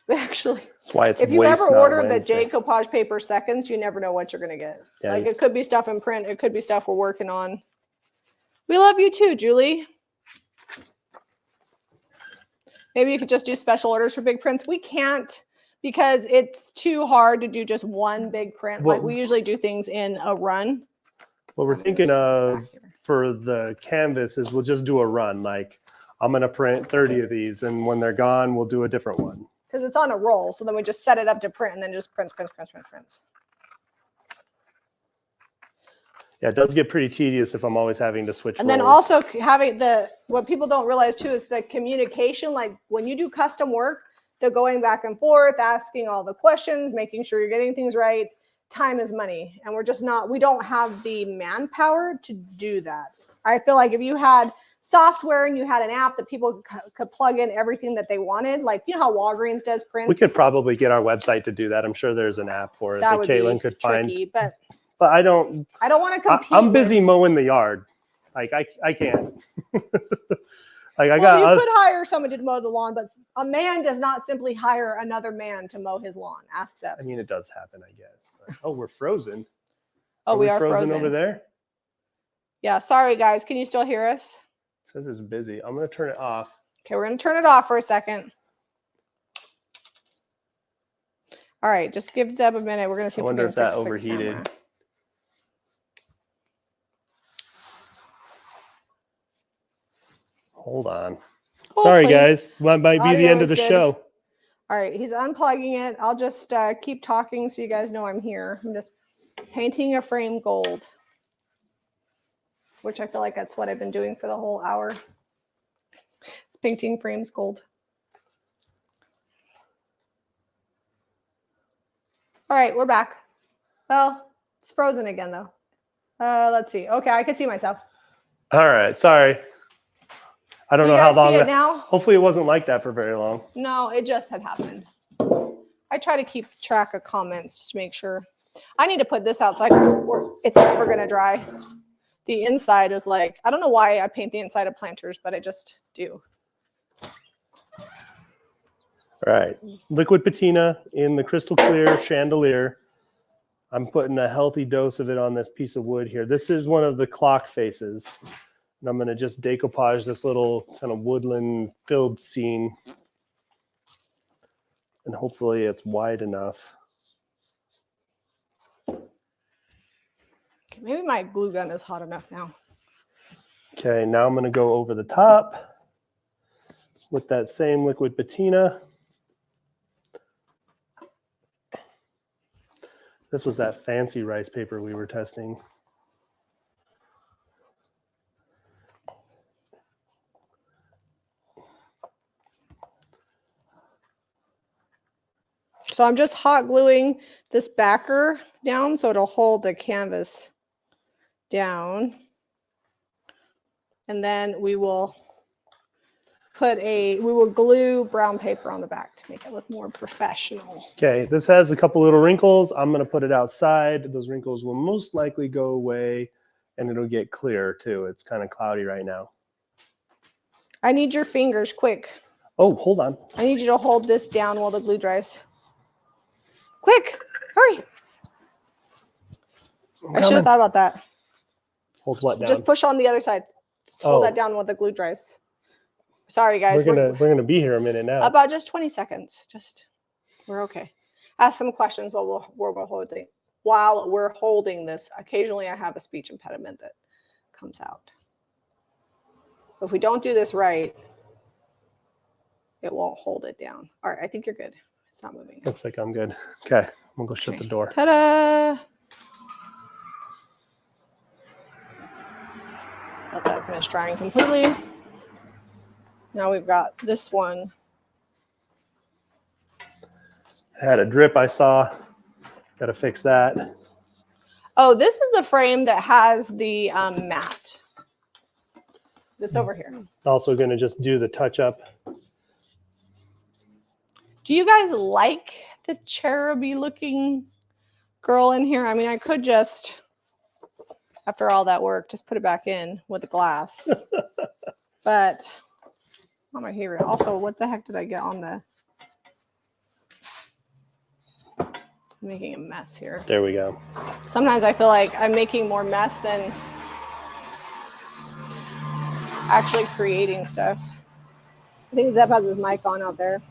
[SPEAKER 1] Actually,
[SPEAKER 2] that's why it's
[SPEAKER 1] if you ever order the
[SPEAKER 2] Wednesday.
[SPEAKER 1] decoupage paper seconds, you never know what you're going to get.
[SPEAKER 2] Yeah,
[SPEAKER 1] like it could be stuff in print. It could be stuff we're working on. We love you too, Julie. Maybe you could just do special orders for big prints. We can't because it's too hard to do just one big print.
[SPEAKER 2] Well,
[SPEAKER 1] Like we usually do things in a run.
[SPEAKER 2] What we're thinking of for the canvas is we'll just do a run. Like I'm going to print 30 of these, and when they're gone, we'll do a different one.
[SPEAKER 1] Because it's on a roll. So then we just set it up to print and then just prints.
[SPEAKER 2] Yeah, it does get pretty tedious if I'm always having to switch
[SPEAKER 1] And then
[SPEAKER 2] rolls.
[SPEAKER 1] also having what people don't realize too is the communication. Like when you do custom work, they're going back and forth, asking all the questions, making sure you're getting things right. Time is money. And we don't have the manpower to do that. I feel like if you had software and you had an app that people could plug in everything that they wanted, like, you know how Walgreens does prints?
[SPEAKER 2] We could probably get our website to do that. I'm sure there's an app for it that Caitlin could
[SPEAKER 1] tricky,
[SPEAKER 2] find. But I don't
[SPEAKER 1] want to compete.
[SPEAKER 2] I'm busy mowing the yard. Like I can't. Like
[SPEAKER 1] you could hire someone to mow the lawn, but a man does not simply hire another man to mow his lawn. Ask Seth.
[SPEAKER 2] I mean, it does happen, I guess. But, oh, we're frozen.
[SPEAKER 1] Oh, we are frozen
[SPEAKER 2] over there.
[SPEAKER 1] Yeah, sorry guys. Can you still hear us?
[SPEAKER 2] It says it's busy. I'm going to turn it off.
[SPEAKER 1] Okay, we're going to turn it off for a second. All right, just give Zeb a minute. We're going to see.
[SPEAKER 2] I wonder if that overheated. Hold on. Sorry, guys. That might be the end of the show.
[SPEAKER 1] All right, he's unplugging it. I'll just keep talking so you guys know I'm here. I'm just painting a frame gold, which I feel like that's what I've been doing for the whole hour. It's painting frames gold. All right, we're back. Well, it's frozen again, though. Let's see. Okay, I can see myself.
[SPEAKER 2] All right, sorry. I don't know how long.
[SPEAKER 1] See it now?
[SPEAKER 2] Hopefully, it wasn't like that for very long.
[SPEAKER 1] No, it just had happened. I try to keep track of comments just to make sure. I need to put this outside. It's never going to dry. The inside is like, I don't know why I paint the inside of planters, but I just do.
[SPEAKER 2] All right. Liquid patina in the crystal clear chandelier. I'm putting a healthy dose of it on this piece of wood here. This is one of the clock faces. And I'm going to just decopage this little kind of woodland filled scene. And hopefully it's wide enough.
[SPEAKER 1] Okay, maybe my glue gun is hot enough now.
[SPEAKER 2] Okay, now I'm going to go over the top with that same liquid patina. This was that fancy rice paper we were testing.
[SPEAKER 1] So I'm just hot gluing this backer down so it'll hold the canvas down. And then we will glue brown paper on the back to make it look more professional.
[SPEAKER 2] Okay, this has a couple little wrinkles. I'm going to put it outside. Those wrinkles will most likely go away and it'll get clear too. It's kind of cloudy right now.
[SPEAKER 1] I need your fingers quick.
[SPEAKER 2] Oh, hold on.
[SPEAKER 1] I need you to hold this down while the glue dries. Quick, hurry. I should have thought about that.
[SPEAKER 2] Hold what down?
[SPEAKER 1] Just push on the other side. Hold that down while the glue dries. Sorry, guys.
[SPEAKER 2] We're gonna be here a minute now.
[SPEAKER 1] About just 20 seconds. We're okay. Ask some questions while we're holding this. Occasionally, I have a speech impediment that comes out. But if we don't do this right, it won't hold it down. All right, I think you're good. It's not moving.
[SPEAKER 2] Looks like I'm good. Okay, I'm gonna go shut the door.
[SPEAKER 1] Ta-da! Let that finish drying completely. Now we've got this one.
[SPEAKER 2] I had a drip I saw. Got to fix that.
[SPEAKER 1] Oh, this is the frame that has the mat. That's over here.
[SPEAKER 2] Also going to just do the touch up.
[SPEAKER 1] Do you guys like the cheruby looking girl in here? I mean, I could just, after all that work, just put it back in with the glass. But I'm not here. Also, what the heck did I get on the? I'm making a mess here.
[SPEAKER 2] There we go.
[SPEAKER 1] Sometimes I feel like I'm making more mess than actually creating stuff. I think Zeb has his mic on out there.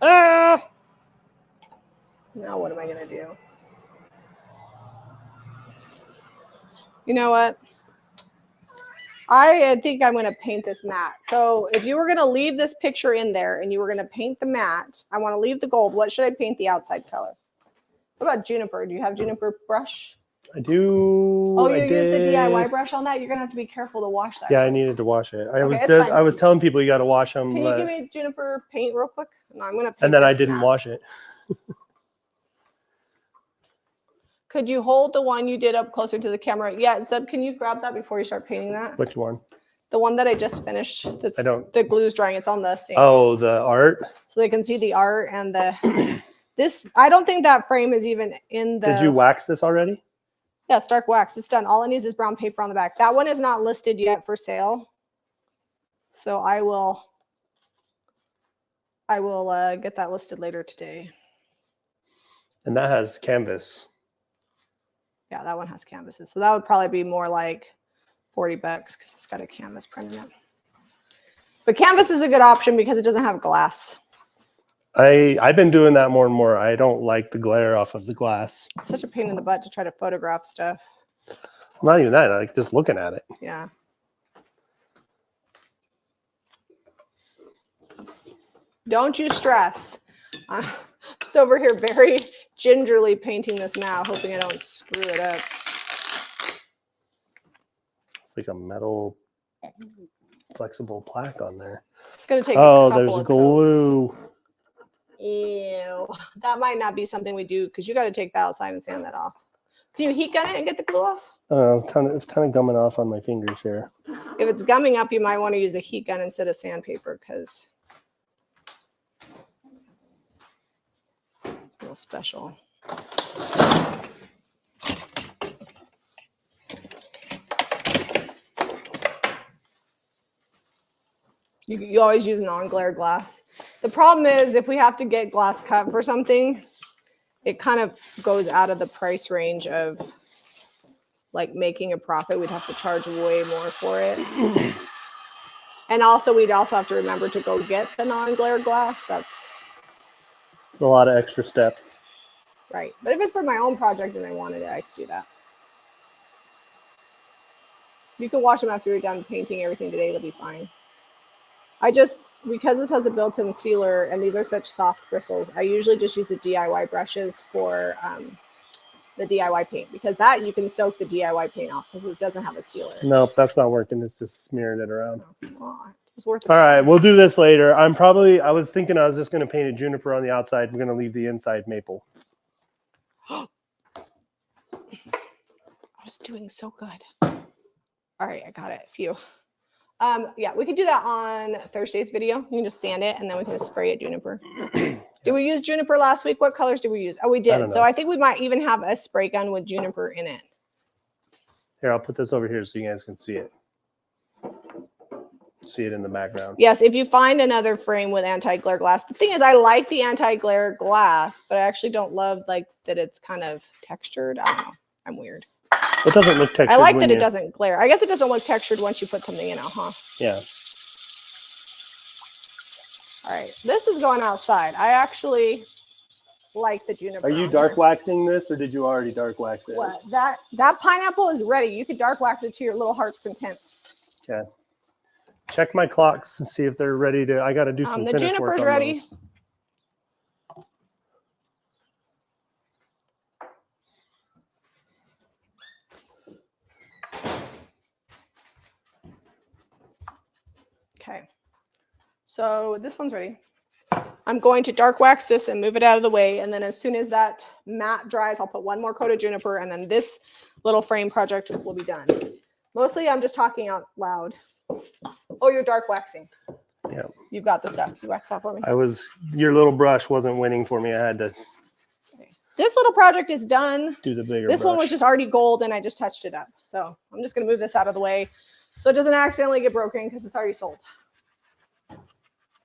[SPEAKER 2] Ah!
[SPEAKER 1] Now what am I gonna do? You know what? I think I'm gonna paint this mat. So if you were gonna leave this picture in there and you were gonna paint the mat, I want to leave the gold. What should I paint the outside color? What about Juniper? Do you have Juniper brush?
[SPEAKER 2] I do.
[SPEAKER 1] Oh, you
[SPEAKER 2] I
[SPEAKER 1] use the
[SPEAKER 2] did.
[SPEAKER 1] DIY brush on that? You're gonna have to be careful to wash that.
[SPEAKER 2] Yeah, I needed to wash it.
[SPEAKER 1] Okay, it's fine.
[SPEAKER 2] I was telling people you got to wash them.
[SPEAKER 1] Can you give me Juniper paint real quick? No, I'm gonna paint.
[SPEAKER 2] And then I
[SPEAKER 1] this
[SPEAKER 2] didn't
[SPEAKER 1] mat.
[SPEAKER 2] wash it.
[SPEAKER 1] Could you hold the one you did up closer to the camera? Yeah, Zeb, can you grab that before you start painting that?
[SPEAKER 2] Which one?
[SPEAKER 1] The one that I just finished. That's
[SPEAKER 2] I don't.
[SPEAKER 1] The glue's drying. It's on the sink.
[SPEAKER 2] Oh, the art.
[SPEAKER 1] So they can see the art and the. This, I don't think that frame is even in the.
[SPEAKER 2] Did you wax this already?
[SPEAKER 1] Yeah, it's dark wax. It's done. All it needs is brown paper on the back. That one is not listed yet for sale. So I will get that listed later today.
[SPEAKER 2] And that has canvas.
[SPEAKER 1] Yeah, that one has canvases. So that would probably be more like $40 because it's got a canvas print in it. But canvas is a good option because it doesn't have glass.
[SPEAKER 2] I've been doing that more and more. I don't like the glare off of the glass.
[SPEAKER 1] It's such a pain in the butt to try to photograph stuff.
[SPEAKER 2] Not even that, like just looking at it.
[SPEAKER 1] Yeah. Don't you stress. I'm just over here very gingerly painting this mat, hoping I don't screw it up.
[SPEAKER 2] It's like a metal flexible plaque on there.
[SPEAKER 1] It's going to take
[SPEAKER 2] Oh,
[SPEAKER 1] a couple
[SPEAKER 2] there's
[SPEAKER 1] of
[SPEAKER 2] glue.
[SPEAKER 1] coats. Ew. That might not be something we do because you got to take that outside and sand that off. Can you heat gun it and get the glue off?
[SPEAKER 2] It's kind of gumming off on my fingers here.
[SPEAKER 1] If it's gumming up, you might want to use the heat gun instead of sandpaper because it's a little special. You always use non-glare glass. The problem is if we have to get glass cut for something, it kind of goes out of the price range of like making a profit. We'd have to charge way more for it. And also we'd also have to remember to go get the non-glare glass.
[SPEAKER 2] It's a lot of extra steps.
[SPEAKER 1] Right. But if it's for my own project and I wanted it, I could do that. You can wash them after you're done painting everything today. It'll be fine. Because this has a built-in sealer and these are such soft bristles, I usually just use the DIY brushes for the DIY paint because that you can soak the DIY paint off because it doesn't have a sealer.
[SPEAKER 2] Nope, that's not working. It's just smearing it around.
[SPEAKER 1] Oh, it's worth it.
[SPEAKER 2] All right, we'll do this later. I was thinking I was just going to paint a juniper on the outside. We're going to leave the inside maple.
[SPEAKER 1] I was doing so good. All right, I got it. Phew. Yeah, we could do that on Thursday's video. You can just sand it and then we can just spray it juniper. Did we use juniper last week? What colors did we use? Oh, we did. So I think we might even have a spray gun with juniper in it.
[SPEAKER 2] Here, I'll put this over here so you guys can see it. See it in the background.
[SPEAKER 1] Yes, if you find another frame with anti-glare glass. The thing is, I like the anti-glare glass, but I actually don't love like that it's kind of textured. I don't know. I'm weird.
[SPEAKER 2] It doesn't look textured.
[SPEAKER 1] I like that it doesn't glare. I guess it doesn't look textured once you put something in it, huh?
[SPEAKER 2] Yeah.
[SPEAKER 1] All right, this is going outside. I actually like the juniper.
[SPEAKER 2] Are you dark waxing this or did you already dark wax it?
[SPEAKER 1] What? That pineapple is ready. You could dark wax it to your little heart's content.
[SPEAKER 2] Okay. Check my clocks and see if they're ready to. I got to do some
[SPEAKER 1] the
[SPEAKER 2] finish work
[SPEAKER 1] juniper's
[SPEAKER 2] on
[SPEAKER 1] ready.
[SPEAKER 2] Those.
[SPEAKER 1] Okay. So this one's ready. I'm going to dark wax this and move it out of the way. And then as soon as that mat dries, I'll put one more coat of juniper and then this little frame project will be done. Mostly I'm just talking out loud. Oh, you're dark waxing.
[SPEAKER 2] Yeah.
[SPEAKER 1] You've got the stuff. You wax that for me.
[SPEAKER 2] Your little brush wasn't winning for me. I had to.
[SPEAKER 1] Okay. This little project is done.
[SPEAKER 2] Do the bigger
[SPEAKER 1] This
[SPEAKER 2] brush.
[SPEAKER 1] one was just already gold and I just touched it up. So I'm just going to move this out of the way so it doesn't accidentally get broken because it's already sold.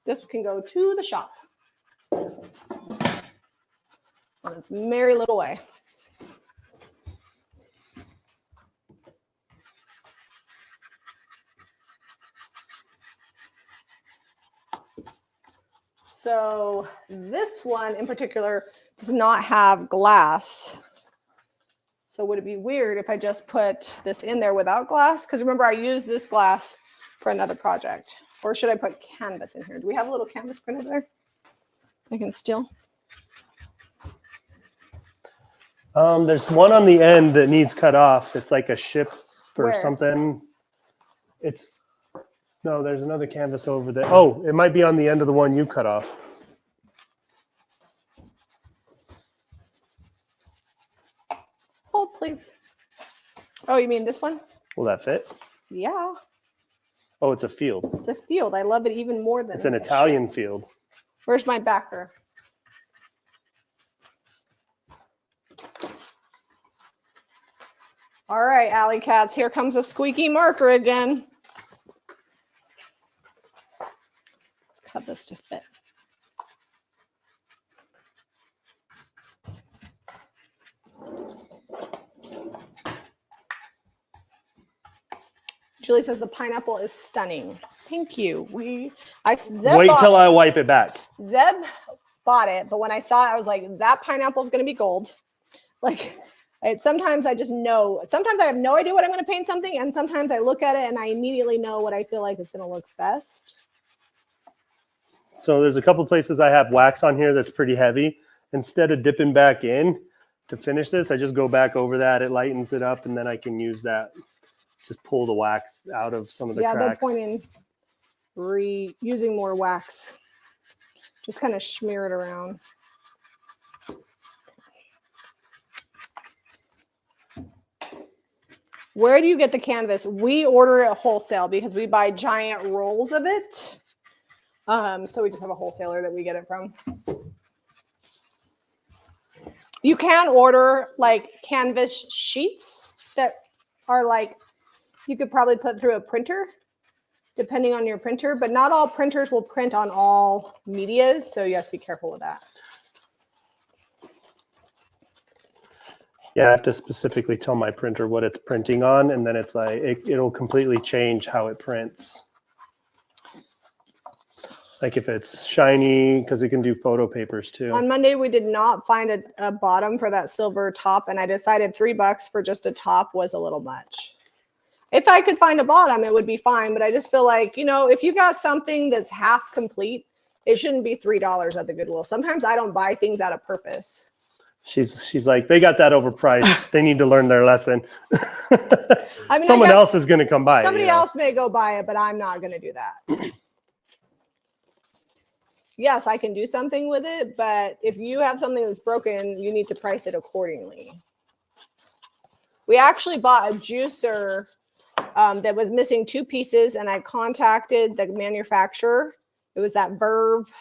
[SPEAKER 1] This can go to the shop on its merry little way. So this one in particular does not have glass. So would it be weird if I just put this in there without glass? Because remember, I used this glass for another project. Or should I put canvas in here? Do we have a little canvas printer there? I can steal.
[SPEAKER 2] There's one on the end that needs cut off. It's like a ship or
[SPEAKER 1] Where?
[SPEAKER 2] something. No, there's another canvas over there. Oh, it might be on the end of the one you cut off.
[SPEAKER 1] Hold, please. Oh, you mean this one?
[SPEAKER 2] Will that fit?
[SPEAKER 1] Yeah.
[SPEAKER 2] Oh, it's a field.
[SPEAKER 1] It's a field. I love it even more than
[SPEAKER 2] It's an Italian field.
[SPEAKER 1] Where's my backer? All right, alley cats, here comes a squeaky marker again. Let's cut this to fit. Julie says the pineapple is stunning. Thank you. Wait till
[SPEAKER 2] I wipe it back.
[SPEAKER 1] Zeb bought it, but when I saw it, I was like, that pineapple is going to be gold. Like, sometimes I just know. Sometimes I have no idea what I'm going to paint something, and sometimes I look at it and I immediately know what I feel like is going to look best.
[SPEAKER 2] So there's a couple places I have wax on here that's pretty heavy. Instead of dipping back in to finish this, I just go back over that. It lightens it up, and then I can use that. Just pull the wax out of some of the cracks. Yeah, no point in using more wax. Just kind of smear it around. Where do you get the canvas? We order it wholesale because we buy giant rolls of it. So we just have a wholesaler that we get it from. You can order like canvas sheets that are like, you could probably put through a printer, depending on your printer, but not all printers will print on all medias, so you have to be careful with that. Yeah, I have to specifically tell my printer what it's printing on, and then it's like, it'll completely change how it prints. Like if it's shiny, because it can do photo papers too.
[SPEAKER 1] On Monday, we did not find a bottom for that silver top, and I decided $3 for just a top was a little much. If I could find a bottom, it would be fine. But I just feel like, you know, if you got something that's half complete, it shouldn't be $3 at the Goodwill. Sometimes I don't buy things out of purpose. She's like, they got that overpriced. They need to learn their lesson. I mean,
[SPEAKER 2] someone else is going to come buy it.
[SPEAKER 1] Somebody else may go buy it, but I'm not going to do that. Yes, I can do something with it, but if you have something that's broken, you need to price it accordingly. We actually bought a juicer that was missing 2 pieces, and I contacted the manufacturer. It was that Verve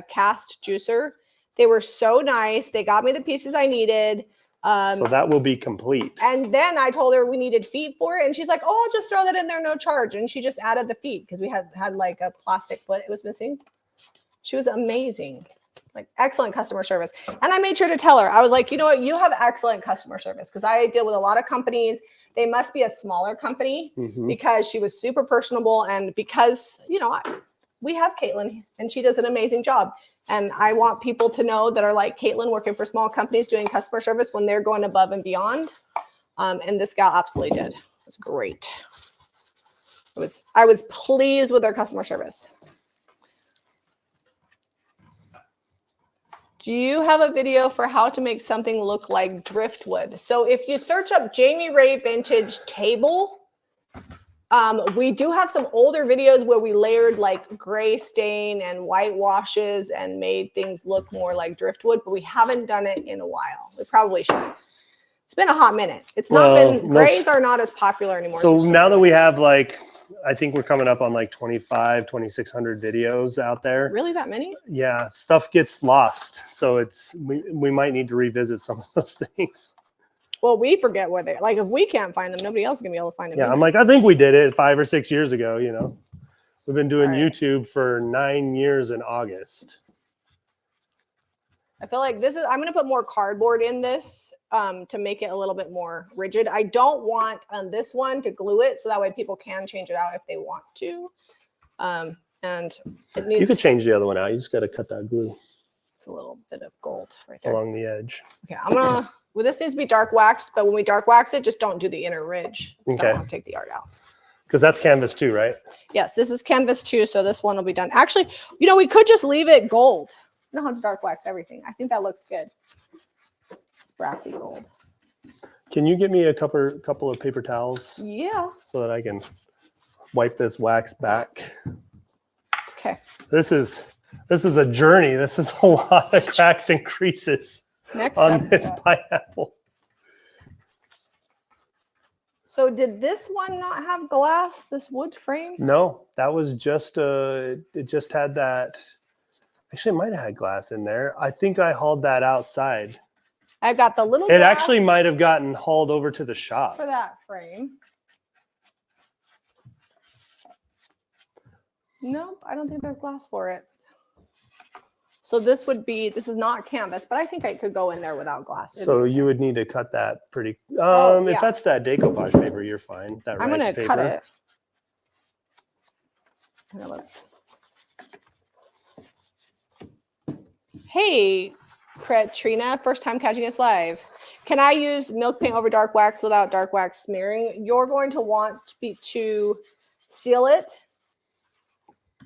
[SPEAKER 1] cast juicer. They were so nice. They got me the pieces I needed.
[SPEAKER 2] So that will be complete.
[SPEAKER 1] And then I told her we needed feet for it, and she's like, "Oh, I'll just throw that in there, no charge." And she just added the feet because we had like a plastic foot it was missing. She was amazing. Like, excellent customer service. And I made sure to tell her, I was like, you know what, you have excellent customer service, because I deal with a lot of companies. They must be a smaller company, because she was super personable, and because, you know, we have Caitlin and she does an amazing job. And I want people to know that are like Caitlin, working for small companies doing customer service when they're going above and beyond. And this gal absolutely did. It was great. I was pleased with their customer service. Do you have a video for how to make something look like driftwood? So if you search up Jamie Ray Vintage Table, we do have some older videos where we layered like gray stain and white washes and made things look more like driftwood, but we haven't done it in a while. We probably should. It's been a hot minute. It's not been, grays are not as popular anymore.
[SPEAKER 2] So now that we have like, I think we're coming up on like 2,600 videos out there.
[SPEAKER 1] Really, that many?
[SPEAKER 2] Yeah, stuff gets lost. So we might need to revisit some of those things.
[SPEAKER 1] Well, we forget where they're like. If we can't find them, nobody else is gonna be able to find them.
[SPEAKER 2] Yeah, I'm like, I think we did it 5 or 6 years ago. You know, we've been doing YouTube for 9 years in August.
[SPEAKER 1] I feel like this is, I'm going to put more cardboard in this to make it a little bit more rigid. I don't want on this one to glue it, so that way people can change it out if they want to. And it
[SPEAKER 2] You could
[SPEAKER 1] needs
[SPEAKER 2] change the other one out. You just got to cut that glue
[SPEAKER 1] a little bit of gold right there.
[SPEAKER 2] along the edge.
[SPEAKER 1] Okay, I'm gonna, well, this needs to be dark waxed, but when we dark wax it, just don't do the inner ridge. So I
[SPEAKER 2] Okay.
[SPEAKER 1] don't have to take the art out.
[SPEAKER 2] Because that's canvas too, right?
[SPEAKER 1] Yes, this is canvas too, so this one will be done. Actually, you know, we could just leave it gold. You don't have to dark wax everything. I think that looks good. It's brassy gold.
[SPEAKER 2] Can you get me a couple of paper towels
[SPEAKER 1] Yeah.
[SPEAKER 2] so that I can wipe this wax back?
[SPEAKER 1] Okay.
[SPEAKER 2] This is a journey. This is a lot of cracks and creases
[SPEAKER 1] Next
[SPEAKER 2] on
[SPEAKER 1] up,
[SPEAKER 2] this pineapple.
[SPEAKER 1] so did this one not have glass, this wood frame?
[SPEAKER 2] No, that was just it just had that. Actually, it might have had glass in there. I think I hauled that outside.
[SPEAKER 1] I got the little
[SPEAKER 2] It
[SPEAKER 1] glass
[SPEAKER 2] actually might have gotten hauled over to the shop.
[SPEAKER 1] for that frame. Nope, I don't think there's glass for it. So this is not canvas, but I think I could go in there without glass.
[SPEAKER 2] So you would need to cut that pretty.
[SPEAKER 1] Oh,
[SPEAKER 2] If
[SPEAKER 1] yeah.
[SPEAKER 2] that's that decopage paper, you're fine. That
[SPEAKER 1] I'm
[SPEAKER 2] rice
[SPEAKER 1] gonna
[SPEAKER 2] paper.
[SPEAKER 1] cut it. Here, let's. Hey, Trina, first time catching us live. Can I use milk paint over dark wax without dark wax smearing? You're going to want to seal it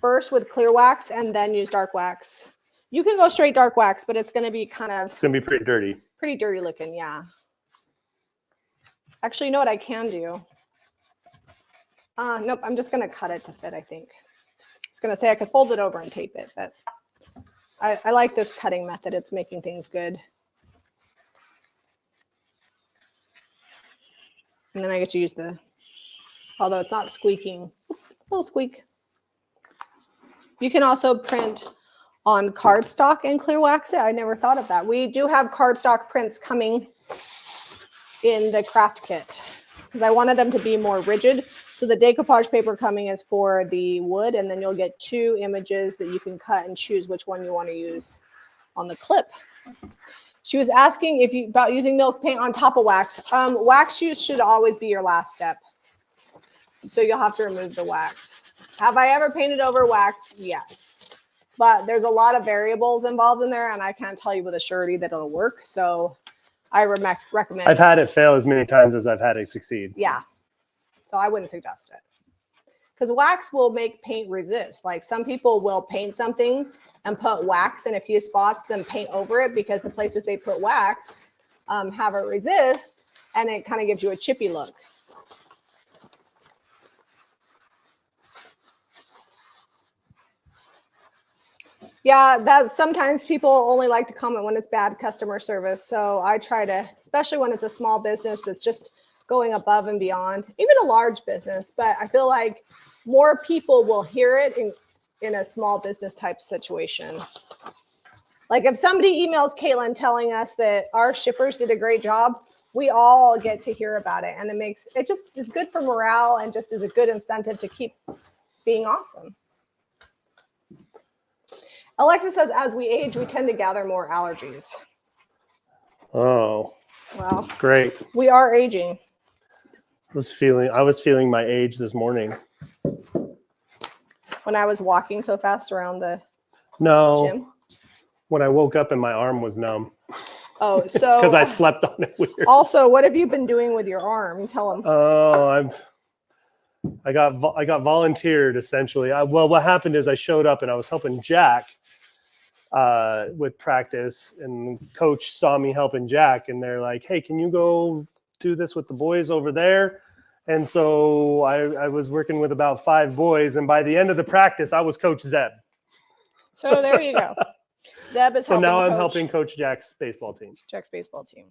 [SPEAKER 1] first with clear wax and then use dark wax. You can go straight dark wax, but it's going to be
[SPEAKER 2] It's gonna be pretty dirty.
[SPEAKER 1] pretty dirty looking. Yeah. Actually, you know what I can do? Nope, I'm just going to cut it to fit, I think. I was going to say I could fold it over and tape it, but I like this cutting method. It's making things good. And then I get to use although it's not squeaking, a little squeak. You can also print on cardstock and clear wax it. I never thought of that. We do have cardstock prints coming in the craft kit because I wanted them to be more rigid. So the decoupage paper coming is for the wood, and then you'll get 2 images that you can cut and choose which one you want to use on the clip. She was asking about using milk paint on top of wax. Wax use should always be your last step. So you'll have to remove the wax. Have I ever painted over wax? Yes. But there's a lot of variables involved in there, and I can't tell you with a surety that it'll work. So I recommend.
[SPEAKER 2] I've had it fail as many times as I've had it succeed.
[SPEAKER 1] Yeah. So I wouldn't suggest it. Because wax will make paint resist. Like some people will paint something and put wax in a few spots, then paint over it because the places they put wax have it resist, and it kind of gives you a chippy look. Yeah, that sometimes people only like to comment when it's bad customer service. So I try to, especially when it's a small business that's just going above and beyond, even a large business. But I feel like more people will hear it in a small business type situation. Like if somebody emails Caitlin telling us that our shippers did a great job, we all get to hear about it. And it just is good for morale and just is a good incentive to keep being awesome. Alexa says, as we age, we tend to gather more allergies.
[SPEAKER 2] Oh,
[SPEAKER 1] Well,
[SPEAKER 2] great.
[SPEAKER 1] We are aging.
[SPEAKER 2] I was feeling my age this morning.
[SPEAKER 1] When I was walking so fast around the gym.
[SPEAKER 2] When I woke up and my arm was numb.
[SPEAKER 1] Oh, so
[SPEAKER 2] because I slept on it weird.
[SPEAKER 1] Also, what have you been doing with your arm? Tell them.
[SPEAKER 2] Oh, I got volunteered essentially. Well, what happened is I showed up and I was helping Jack with practice, and coach saw me helping Jack, and they're like, "Hey, can you go do this with the boys over there?" And so I was working with about 5 boys, and by the end of the practice, I was Coach Zeb.
[SPEAKER 1] So there you go. Zeb is helping.
[SPEAKER 2] So now I'm helping coach Jack's baseball team.
[SPEAKER 1] Jack's baseball team.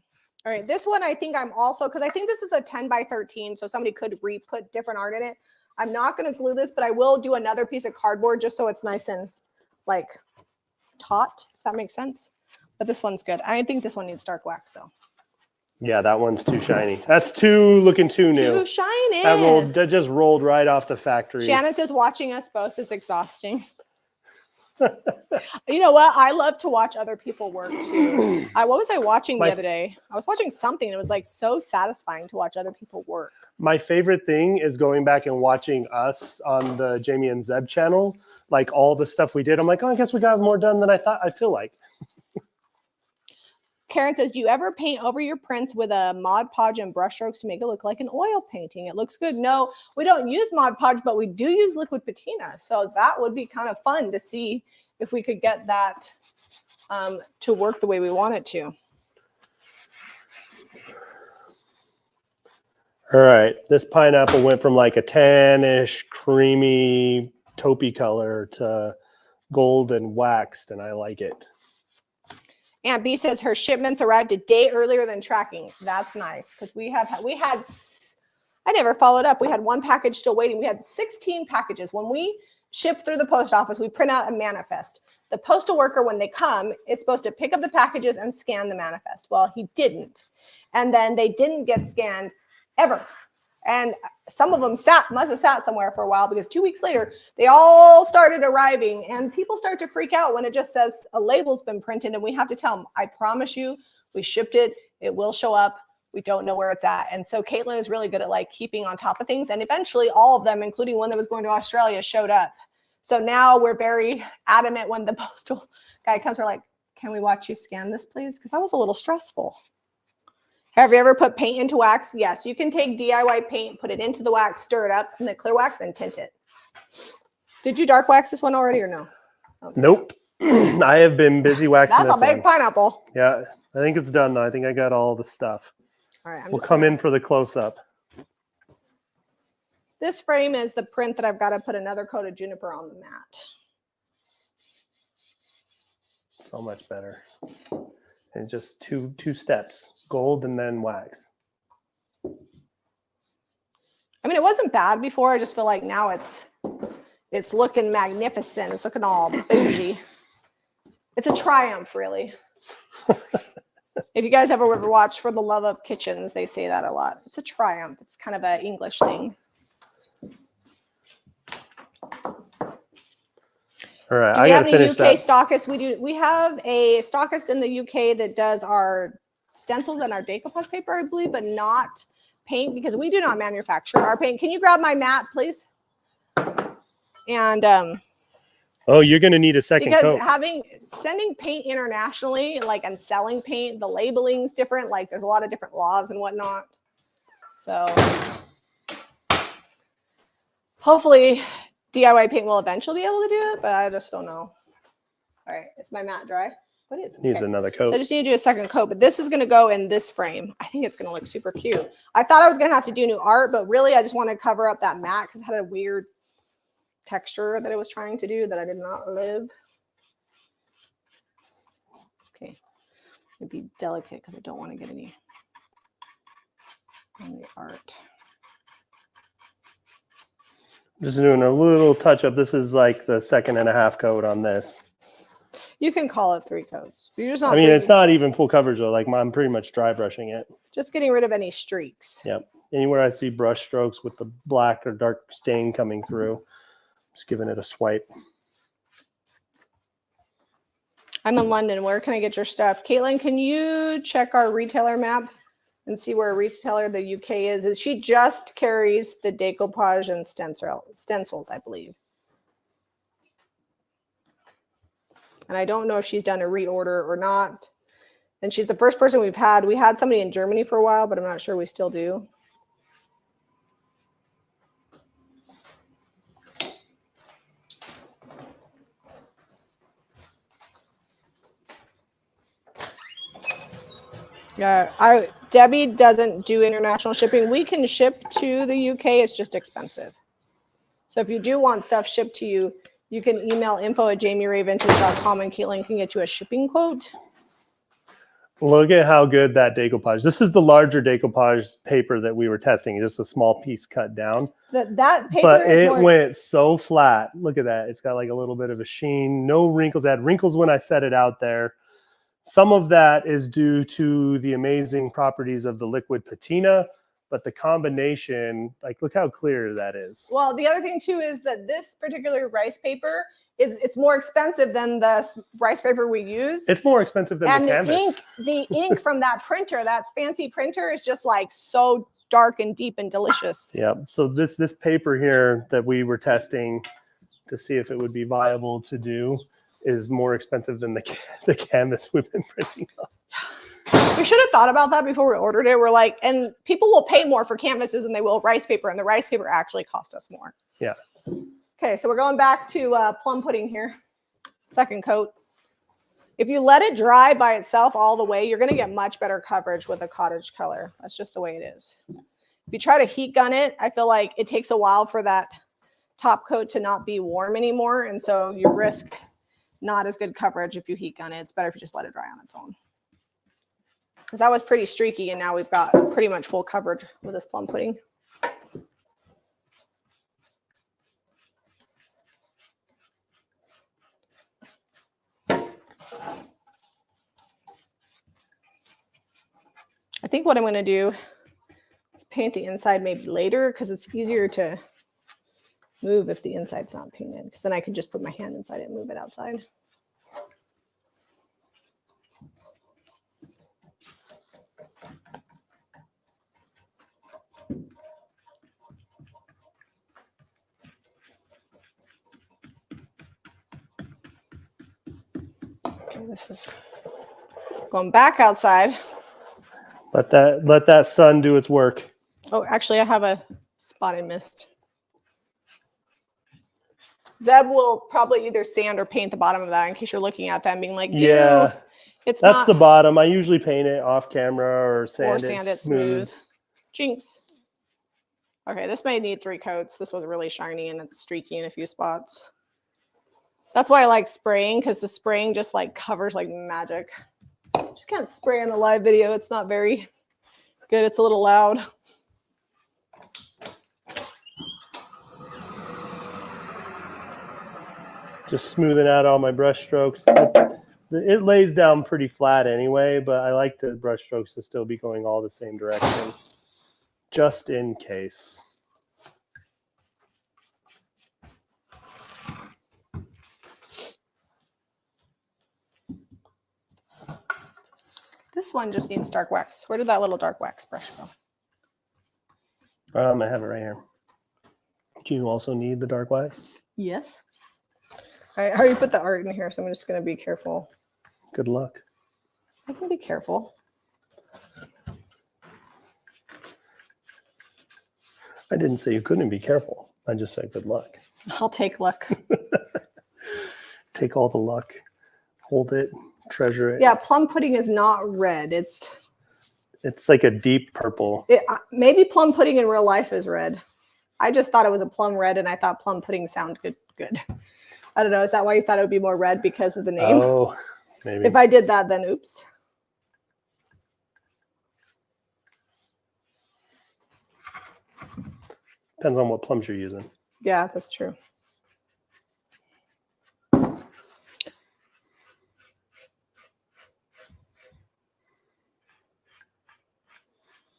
[SPEAKER 1] All right, this one I think I'm also, because I think this is a 10 by 13, so somebody could put different art in it. I'm not going to glue this, but I will do another piece of cardboard just so it's nice and like taut, if that makes sense. But this one's good. I think this one needs dark wax though.
[SPEAKER 2] Yeah, that one's too shiny. That's looking too new.
[SPEAKER 1] Too shiny.
[SPEAKER 2] That just rolled right off the factory.
[SPEAKER 1] Shannon says watching us both is exhausting. You know what? I love to watch other people work too. What was I watching the other day? I was watching something. It was like so satisfying to watch other people work.
[SPEAKER 2] My favorite thing is going back and watching us on the Jamie and Zeb channel, like all the stuff we did. I'm like, oh, I guess we got more done than I thought. I feel like.
[SPEAKER 1] Karen says, do you ever paint over your prints with a Mod Podge and brush strokes to make it look like an oil painting? It looks good. No, we don't use Mod Podge, but we do use liquid patina. So that would be kind of fun to see if we could get that to work the way we want it to.
[SPEAKER 2] All right, this pineapple went from like a tannish, creamy, taupey color to gold and waxed, and I like it.
[SPEAKER 1] Aunt B says her shipments arrived a day earlier than tracking. That's nice because we had, I never followed up. We had one package still waiting. We had 16 packages. When we ship through the post office, we print out a manifest. The postal worker, when they come, is supposed to pick up the packages and scan the manifest. Well, he didn't. And then they didn't get scanned ever. And some of them must have sat somewhere for a while because 2 weeks later, they all started arriving. And people start to freak out when it just says a label's been printed. And we have to tell them, I promise you, we shipped it. It will show up. We don't know where it's at. And so Caitlin is really good at like keeping on top of things. And eventually all of them, including one that was going to Australia, showed up. So now we're very adamant when the postal guy comes, we're like, can we watch you scan this, please? Because that was a little stressful. Have you ever put paint into wax? Yes, you can take DIY paint, put it into the wax, stir it up in the clear wax, and tint it. Did you dark wax this one already or no? Okay.
[SPEAKER 2] Nope. I have been busy waxing
[SPEAKER 1] That's a big pineapple.
[SPEAKER 2] Yeah, I think it's done though. I think I got all the stuff.
[SPEAKER 1] All right,
[SPEAKER 2] we'll come in for the close-up.
[SPEAKER 1] This frame is the print that I've got to put another coat of Juniper on the mat.
[SPEAKER 2] So much better. And just two steps, gold and then wax.
[SPEAKER 1] I mean, it wasn't bad before. I just feel like now it's looking magnificent. It's looking all bougie. It's a triumph, really. If you guys ever watch For the Love of Kitchens, they say that a lot. It's a triumph. It's kind of an English thing.
[SPEAKER 2] All right,
[SPEAKER 1] do we have any UK stockists? We have a stockist in the UK that does our stencils and our decoupage paper, I believe, but not paint because we do not manufacture our paint. Can you grab my mat, please? And
[SPEAKER 2] oh, you're going to need a second coat.
[SPEAKER 1] Because sending paint internationally, like and selling paint, the labeling's different. Like there's a lot of different laws and whatnot. So hopefully DIY paint will eventually be able to do it, but I just don't know. All right, is my mat dry? What is it?
[SPEAKER 2] Needs another coat.
[SPEAKER 1] So I just need to do a second coat, but this is going to go in this frame. I think it's going to look super cute. I thought I was going to have to do new art, but really I just want to cover up that mat because it had a weird texture that I was trying to do that I did not live. Okay, it'd be delicate because I don't want to get any on the art.
[SPEAKER 2] Just doing a little touch up. This is like the 2.5 coat on this.
[SPEAKER 1] You can call it 3 coats. You're just not.
[SPEAKER 2] I mean, it's not even full coverage though. Like I'm pretty much dry brushing it.
[SPEAKER 1] Just getting rid of any streaks.
[SPEAKER 2] Yep. Anywhere I see brush strokes with the black or dark stain coming through, just giving it a swipe.
[SPEAKER 1] I'm in London. Where can I get your stuff? Caitlin, can you check our retailer map and see where a retailer the UK is? She just carries the decoupage and stencils, I believe. And I don't know if she's done a reorder or not. And she's the first person we've had. We had somebody in Germany for a while, but I'm not sure we still do. Yeah, Debbie doesn't do international shipping. We can ship to the UK. It's just expensive. So if you do want stuff shipped to you, you can email info@jamierayvintage.com and Caitlin can get you a shipping quote.
[SPEAKER 2] Look at how good that decoupage. This is the larger decoupage paper that we were testing. Just a small piece cut down.
[SPEAKER 1] That paper
[SPEAKER 2] but it went so flat. Look at that. It's got like a little bit of a sheen. No wrinkles. I had wrinkles when I set it out there. Some of that is due to the amazing properties of the liquid patina, but the combination, like look how clear that is.
[SPEAKER 1] Well, the other thing too is that this particular rice paper it's more expensive than the rice paper we use.
[SPEAKER 2] It's more expensive than
[SPEAKER 1] and
[SPEAKER 2] the canvas.
[SPEAKER 1] The ink from that printer, that fancy printer, is just like so dark and deep and delicious.
[SPEAKER 2] Yeah. So this paper here that we were testing to see if it would be viable to do is more expensive than the canvas we've been printing on.
[SPEAKER 1] We should have thought about that before we ordered it. We're like, and people will pay more for canvases than they will rice paper, and the rice paper actually cost us more.
[SPEAKER 2] Yeah.
[SPEAKER 1] Okay, so we're going back to plum pudding here. Second coat. If you let it dry by itself all the way, you're going to get much better coverage with a cottage color. That's just the way it is. If you try to heat gun it, I feel like it takes a while for that top coat to not be warm anymore, and so you risk not as good coverage if you heat gun it. It's better if you just let it dry on its own. Because that was pretty streaky, and now we've got pretty much full coverage with this plum pudding. I think what I'm going to do is paint the inside maybe later, because it's easier to move if the inside's not painted, because then I can just put my hand inside it and move it outside. Okay, this is going back outside.
[SPEAKER 2] Let that sun do its work.
[SPEAKER 1] Oh, actually, I have a spot I missed. Zeb will probably either sand or paint the bottom of that in case you're looking at that and being like,
[SPEAKER 2] yeah,
[SPEAKER 1] it's
[SPEAKER 2] that's
[SPEAKER 1] not,
[SPEAKER 2] the bottom. I usually paint it off camera or sand
[SPEAKER 1] it smooth. Jinx. Okay, this may need 3 coats. This was really shiny and it's streaky in a few spots. That's why I like spraying, because the spraying just like covers like magic. Just can't spray on a live video. It's not very good. It's a little loud.
[SPEAKER 2] Just smoothing out all my brush strokes. It lays down pretty flat anyway, but I like the brush strokes to still be going all the same direction, just in case.
[SPEAKER 1] This one just needs dark wax. Where did that little dark wax brush go?
[SPEAKER 2] I have it right here. Do you also need the dark wax?
[SPEAKER 1] Yes. All right, I already put the art in here, so I'm just going to be careful.
[SPEAKER 2] Good luck.
[SPEAKER 1] I can be careful.
[SPEAKER 2] I didn't say you couldn't be careful. I just said good luck.
[SPEAKER 1] I'll take luck.
[SPEAKER 2] Take all the luck. Hold it. Treasure it.
[SPEAKER 1] Yeah, plum pudding is not red. It's
[SPEAKER 2] like a deep purple.
[SPEAKER 1] Maybe plum pudding in real life is red. I just thought it was a plum red, and I thought plum pudding sounded good. I don't know. Is that why you thought it would be more red because of the name?
[SPEAKER 2] Oh, maybe.
[SPEAKER 1] If I did that, then oops.
[SPEAKER 2] Depends on what plums you're using.
[SPEAKER 1] Yeah, that's true.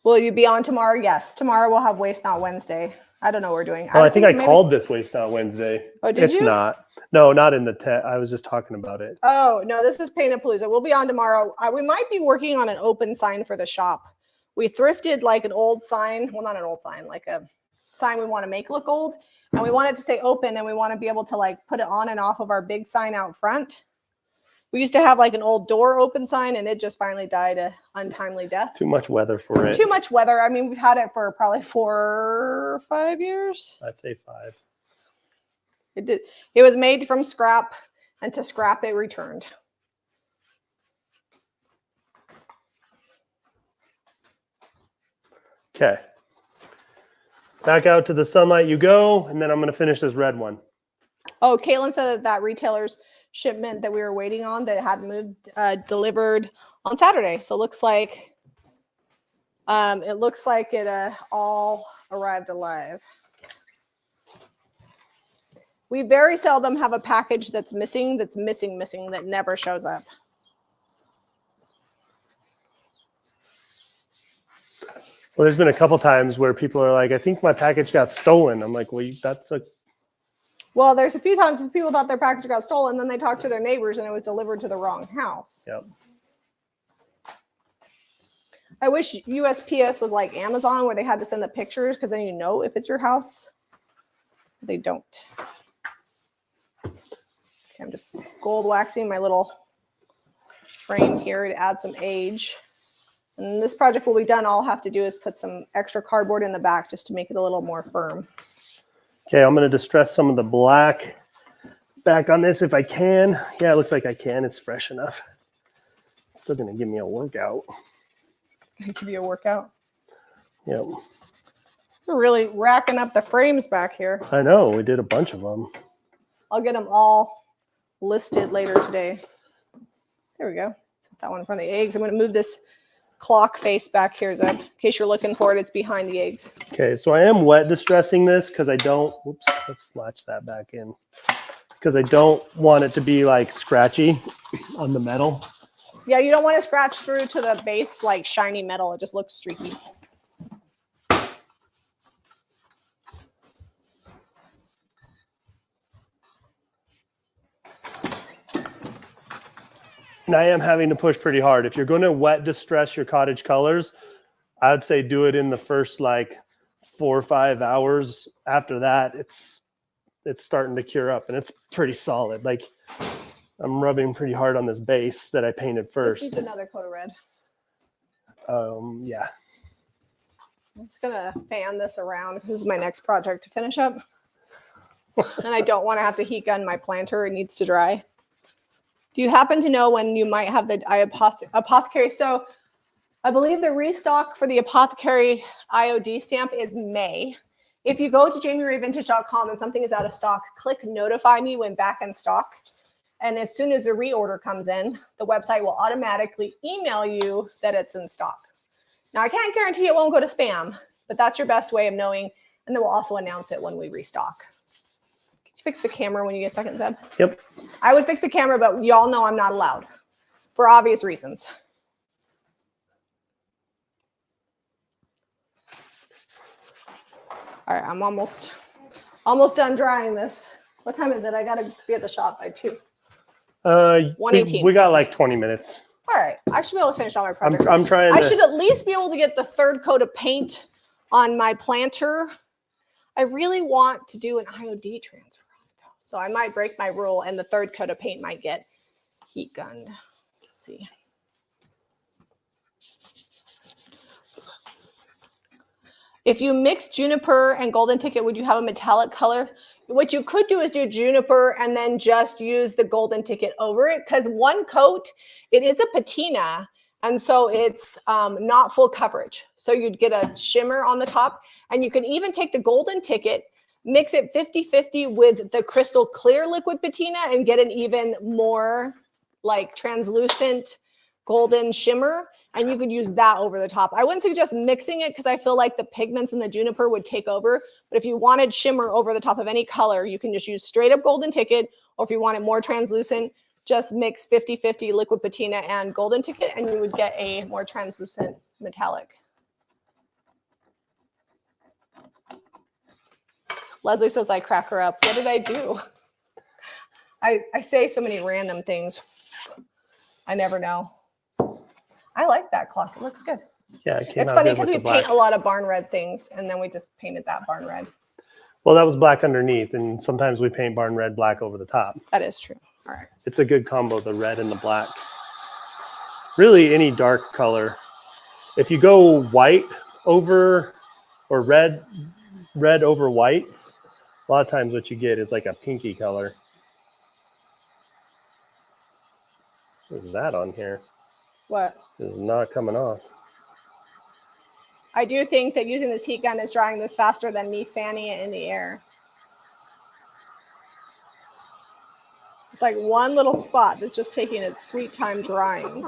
[SPEAKER 1] Will you be on tomorrow? Yes. Tomorrow we'll have Waste Not Wednesday. I don't know what we're doing.
[SPEAKER 2] I think I called this Waste Not Wednesday.
[SPEAKER 1] Oh, did you?
[SPEAKER 2] It's not. No, not in the I was just talking about it.
[SPEAKER 1] Oh, no, this is Paintapalooza. We'll be on tomorrow. We might be working on an open sign for the shop. We thrifted like an old sign. Well, not an old sign, like a sign we want to make look old. And we want it to stay open, and we want to be able to like put it on and off of our big sign out front. We used to have like an old door open sign, and it just finally died a untimely death.
[SPEAKER 2] Too much weather for it.
[SPEAKER 1] Too much weather. I mean, we've had it for probably 4 or 5 years.
[SPEAKER 2] I'd say 5.
[SPEAKER 1] It did. It was made from scrap, and to scrap it returned.
[SPEAKER 2] Okay. Back out to the sunlight you go, and then I'm going to finish this red one.
[SPEAKER 1] Oh, Caitlin said that retailer's shipment that we were waiting on that had moved delivered on Saturday. So it looks like it all arrived alive. We very seldom have a package that's missing, that never shows up.
[SPEAKER 2] Well, there's been a couple times where people are like, I think my package got stolen. I'm like, well,
[SPEAKER 1] Well, there's a few times when people thought their package got stolen, then they talked to their neighbors and it was delivered to the wrong house.
[SPEAKER 2] Yep.
[SPEAKER 1] I wish USPS was like Amazon where they had to send the pictures because then you know if it's your house. They don't. Okay, I'm just gold waxing my little frame here to add some age. And this project will be done. All I'll have to do is put some extra cardboard in the back just to make it a little more firm.
[SPEAKER 2] Okay, I'm going to distress some of the black back on this if I can. Yeah, it looks like I can. It's fresh enough. It's still going to give me a workout.
[SPEAKER 1] Give you a workout.
[SPEAKER 2] Yep.
[SPEAKER 1] We're really racking up the frames back here.
[SPEAKER 2] I know. We did a bunch of them.
[SPEAKER 1] I'll get them all listed later today. There we go. Set that one in front of the eggs. I'm going to move this clock face back here, Zeb. In case you're looking for it, it's behind the eggs.
[SPEAKER 2] Okay, so I am wet distressing this because I don't, whoops, let's latch that back in. Because I don't want it to be like scratchy on the metal.
[SPEAKER 1] Yeah, you don't want to scratch through to the base like shiny metal. It just looks streaky.
[SPEAKER 2] And I am having to push pretty hard. If you're going to wet distress your cottage colors, I'd say do it in the first like 4 or 5 hours. After that, it's starting to cure up and it's pretty solid. Like I'm rubbing pretty hard on this base that I painted first.
[SPEAKER 1] This needs another coat of red.
[SPEAKER 2] Yeah.
[SPEAKER 1] I'm just gonna fan this around. This is my next project to finish up. And I don't want to have to heat gun my planter. It needs to dry. Do you happen to know when you might have the Apothecary? So I believe the restock for the Apothecary IOD stamp is May. If you go to jamierayvintage.com and something is out of stock, click notify me when back in stock. And as soon as the reorder comes in, the website will automatically email you that it's in stock. Now, I can't guarantee it won't go to spam, but that's your best way of knowing. And then we'll also announce it when we restock. Can you fix the camera when you get a second, Zeb?
[SPEAKER 2] Yep.
[SPEAKER 1] I would fix the camera, but y'all know I'm not allowed for obvious reasons. All right, I'm almost done drying this. What time is it? I gotta be at the shop by 2. 1:18.
[SPEAKER 2] We got like 20 minutes.
[SPEAKER 1] All right, I should be able to finish all my projects.
[SPEAKER 2] I'm trying.
[SPEAKER 1] I should at least be able to get the 3rd coat of paint on my planter. I really want to do an IOD transfer on it, though. So I might break my rule, and the 3rd coat of paint might get heat gunned. Let's see. If you mix Juniper and Golden Ticket, would you have a metallic color? What you could do is do Juniper and then just use the Golden Ticket over it, because one coat, it is a patina, and so it's not full coverage. So you'd get a shimmer on the top, and you can even take the Golden Ticket, mix it 50-50 with the crystal clear liquid patina and get an even more like translucent golden shimmer. And you could use that over the top. I wouldn't suggest mixing it because I feel like the pigments in the Juniper would take over. But if you wanted shimmer over the top of any color, you can just use straight up Golden Ticket. Or if you want it more translucent, just mix 50-50 liquid patina and Golden Ticket, and you would get a more translucent metallic. Leslie says I crack her up. What did I do? I say so many random things. I never know. I like that clock. It looks good.
[SPEAKER 2] Yeah, it came
[SPEAKER 1] it's
[SPEAKER 2] out
[SPEAKER 1] funny
[SPEAKER 2] good
[SPEAKER 1] because
[SPEAKER 2] with
[SPEAKER 1] we
[SPEAKER 2] the
[SPEAKER 1] paint
[SPEAKER 2] black.
[SPEAKER 1] a lot of barn red things, and then we just painted that barn red.
[SPEAKER 2] Well, that was black underneath, and sometimes we paint barn red black over the top.
[SPEAKER 1] That is true. All right.
[SPEAKER 2] It's a good combo, the red and the black. Really, any dark color. If you go white over or red over white, a lot of times what you get is like a pinky color. What is that on here?
[SPEAKER 1] What?
[SPEAKER 2] It's not coming off.
[SPEAKER 1] I do think that using this heat gun is drying this faster than me fanning it in the air. It's like one little spot that's just taking its sweet time drying.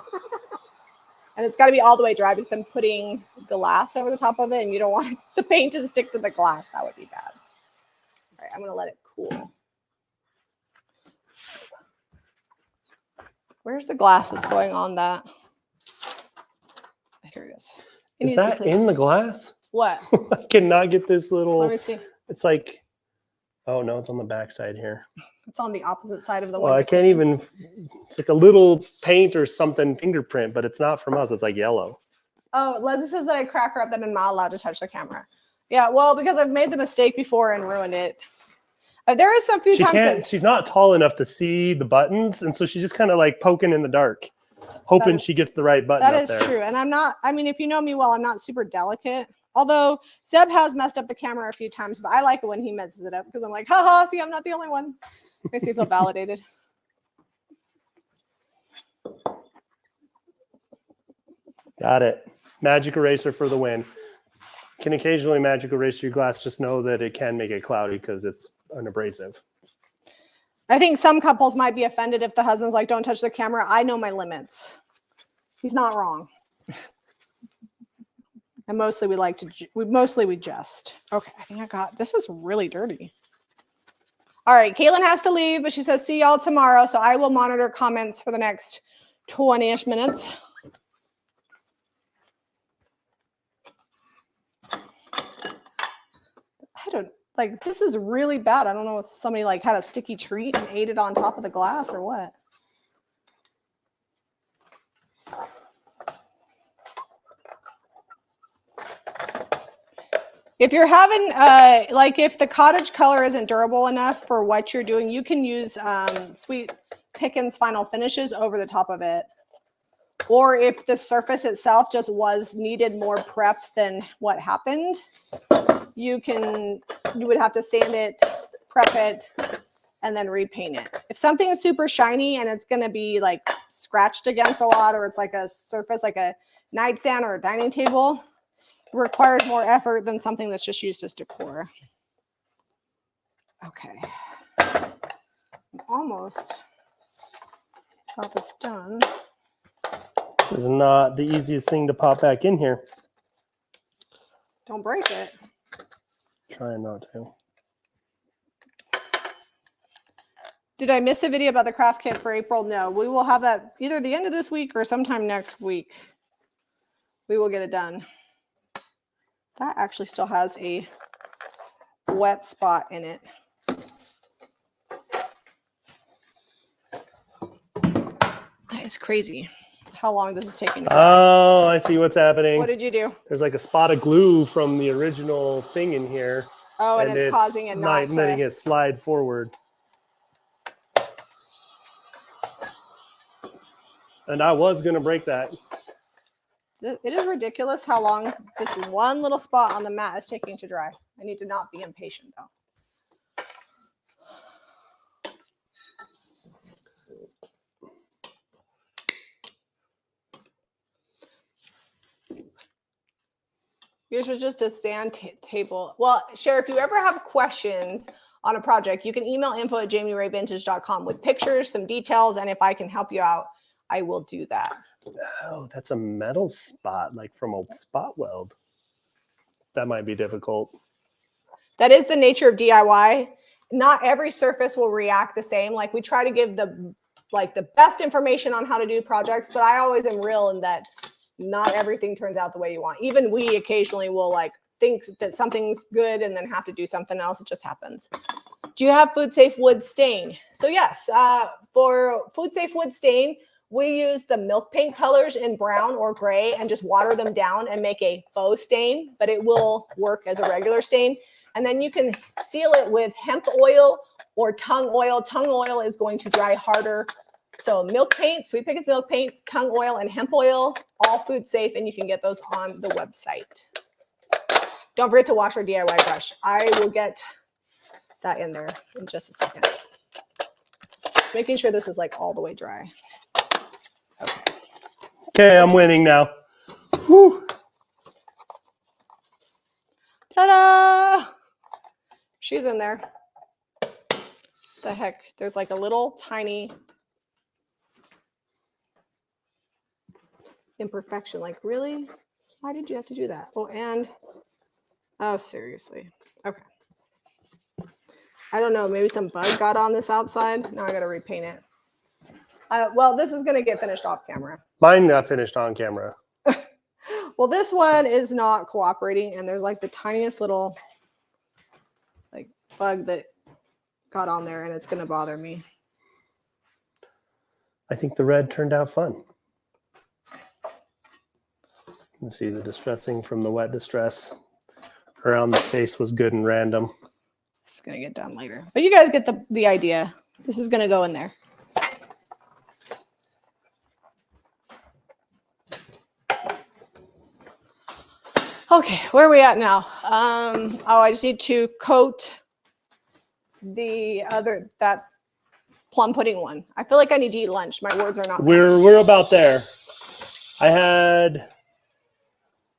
[SPEAKER 1] And it's got to be all the way dry because I'm putting glass over the top of it, and you don't want the paint to stick to the glass. That would be bad. All right, I'm going to let it cool. Where's the glass that's going on that? Here it is. It
[SPEAKER 2] Is that in the glass?
[SPEAKER 1] What?
[SPEAKER 2] I cannot get this little.
[SPEAKER 1] Let me see.
[SPEAKER 2] It's like Oh no, it's on the back side here.
[SPEAKER 1] It's on the opposite side of the
[SPEAKER 2] Well,
[SPEAKER 1] one.
[SPEAKER 2] I can't even, it's like a little paint or something fingerprint, but it's not from us. It's like yellow.
[SPEAKER 1] Oh, Leslie says that I crack her up that I'm not allowed to touch the camera. Yeah, well, because I've made the mistake before and ruined it. There is some few times that
[SPEAKER 2] She's not tall enough to see the buttons. And so she's just kind of like poking in the dark, hoping she gets the right button
[SPEAKER 1] that
[SPEAKER 2] up
[SPEAKER 1] is
[SPEAKER 2] there.
[SPEAKER 1] true. And I'm not, I mean, if you know me well, I'm not super delicate. Although Zeb has messed up the camera a few times, but I like it when he messes it up because I'm like, haha, see, I'm not the only one. Makes me feel validated.
[SPEAKER 2] Got it. Magic eraser for the win. Can occasionally magic erase your glass. Just know that it can make it cloudy because it's an abrasive.
[SPEAKER 1] I think some couples might be offended if the husband's like, don't touch the camera. I know my limits. He's not wrong. And mostly we jest. Okay, I think I got, this is really dirty. All right, Caitlin has to leave, but she says, see y'all tomorrow. So I will monitor comments for the next 20-ish minutes. I don't, like, this is really bad. I don't know if somebody like had a sticky treat and ate it on top of the glass or what. If you're having, like if the cottage color isn't durable enough for what you're doing, you can use Sweet Pickens Final Finishes over the top of it. Or if the surface itself just needed more prep than what happened, you would have to sand it, prep it, and then repaint it. If something is super shiny and it's gonna be like scratched against a lot, or it's like a surface like a nightstand or a dining table, requires more effort than something that's just used as decor. Okay, almost got this done.
[SPEAKER 2] This is not the easiest thing to pop back in here.
[SPEAKER 1] Don't break it.
[SPEAKER 2] Trying not to.
[SPEAKER 1] Did I miss a video about the craft kit for April? No, we will have that either the end of this week or sometime next week. We will get it done. That actually still has a wet spot in it. That is crazy how long this is taking.
[SPEAKER 2] Oh, I see what's happening.
[SPEAKER 1] What did you do?
[SPEAKER 2] There's like a spot of glue from the original thing in here.
[SPEAKER 1] Oh, and it's causing it not to...
[SPEAKER 2] letting it slide forward. And I was going to break that.
[SPEAKER 1] It is ridiculous how long this one little spot on the mat is taking to dry. I need to not be impatient, though. Yours was just a sand table. Well, Cher, if you ever have questions on a project, you can email info@jamierayvintage.com with pictures, some details, and if I can help you out, I will do that.
[SPEAKER 2] Oh, that's a metal spot, like from a spot weld. That might be difficult.
[SPEAKER 1] That is the nature of DIY. Not every surface will react the same. Like we try to give the best information on how to do projects, but I always am real in that not everything turns out the way you want. Even we occasionally will like think that something's good and then have to do something else. It just happens. Do you have food safe wood stain? So yes, for food safe wood stain, we use the milk paint colors in brown or gray and just water them down and make a faux stain, but it will work as a regular stain. And then you can seal it with hemp oil or tung oil. Tung oil is going to dry harder. So milk paint, Sweet Pickens milk paint, tung oil, and hemp oil, all food safe, and you can get those on the website. Don't forget to wash our DIY brush. I will get that in there in just a second. Making sure this is like all the way dry.
[SPEAKER 2] Okay, I'm winning now. Whew.
[SPEAKER 1] Ta-da! She's in there. The heck? There's like a little tiny imperfection. Like, really? Why did you have to do that? Oh, and oh, seriously. Okay. I don't know. Maybe some bug got on this outside. Now I got to repaint it. Well, this is going to get finished off camera.
[SPEAKER 2] Mine got finished on camera.
[SPEAKER 1] Well, this one is not cooperating, and there's like the tiniest little like bug that got on there and it's going to bother me.
[SPEAKER 2] I think the red turned out fun. You can see the distressing from the wet distress around the face was good and random.
[SPEAKER 1] It's going to get done later. But you guys get the idea. This is going to go in there. Okay, where are we at now? Oh, I just need to coat that plum pudding one. I feel like I need to eat lunch. My words are not.
[SPEAKER 2] We're about there. I had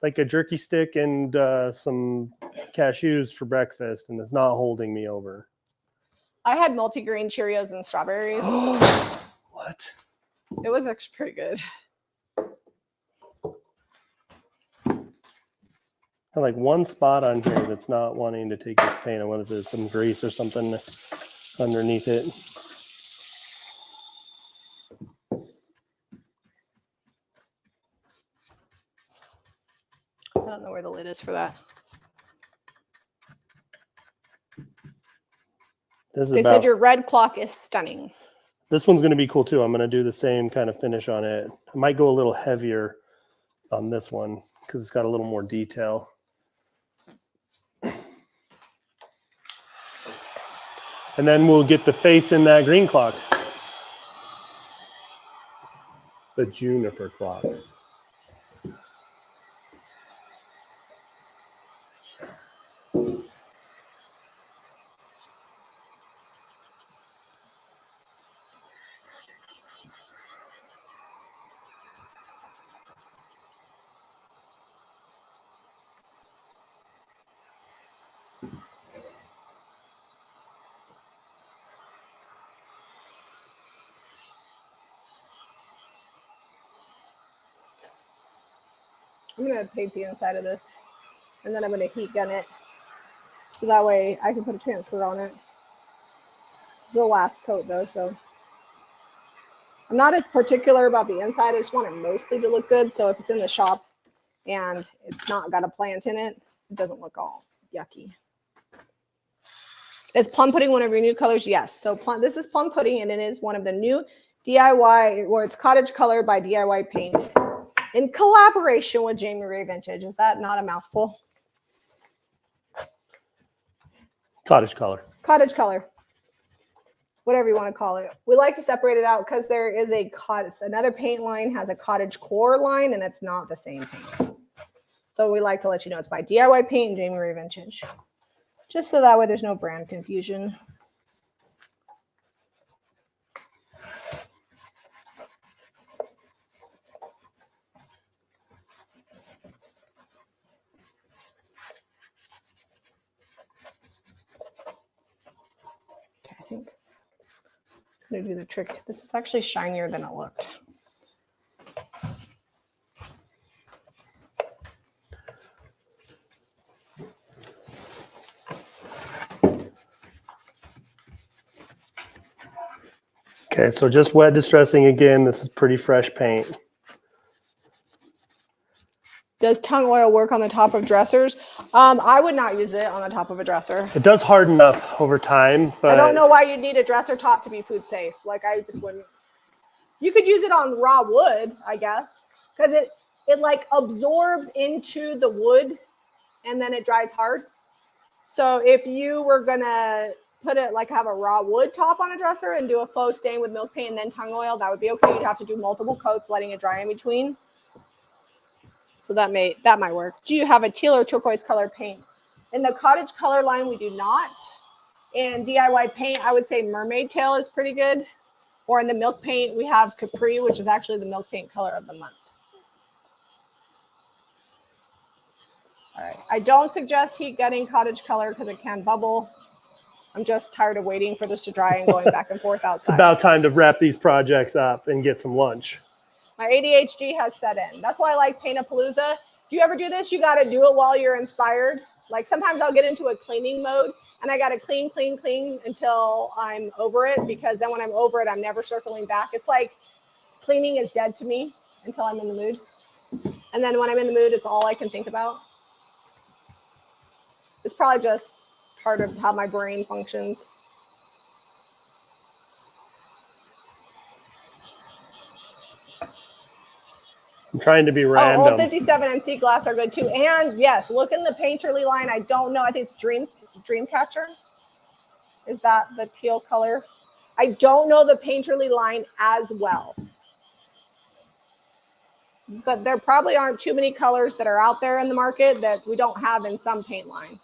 [SPEAKER 2] like a jerky stick and some cashews for breakfast, and it's not holding me over.
[SPEAKER 1] I had multigrain Cheerios and strawberries.
[SPEAKER 2] What?
[SPEAKER 1] It was actually pretty good.
[SPEAKER 2] I have like one spot on here that's not wanting to take this paint. I wonder if there's some grease or something underneath it.
[SPEAKER 1] I don't know where the lid is for that. They said your red clock is stunning.
[SPEAKER 2] This one's going to be cool too. I'm going to do the same kind of finish on it. I might go a little heavier on this one because it's got a little more detail. And then we'll get the face in that green clock. The Juniper clock.
[SPEAKER 1] I'm going to paint the inside of this, and then I'm going to heat gun it, so that way I can put a transfer on it. This is the last coat, though, so I'm not as particular about the inside. I just want it mostly to look good, so if it's in the shop and it's not got a plant in it, it doesn't look all yucky. Is plum pudding one of your new colors? Yes. So this is plum pudding, and it is one of the new DIY, or it's Cottage Color by DIY Paint, in collaboration with Jamie Ray Vintage. Is that not a mouthful?
[SPEAKER 2] Cottage color.
[SPEAKER 1] Cottage Color. Whatever you want to call it. We like to separate it out because there is another paint line has a cottage core line, and it's not the same paint. So we like to let you know it's by DIY Paint and Jamie Ray Vintage. Just so that way there's no brand confusion. Okay, I think it's going to do the trick. This is actually shinier than it looked.
[SPEAKER 2] Okay, so just wet distressing again. This is pretty fresh paint.
[SPEAKER 1] Does tung oil work on the top of dressers? I would not use it on the top of a dresser.
[SPEAKER 2] It does harden up over time, but
[SPEAKER 1] I don't know why you'd need a dresser top to be food safe. Like, I just wouldn't. You could use it on raw wood, I guess, because it like absorbs into the wood and then it dries hard. So if you were gonna put it like have a raw wood top on a dresser and do a faux stain with milk paint and then tung oil, that would be okay. You'd have to do multiple coats, letting it dry in between. So that might work. Do you have a teal or turquoise color paint? In the Cottage Color line, we do not. In DIY Paint, I would say Mermaid Tail is pretty good. Or in the milk paint, we have Capri, which is actually the milk paint color of the month. All right. I don't suggest heat gunning Cottage Color because it can bubble. I'm just tired of waiting for this to dry and going back and forth outside.
[SPEAKER 2] It's about time to wrap these projects up and get some lunch.
[SPEAKER 1] My ADHD has set in. That's why I like Paintapalooza. Do you ever do this? You got to do it while you're inspired. Like sometimes I'll get into a cleaning mode and I got to clean until I'm over it, because then when I'm over it, I'm never circling back. It's like cleaning is dead to me until I'm in the mood. And then when I'm in the mood, it's all I can think about. It's probably just part of how my brain functions.
[SPEAKER 2] trying to be
[SPEAKER 1] Oh, old
[SPEAKER 2] random.
[SPEAKER 1] 57 MC glass are good too. And yes, look in the Painterly line. I don't know. I think it's Dreamcatcher. Is that the teal color? I don't know the Painterly line as well. But there probably aren't too many colors that are out there in the market that we don't have in some paint line.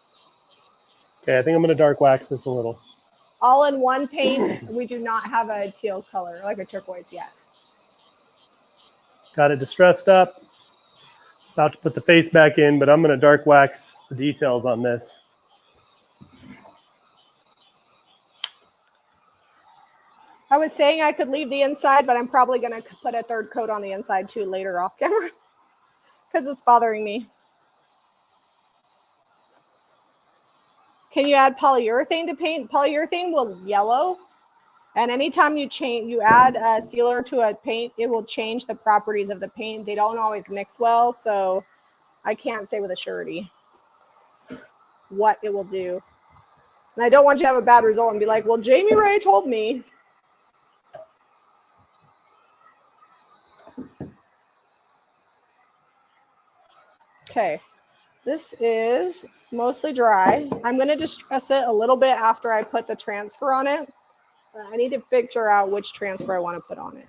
[SPEAKER 2] Okay, I think I'm going to dark wax this a little.
[SPEAKER 1] All in one paint, we do not have a teal color, like a turquoise yet.
[SPEAKER 2] Got it distressed up. About to put the face back in, but I'm going to dark wax the details on this.
[SPEAKER 1] I was saying I could leave the inside, but I'm probably going to put a third coat on the inside too later off camera because it's bothering me. Can you add polyurethane to paint? Polyurethane will yellow. And anytime you add a sealer to a paint, it will change the properties of the paint. They don't always mix well, so I can't say with a surety what it will do. And I don't want you to have a bad result and be like, well, Jamie Ray told me. Okay, this is mostly dry. I'm going to distress it a little bit after I put the transfer on it. I need to figure out which transfer I want to put on it.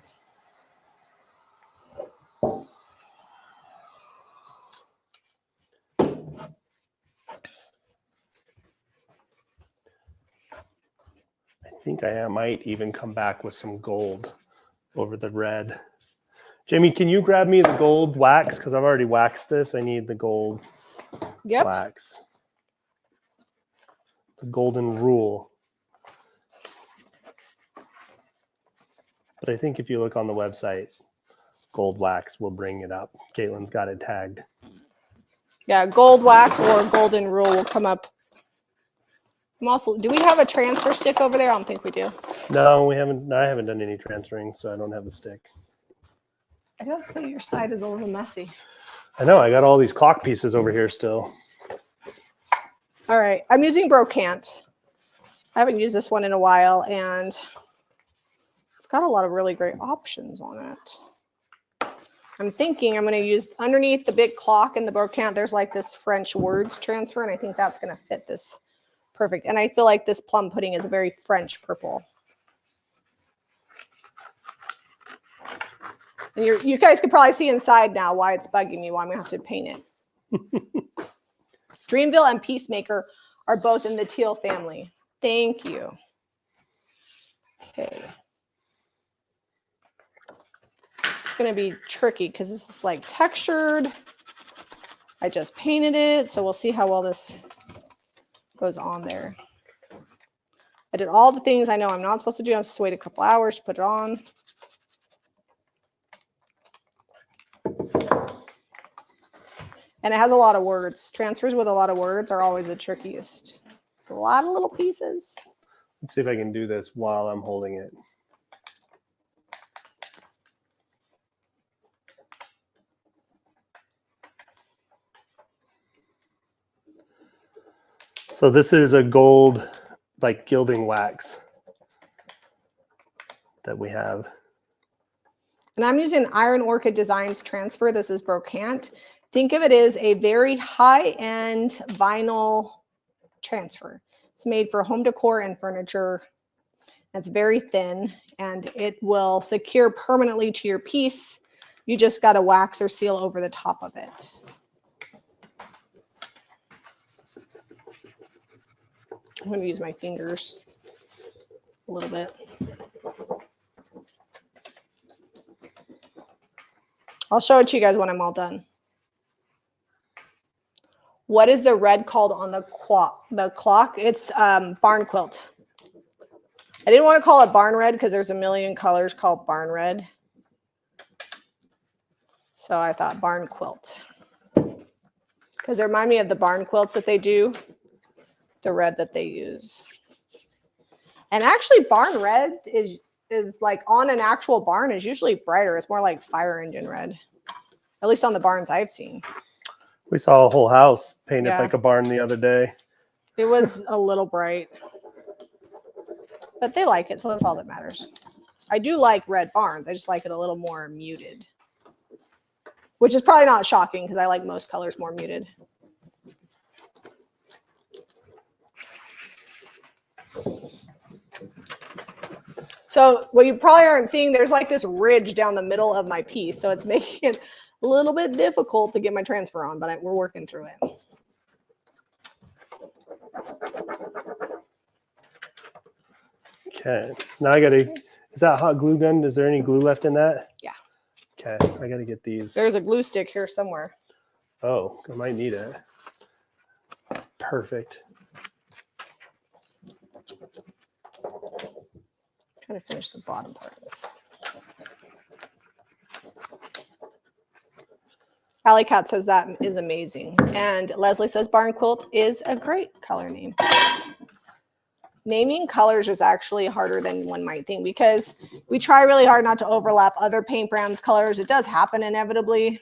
[SPEAKER 2] I think I might even come back with some gold over the red. Jamie, can you grab me the gold wax? Because I've already waxed this. I need the gold wax. The golden rule. But I think if you look on the website, gold wax will bring it up. Caitlin's got it tagged.
[SPEAKER 1] Yeah, gold wax or golden rule will come up. Do we have a transfer stick over there? I don't think we do.
[SPEAKER 2] No, we haven't. I haven't done any transferring, so I don't have a stick.
[SPEAKER 1] I don't see your side is a little messy.
[SPEAKER 2] I know. I got all these clock pieces over here still.
[SPEAKER 1] All right. I'm using Brocant. I haven't used this one in a while, and it's got a lot of really great options on it. I'm thinking I'm going to use underneath the big clock in the Brocant. There's like this French words transfer, and I think that's going to fit this perfect. And I feel like this plum pudding is a very French purple. And you guys could probably see inside now why it's bugging me, why I'm going to have to paint it. Dreamville and Peacemaker are both in the teal family. Thank you. Okay. It's going to be tricky because this is like textured. I just painted it, so we'll see how well this goes on there. I did all the things I know I'm not supposed to do. I just wait a couple hours to put it on. And it has a lot of words. Transfers with a lot of words are always the trickiest. It's a lot of little pieces.
[SPEAKER 2] Let's see if I can do this while I'm holding it. So this is a gold, like gilding wax that we have.
[SPEAKER 1] And I'm using Iron Orchid Designs transfer. This is Brocant. Think of it as a very high-end vinyl transfer. It's made for home decor and furniture. It's very thin, and it will secure permanently to your piece. You just got to wax or seal over the top of it. I'm going to use my fingers a little bit. I'll show it to you guys when I'm all done. What is the red called on the clock? It's barn quilt. I didn't want to call it barn red because there's a million colors called barn red. So I thought barn quilt. Because they remind me of the barn quilts that they do, the red that they use. And actually barn red is like on an actual barn is usually brighter. It's more like fire engine red, at least on the barns I've seen.
[SPEAKER 2] We saw a whole house painted like a barn the other day.
[SPEAKER 1] It was a little bright, but they like it, so that's all that matters. I do like red barns. I just like it a little more muted, which is probably not shocking because I like most colors more muted. So what you probably aren't seeing, there's like this ridge down the middle of my piece. So it's making it a little bit difficult to get my transfer on, but we're working through it.
[SPEAKER 2] Okay, now I gotta, is that hot glue gun? Is there any glue left in that?
[SPEAKER 1] Yeah.
[SPEAKER 2] Okay, I gotta get these.
[SPEAKER 1] There's a glue stick here somewhere.
[SPEAKER 2] Oh, I might need it. Perfect.
[SPEAKER 1] Trying to finish the bottom part of this. Alley Cat says that is amazing. And Leslie says barn quilt is a great color name. Naming colors is actually harder than one might think because we try really hard not to overlap other paint brands' colors. It does happen inevitably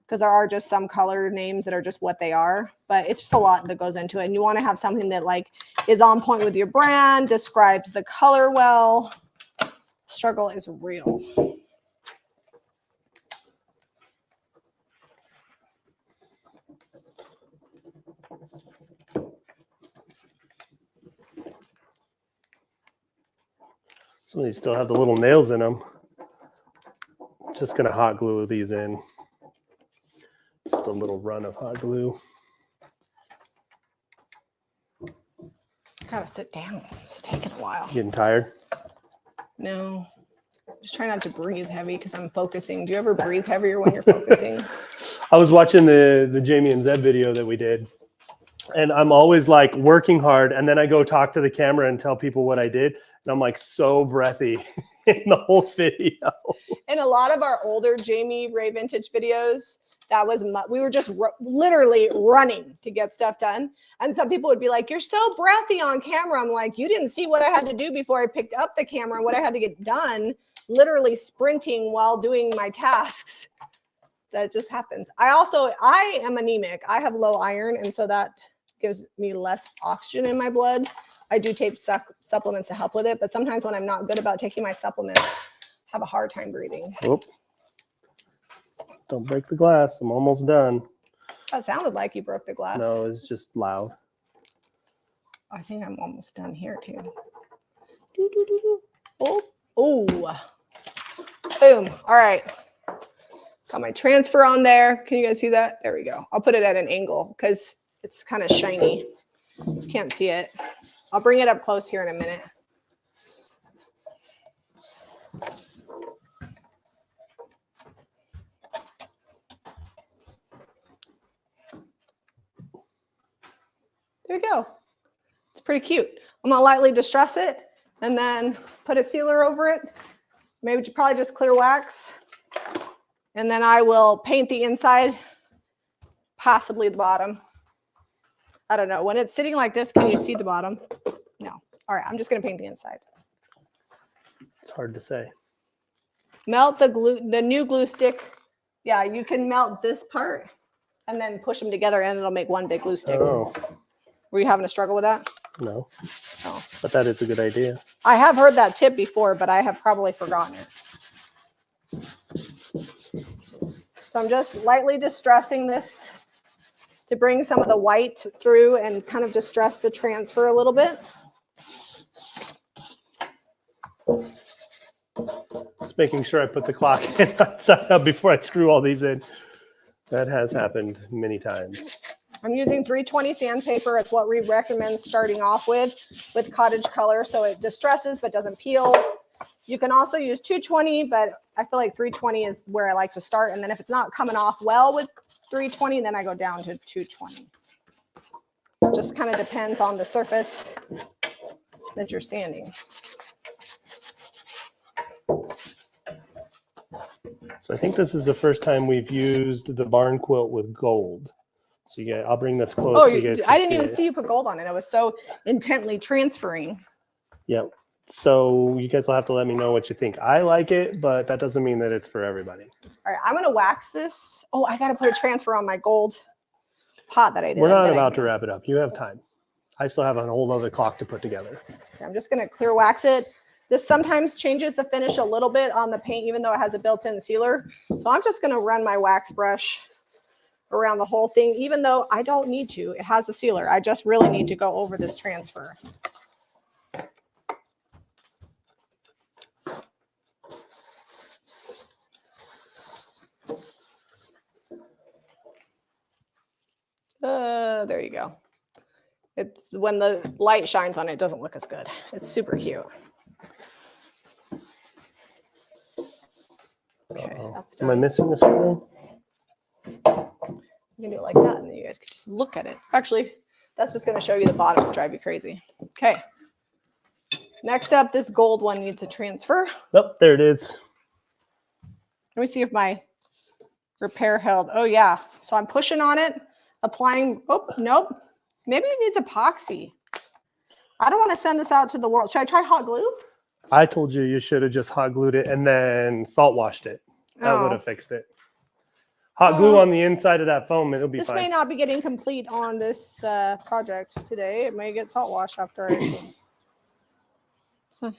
[SPEAKER 1] because there are just some color names that are just what they are, but it's just a lot that goes into it. And you want to have something that like is on point with your brand, describes the color well. Struggle is real.
[SPEAKER 2] Some of these still have the little nails in them. Just gonna hot glue these in. Just a little run of hot glue.
[SPEAKER 1] Gotta sit down. It's taking a while.
[SPEAKER 2] Getting tired?
[SPEAKER 1] No. Just try not to breathe heavy because I'm focusing. Do you ever breathe heavier when you're focusing?
[SPEAKER 2] I was watching the Jamie and Zeb video that we did, and I'm always like working hard, and then I go talk to the camera and tell people what I did, and I'm like so breathy in the whole video.
[SPEAKER 1] In a lot of our older Jamie Ray vintage videos, that was we were just literally running to get stuff done. And some people would be like, "You're so breathy on camera." I'm like, "You didn't see what I had to do before I picked up the camera, what I had to get done, literally sprinting while doing my tasks." That just happens. I am anemic. I have low iron, and so that gives me less oxygen in my blood. I do take supplements to help with it, but sometimes when I'm not good about taking my supplements, I have a hard time breathing.
[SPEAKER 2] Oh, don't break the glass. I'm almost done.
[SPEAKER 1] That sounded like you broke the glass.
[SPEAKER 2] No, it's just loud.
[SPEAKER 1] I think I'm almost done here too. Oh, oh, boom. All right. Got my transfer on there. Can you guys see that? There we go. I'll put it at an angle because it's kind of shiny. You can't see it. I'll bring it up close here in a minute. There you go. It's pretty cute. I'm gonna lightly distress it and then put a sealer over it. Maybe probably just clear wax. And then I will paint the inside, possibly the bottom. I don't know. When it's sitting like this, can you see the bottom? No. All right, I'm just gonna paint the inside.
[SPEAKER 2] It's hard to say.
[SPEAKER 1] Melt the glue, the new glue stick. Yeah, you can melt this part and then push them together and it'll make one big glue stick.
[SPEAKER 2] Oh.
[SPEAKER 1] Were you having a struggle with that?
[SPEAKER 2] No.
[SPEAKER 1] Oh.
[SPEAKER 2] But that is a good idea.
[SPEAKER 1] I have heard that tip before, but I have probably forgotten it. So I'm just lightly distressing this to bring some of the white through and kind of distress the transfer a little bit.
[SPEAKER 2] Just making sure I put the clock in before I screw all these in. That has happened many times.
[SPEAKER 1] I'm using 320 sandpaper. It's what we recommend starting off with cottage color, so it distresses but doesn't peel. You can also use 220, but I feel like 320 is where I like to start. And then if it's not coming off well with 320, then I go down to 220. Just kind of depends on the surface that you're sanding.
[SPEAKER 2] So I think this is the first time we've used the barn quilt with gold. So I'll bring this close.
[SPEAKER 1] Oh,
[SPEAKER 2] so you guys can
[SPEAKER 1] I didn't even see you put gold on it. I was so intently transferring.
[SPEAKER 2] Yep. So you guys will have to let me know what you think. I like it, but that doesn't mean that it's for everybody.
[SPEAKER 1] All right, I'm going to wax this. Oh, I got to put a transfer on my gold pot that I did.
[SPEAKER 2] We're not about to wrap it up. You have time. I still have a whole other clock to put together.
[SPEAKER 1] Okay, I'm just going to clear wax it. This sometimes changes the finish a little bit on the paint, even though it has a built-in sealer. So I'm just going to run my wax brush around the whole thing, even though I don't need to. It has a sealer. I just really need to go over this transfer. There you go. It's when the light shines on it, it doesn't look as good. It's super cute. Okay, that's done.
[SPEAKER 2] Am I missing this one?
[SPEAKER 1] You can do it like that, and then you guys can just look at it. Actually, that's just going to show you the bottom and drive you crazy. Okay. Next up, this gold one needs a transfer.
[SPEAKER 2] Oh, there it is.
[SPEAKER 1] Let me see if my repair held. Oh, yeah. So I'm pushing on it, applying. Oh, nope. Maybe it needs epoxy. I don't want to send this out to the world. Should I try hot glue?
[SPEAKER 2] I told you should have just hot glued it and then salt washed it. That would have fixed it. Hot glue on the inside of that foam, it'll be fine.
[SPEAKER 1] This may not be getting complete on this project today. It may get salt washed after everything. So,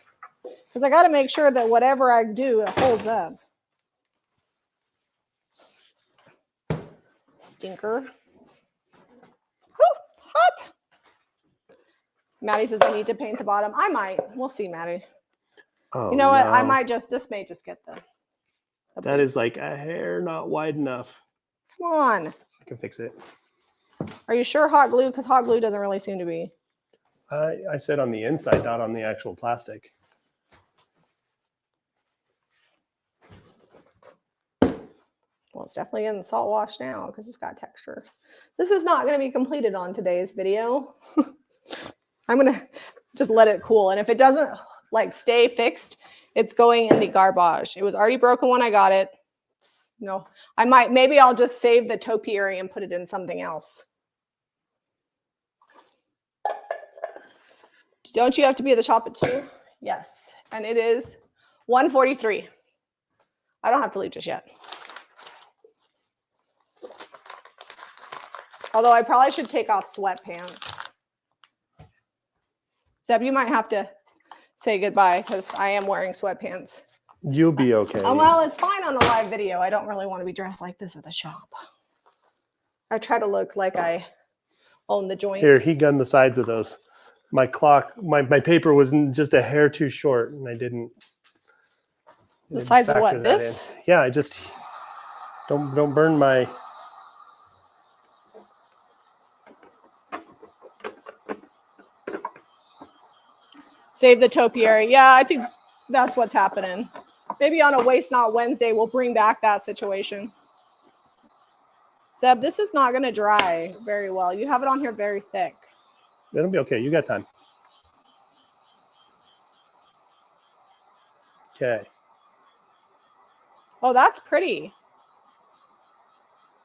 [SPEAKER 1] because I got to make sure that whatever I do, it holds up. Stinker. Whew, hot. Maddie says I need to paint the bottom. I might. We'll see, Maddie.
[SPEAKER 2] Oh,
[SPEAKER 1] you know what?
[SPEAKER 2] no.
[SPEAKER 1] I might just, this may just get the
[SPEAKER 2] that is like a hair not wide enough.
[SPEAKER 1] Come on.
[SPEAKER 2] I can fix it.
[SPEAKER 1] Are you sure hot glue? Because hot glue doesn't really seem to be.
[SPEAKER 2] I said on the inside, not on the actual plastic.
[SPEAKER 1] Well, it's definitely getting salt washed now because it's got texture. This is not going to be completed on today's video. I'm going to just let it cool. And if it doesn't like stay fixed, it's going in the garbage. It was already broken when I got it. No, maybe I'll just save the topiary and put it in something else. Don't you have to be at the shop at 2? Yes. And it is 1:43. I don't have to leave just yet. Although I probably should take off sweatpants. Zeb, you might have to say goodbye because I am wearing sweatpants.
[SPEAKER 2] You'll be okay.
[SPEAKER 1] Well, it's fine on a live video. I don't really want to be dressed like this at the shop. I try to look like I own the joint.
[SPEAKER 2] Here, he gunned the sides of those. My clock, my paper was just a hair too short, and I didn't.
[SPEAKER 1] The sides of what? This?
[SPEAKER 2] Yeah, I just don't burn my.
[SPEAKER 1] Save the topiary. Yeah, I think that's what's happening. Maybe on a Waste Not Wednesday, we'll bring back that situation. Zeb, this is not going to dry very well. You have it on here very thick.
[SPEAKER 2] It'll be okay. You got time. Okay.
[SPEAKER 1] Oh, that's pretty.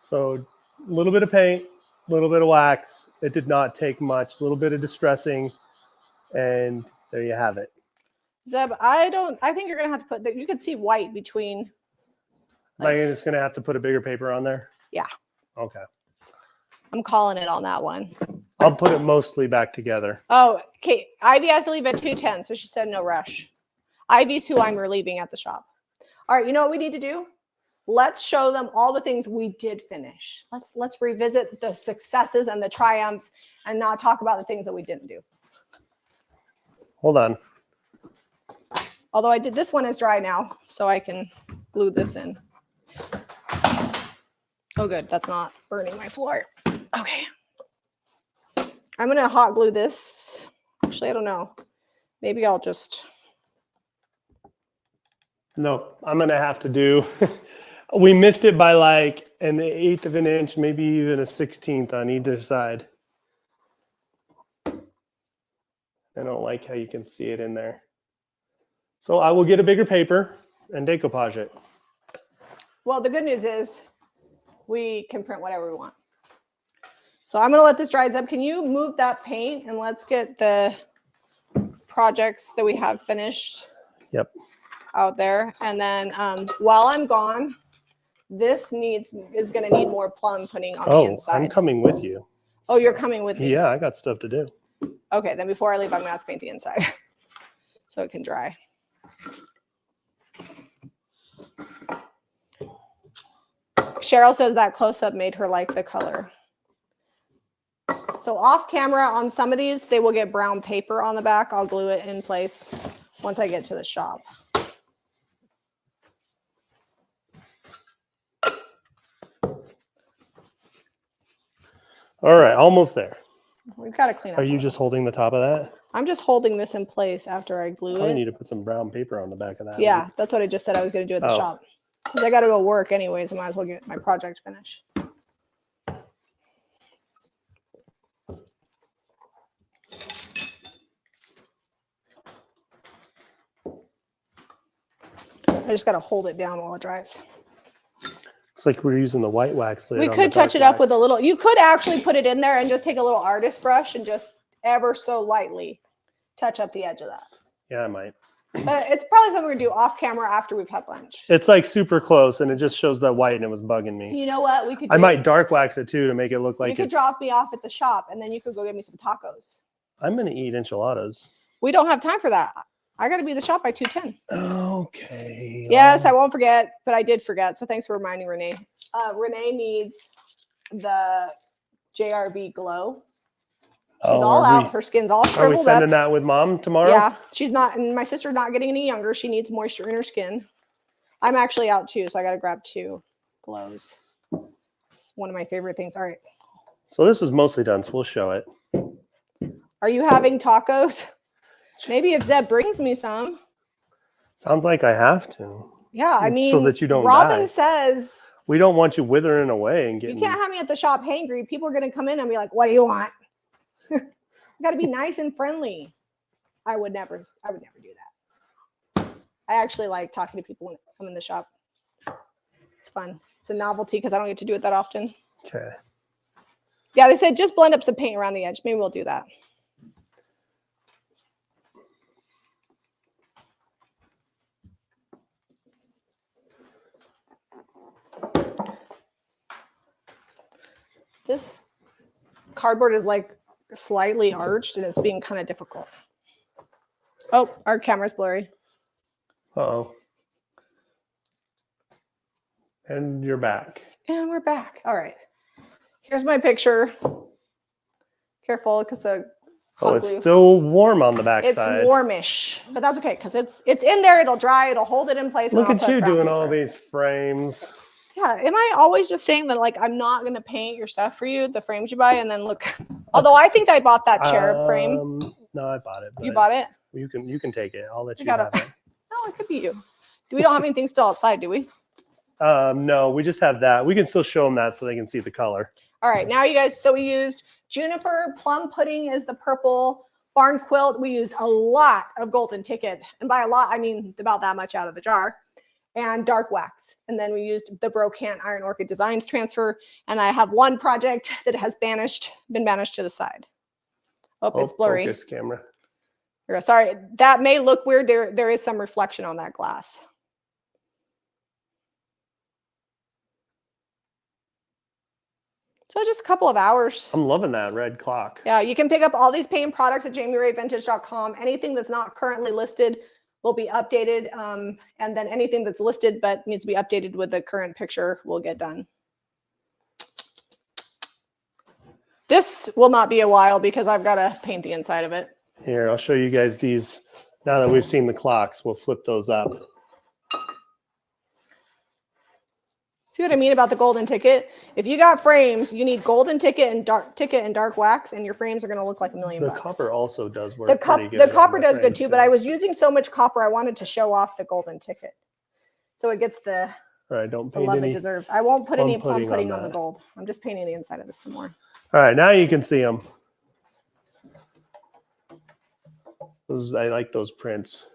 [SPEAKER 2] So a little bit of paint, a little bit of wax. It did not take much. A little bit of distressing, and there you have it.
[SPEAKER 1] Zeb, I think you're going to have to put, you can see white between.
[SPEAKER 2] Like, am I just going to have to put a bigger paper on there?
[SPEAKER 1] Yeah.
[SPEAKER 2] Okay.
[SPEAKER 1] I'm calling it on that one.
[SPEAKER 2] I'll put it mostly back together.
[SPEAKER 1] Oh, okay. Ivy has to leave at 2:10, so she said no rush. Ivy's who I'm relieving at the shop. All right, you know what we need to do? Let's show them all the things we did finish. Let's revisit the successes and the triumphs and not talk about the things that we didn't do.
[SPEAKER 2] Hold on.
[SPEAKER 1] Although I did, this one is dry now, so I can glue this in. Oh, good. That's not burning my floor. Okay. I'm going to hot glue this. Actually, I don't know. Maybe I'll just.
[SPEAKER 2] No, I'm going to have to do. We missed it by like an 1/8 of an inch, maybe even a 1/16 on either side. I don't like how you can see it in there. So I will get a bigger paper and decoupage it.
[SPEAKER 1] Well, the good news is we can print whatever we want. So I'm going to let this dry up. Can you move that paint and let's get the projects that we have finished out there. And then while I'm gone, this is going to need more plum putting on the inside.
[SPEAKER 2] I'm coming with you.
[SPEAKER 1] Oh, you're coming with me?
[SPEAKER 2] Yeah, I got stuff to do.
[SPEAKER 1] Okay, then before I leave, I'm going to have to paint the inside so it can dry. Cheryl says that close-up made her like the color. So off camera on some of these, they will get brown paper on the back. I'll glue it in place once I get to the shop.
[SPEAKER 2] All right, almost there.
[SPEAKER 1] We've got to clean up.
[SPEAKER 2] Are you just holding the top of that?
[SPEAKER 1] I'm just holding this in place after I glue
[SPEAKER 2] Probably
[SPEAKER 1] it.
[SPEAKER 2] need to put some brown paper on the back of that.
[SPEAKER 1] Yeah,
[SPEAKER 2] one.
[SPEAKER 1] that's what I just said I was going to do at the
[SPEAKER 2] Oh.
[SPEAKER 1] shop. Because I got to go work anyways. I might as well get my project finished. I just got to hold it down while it dries.
[SPEAKER 2] Looks like we're using the white wax lid.
[SPEAKER 1] We
[SPEAKER 2] on
[SPEAKER 1] could
[SPEAKER 2] the
[SPEAKER 1] touch
[SPEAKER 2] dark
[SPEAKER 1] it up
[SPEAKER 2] wax.
[SPEAKER 1] with a little, you could actually put it in there and just take a little artist brush and just ever so lightly touch up the edge of that.
[SPEAKER 2] Yeah, I might.
[SPEAKER 1] But it's probably something we're going to do off camera after we've had lunch.
[SPEAKER 2] It's like super close, and it just shows that white, and it was bugging me.
[SPEAKER 1] You know what? We could do
[SPEAKER 2] I might dark wax it too to make it look like
[SPEAKER 1] you could
[SPEAKER 2] it's.
[SPEAKER 1] drop me off at the shop and then you could go get me some tacos.
[SPEAKER 2] I'm gonna eat enchiladas.
[SPEAKER 1] We don't have time for that. I got to be at the shop by 2:10.
[SPEAKER 2] Okay.
[SPEAKER 1] Yes, I won't forget, but I did forget. So thanks for reminding Renee. Renee needs the JRB Glow. She's all out. Her skin's all
[SPEAKER 2] Are we
[SPEAKER 1] shriveled up.
[SPEAKER 2] sending that with mom tomorrow?
[SPEAKER 1] Yeah, she's not, and my sister's not getting any younger. She needs moisture in her skin. I'm actually out too, so I got to grab 2 glows. It's one of my favorite things. All right.
[SPEAKER 2] So this is mostly done, so we'll show it.
[SPEAKER 1] Are you having tacos? Maybe if Zeb brings me some.
[SPEAKER 2] Sounds like I have to.
[SPEAKER 1] Yeah, I mean,
[SPEAKER 2] so that you don't
[SPEAKER 1] Robin
[SPEAKER 2] die.
[SPEAKER 1] says
[SPEAKER 2] We don't want you withering away and getting.
[SPEAKER 1] you can't have me at the shop hangry. People are going to come in and be like, "What do you want?" You got to be nice and friendly. I would never do that. I actually like talking to people when I'm in the shop. It's fun. It's a novelty because I don't get to do it that often.
[SPEAKER 2] Okay.
[SPEAKER 1] Yeah, they said just blend up some paint around the edge. Maybe we'll do that. This cardboard is like slightly arched and it's being kind of difficult. Oh, our camera's blurry.
[SPEAKER 2] Uh-oh. And you're back.
[SPEAKER 1] And we're back. All right. Here's my picture. Careful, because the
[SPEAKER 2] Oh, it's still warm on the back
[SPEAKER 1] it's
[SPEAKER 2] side.
[SPEAKER 1] warmish, but that's okay because it's in there. It'll dry. It'll hold it in place.
[SPEAKER 2] Look
[SPEAKER 1] and
[SPEAKER 2] at
[SPEAKER 1] I'll
[SPEAKER 2] you
[SPEAKER 1] put brown
[SPEAKER 2] doing all
[SPEAKER 1] paper.
[SPEAKER 2] these frames.
[SPEAKER 1] Yeah. Am I always just saying that like I'm not gonna paint your stuff for you, the frames you buy, and then look? Although I think I bought that cherub frame.
[SPEAKER 2] No, I bought it.
[SPEAKER 1] You bought it?
[SPEAKER 2] You can take it. I'll let
[SPEAKER 1] I
[SPEAKER 2] you
[SPEAKER 1] got
[SPEAKER 2] have
[SPEAKER 1] it.
[SPEAKER 2] it.
[SPEAKER 1] No, it could be you. We don't have anything still outside, do we?
[SPEAKER 2] No, we just have that. We can still show them that so they can see the color.
[SPEAKER 1] All right, now you guys, so we used Juniper, plum pudding is the purple, barn quilt. We used a lot of golden ticket. And by a lot, I mean about that much out of the jar. And dark wax. And then we used the Brocant Iron Orchid Designs transfer. And I have one project that has been banished to the side. Oh, it's blurry.
[SPEAKER 2] Focus camera.
[SPEAKER 1] Here we go. Sorry, that may look weird. There is some reflection on that glass. So just a couple of hours.
[SPEAKER 2] I'm loving that red clock.
[SPEAKER 1] Yeah, you can pick up all these paint products at JamieRayVintage.com. Anything that's not currently listed will be updated. And then anything that's listed but needs to be updated with the current picture will get done. This will not be a while because I've got to paint the inside of it.
[SPEAKER 2] Here, I'll show you guys these. Now that we've seen the clocks, we'll flip those up.
[SPEAKER 1] See what I mean about the golden ticket? If you got frames, you need golden ticket and dark wax, and your frames are going to look like $1 million.
[SPEAKER 2] The copper also does work.
[SPEAKER 1] The copper does good too, but I was using so much copper, I wanted to show off the golden ticket, so it gets the
[SPEAKER 2] don't
[SPEAKER 1] the
[SPEAKER 2] paint
[SPEAKER 1] love
[SPEAKER 2] any.
[SPEAKER 1] it deserves. I won't put any plum pudding on the
[SPEAKER 2] that.
[SPEAKER 1] gold. I'm just painting the inside of this some more.
[SPEAKER 2] All right, now you can see them. I like those prints.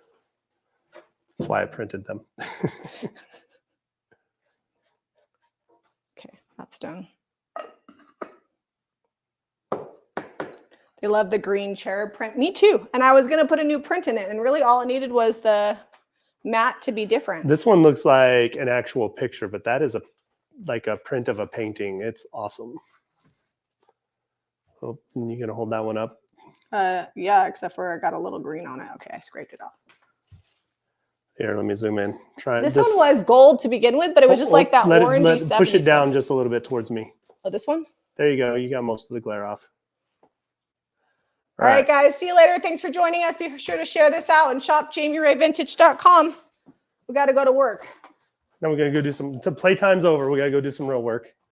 [SPEAKER 2] That's why I printed them.
[SPEAKER 1] Okay, that's done. They love the green cherub print. Me too. And I was going to put a new print in it, and really all it needed was the matte to be different.
[SPEAKER 2] This one looks like an actual picture, but that is like a print of a painting. It's awesome. Oh, and you gonna hold that one up?
[SPEAKER 1] Yeah, except for I got a little green on it. Okay, I scraped it off.
[SPEAKER 2] Here, let me zoom in. Try
[SPEAKER 1] This one was gold to begin with, but it was just like that orangey 70s.
[SPEAKER 2] Push it down just a little bit towards me.
[SPEAKER 1] Oh, this one?
[SPEAKER 2] There you go. You got most of the glare off.
[SPEAKER 1] All right, guys. See you later. Thanks for joining us. Be sure to share this out and shop JamieRayVintage.com. We got to go to work.
[SPEAKER 2] Now we're going to go do some, playtime's over. We got to go do some real work.